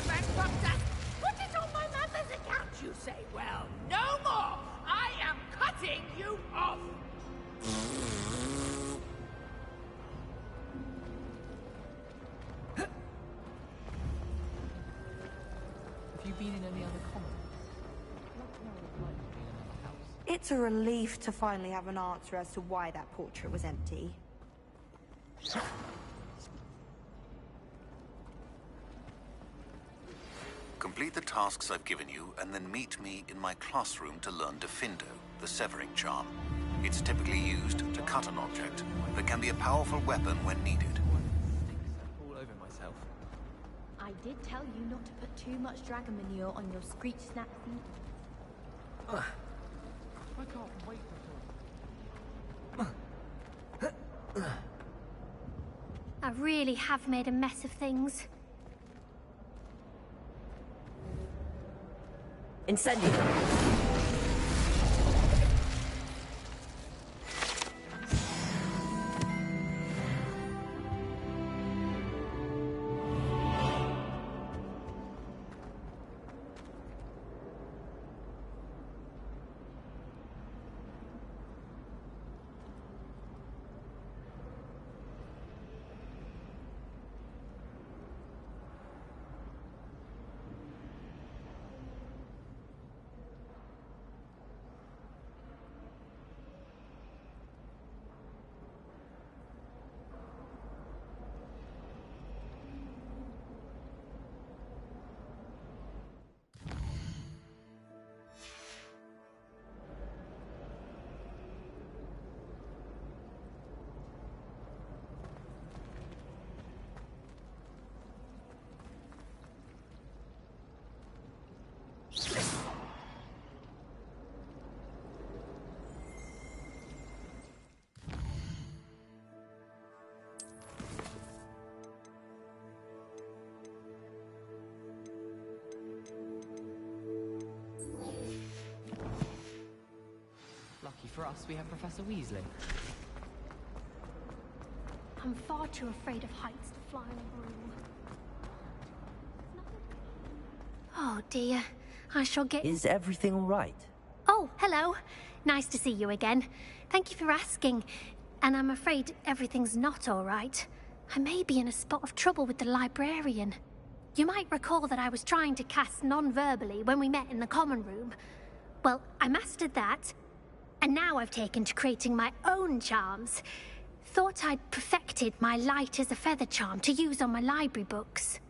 Put it on my mother's account, you say. Well, no more! I am cutting you off! Have you been in any other commons? It's a relief to finally have an answer as to why that portrait was empty. Complete the tasks I've given you, and then meet me in my classroom to learn Defindo, the severing charm. It's typically used to cut an object, but can be a powerful weapon when needed. All over myself. I did tell you not to put too much dragon manure on your screech snap feet. I can't wait I really have made a mess of things. Incendio! Lucky for us, we have Professor Weasley. I'm far too afraid of heights to fly on a broom. Oh dear, I shall get... Is everything all right? Oh, hello. Nice to see you again. Thank you for asking. And I'm afraid everything's not all right. I may be in a spot of trouble with the librarian. You might recall that I was trying to cast non-verbally when we met in the common room. Well, I mastered that, and now I've taken to creating my own charms. Thought I'd perfected my light as a feather charm to use on my library books.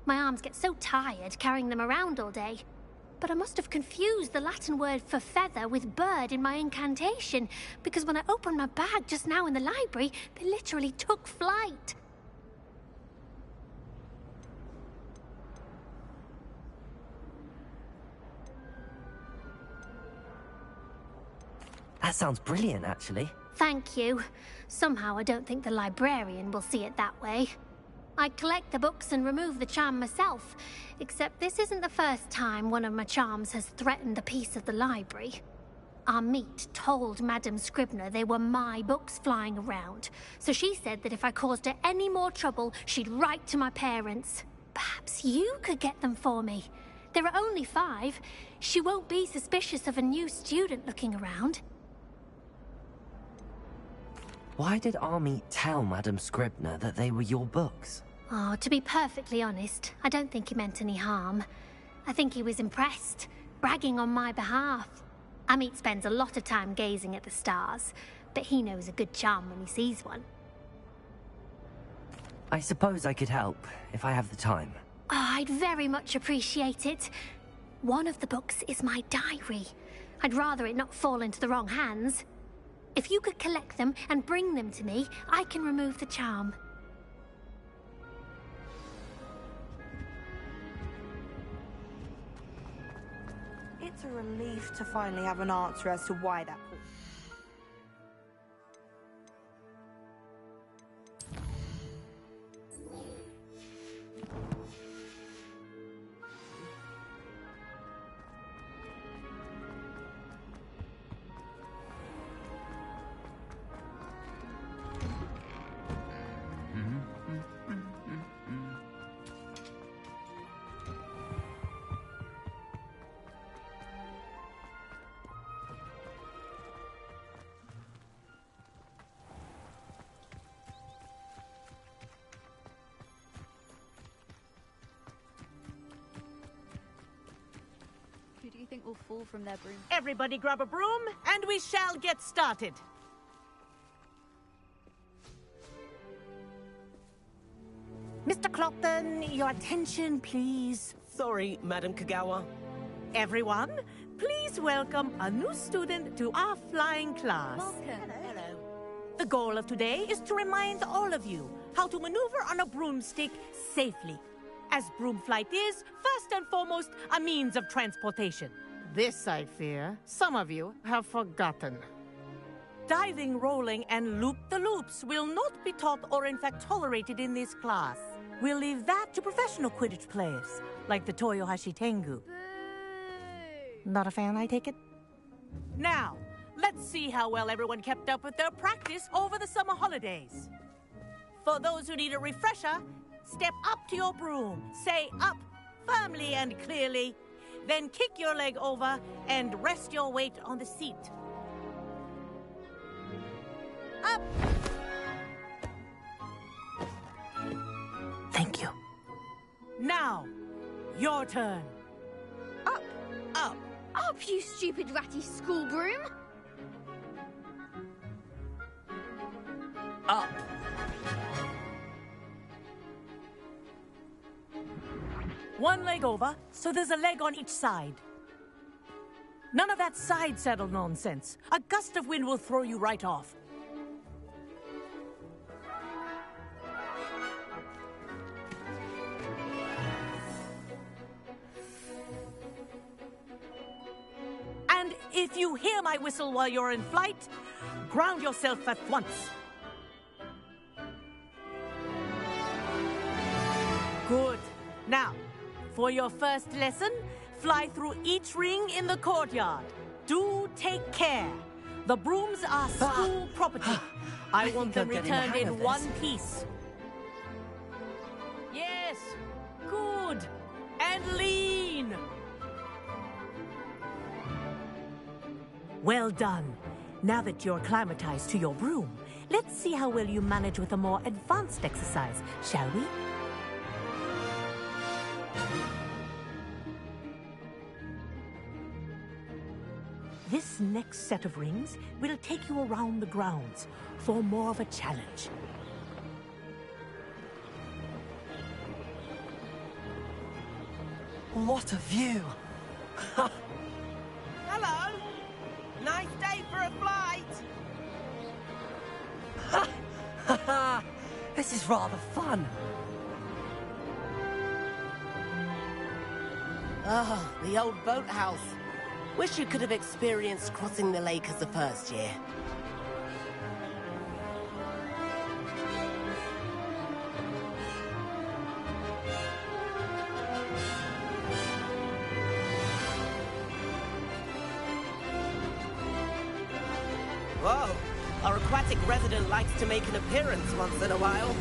My arms get so tired carrying them around all day. But I must have confused the Latin word for feather with bird in my incantation, because when I opened my bag just now in the library, they literally took flight. That sounds brilliant, actually. Thank you. Somehow I don't think the librarian will see it that way. I collect the books and remove the charm myself, except this isn't the first time one of my charms has threatened the peace of the library. Our meet told Madame Scribner they were my books flying around, so she said that if I caused her any more trouble, she'd write to my parents. Perhaps you could get them for me. There are only 5. She won't be suspicious of a new student looking around. Why did Army tell Madame Scribner that they were your books? Oh, to be perfectly honest, I don't think he meant any harm. I think he was impressed, bragging on my behalf. Amit spends a lot of time gazing at the stars, but he knows a good charm when he sees one. I suppose I could help, if I have the time. Oh, I'd very much appreciate it. One of the books is my diary. I'd rather it not fall into the wrong hands. If you could collect them and bring them to me, I can remove the charm. It's a relief to finally have an answer as to why that... Who do you think will fall from their broom? Everybody grab a broom, and we shall get started. Mr. Clopton, your attention, please. Sorry, Madam Kagawa. Everyone, please welcome a new student to our flying class. Welcome. Hello. The goal of today is to remind all of you how to maneuver on a broomstick safely, as broom flight is, first and foremost, a means of transportation. This, I fear, some of you have forgotten. Diving, rolling, and loop-the-loops will not be taught or in fact tolerated in this class. We'll leave that to professional Quidditch players, like the Toyohashi Tengu. Not a fan, I take it? Now, let's see how well everyone kept up with their practice over the summer holidays. For those who need a refresher, step up to your broom, say up firmly and clearly, then kick your leg over and rest your weight on the seat. Up! Thank you. Now, your turn. Up! Up! Up, you stupid ratty school broom! Up! One leg over, so there's a leg on each side. None of that side saddle nonsense. A gust of wind will throw you right off. And if you hear my whistle while you're in flight, ground yourself at once. Good. Now, for your first lesson, fly through each ring in the courtyard. Do take care. The brooms are school property. I want them returned in one piece. Yes. Good. And lean. Well done. Now that you're acclimatized to your broom, let's see how well you manage with a more advanced exercise, shall we? This next set of rings will take you around the grounds for more of a challenge. What a view! Hello! Nice day for a flight! This is rather fun. Ah, the old boathouse. Wish you could have experienced crossing the lake as the first year. Whoa! Our aquatic resident likes to make an appearance once in a while.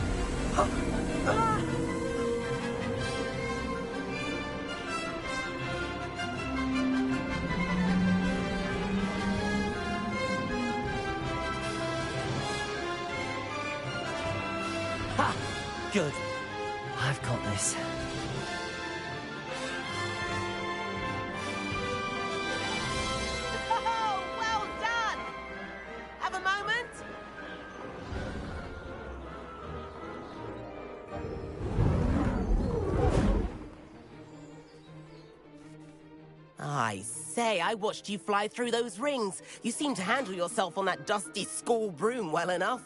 Good. I've got this. Oh, well done! Have a moment? I say, I watched you fly through those rings. You seem to handle yourself on that dusty school broom well enough.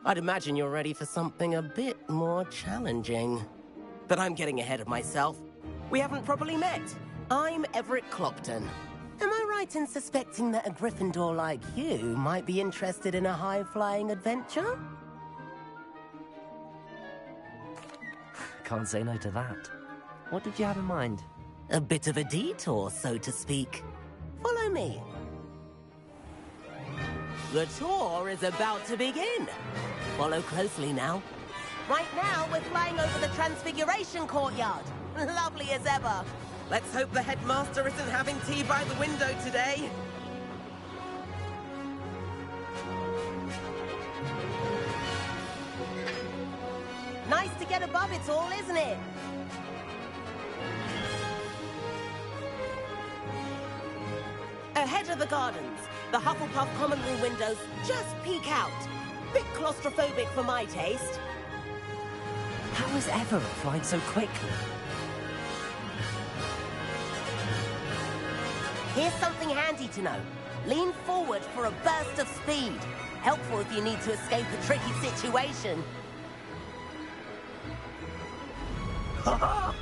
I'd imagine you're ready for something a bit more challenging. But I'm getting ahead of myself. We haven't properly met. I'm Everett Clopton. right in suspecting that a Gryffindor like you might be interested in a high-flying adventure? Can't say no to that. What did you have in mind? A bit of a detour, so to speak. Follow me. The tour is about to begin. Follow closely now. Right now, we're flying over the Transfiguration Courtyard. Lovely as ever. Let's hope the headmaster isn't having tea by the window today. Nice to get above it all, isn't it? Ahead of the gardens, the Hufflepuff common room windows just peek out. Bit claustrophobic for my taste. How is Everett flying so quickly? Here's something handy to know. Lean forward for a burst of speed. Helpful if you need to escape a tricky situation. Ha!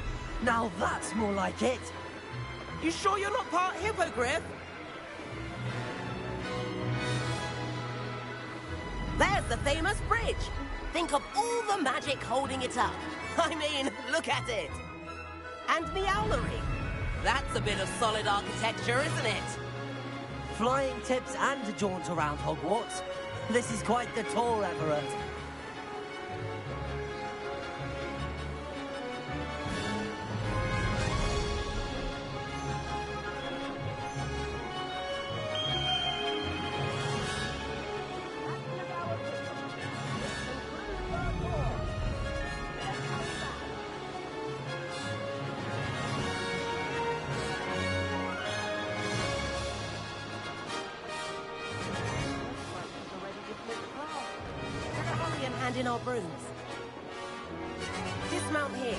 Now that's more like it. You sure you're not part hippogriff? There's the famous bridge. Think of all the magic holding it up. I mean, look at it. And the owlery. That's a bit of solid architecture, isn't it? Flying tips and a jaunt around Hogwarts. This is quite the tour, Everett. In our brooms. Dismount here.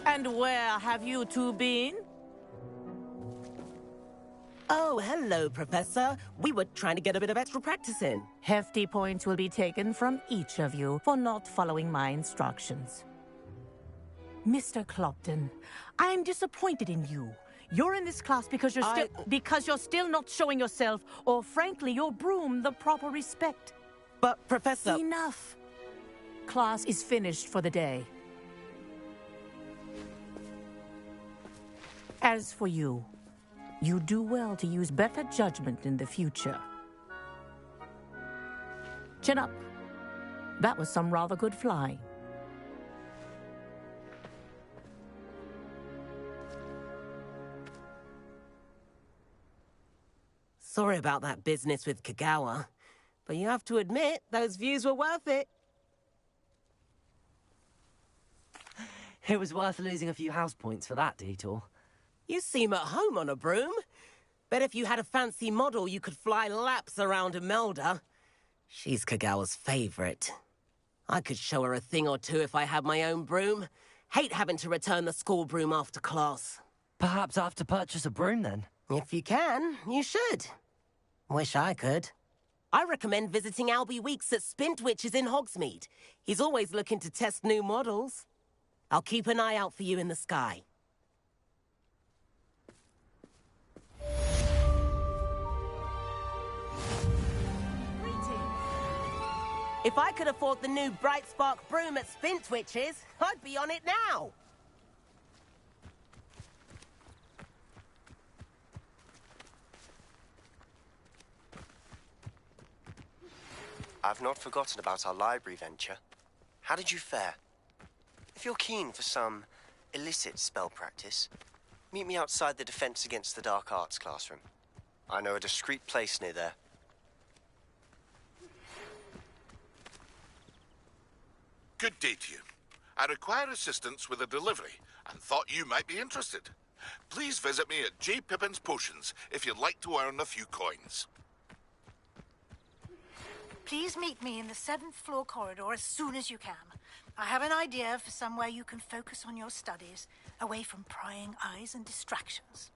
And where have you two been? Oh, hello, Professor. We were trying to get a bit of extra practice in. Hefty points will be taken from each of you for not following my instructions. Mr. Clopton, I'm disappointed in you. You're in this class because you're still not showing yourself, or frankly, your broom, the proper respect. But, Professor... Enough. Class is finished for the day. As for you, you do well to use better judgment in the future. Chin up. That was some rather good flying. Sorry about that business with Kagawa, but you have to admit, those views were worth it. It was worth losing a few house points for that detour. You seem at home on a broom. Bet if you had a fancy model, you could fly laps around Imelda. She's Kagawa's favorite. I could show her a thing or two if I had my own broom. Hate having to return the school broom after class. Perhaps I have to purchase a broom then? If you can, you should. Wish I could. I recommend visiting Albie Weeks at Spintwitches in Hogsmeade. He's always looking to test new models. I'll keep an eye out for you in the sky. If I could afford the new Bright Spark broom at Spintwitches, I'd be on it now. I've not forgotten about our library venture. How did you fare? If you're keen for some illicit spell practice, meet me outside the Defense Against the Dark Arts classroom. I know a discreet place near there. Good day to you. I require assistance with a delivery and thought you might be interested. Please visit me at J. Pippin's Potions if you'd like to earn a few coins. Please meet me in the 7th floor corridor as soon as you can. I have an idea for somewhere you can focus on your studies, away from prying eyes and distractions.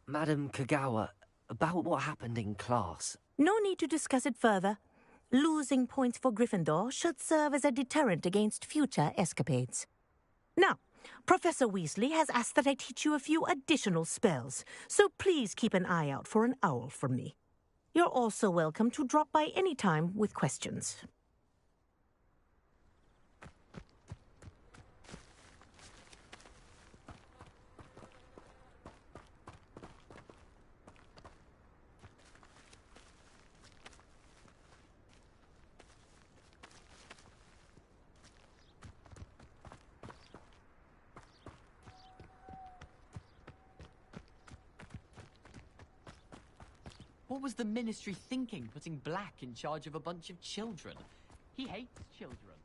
Madam Kagawa, about what happened in class. No need to discuss it further. Losing points for Gryffindor should serve as a deterrent against future escapades. Now, Professor Weasley has asked that I teach you a few additional spells, so please keep an eye out for an owl from me. You're also welcome to drop by any time with questions. What was the Ministry thinking, putting Black in charge of a bunch of children? He hates children.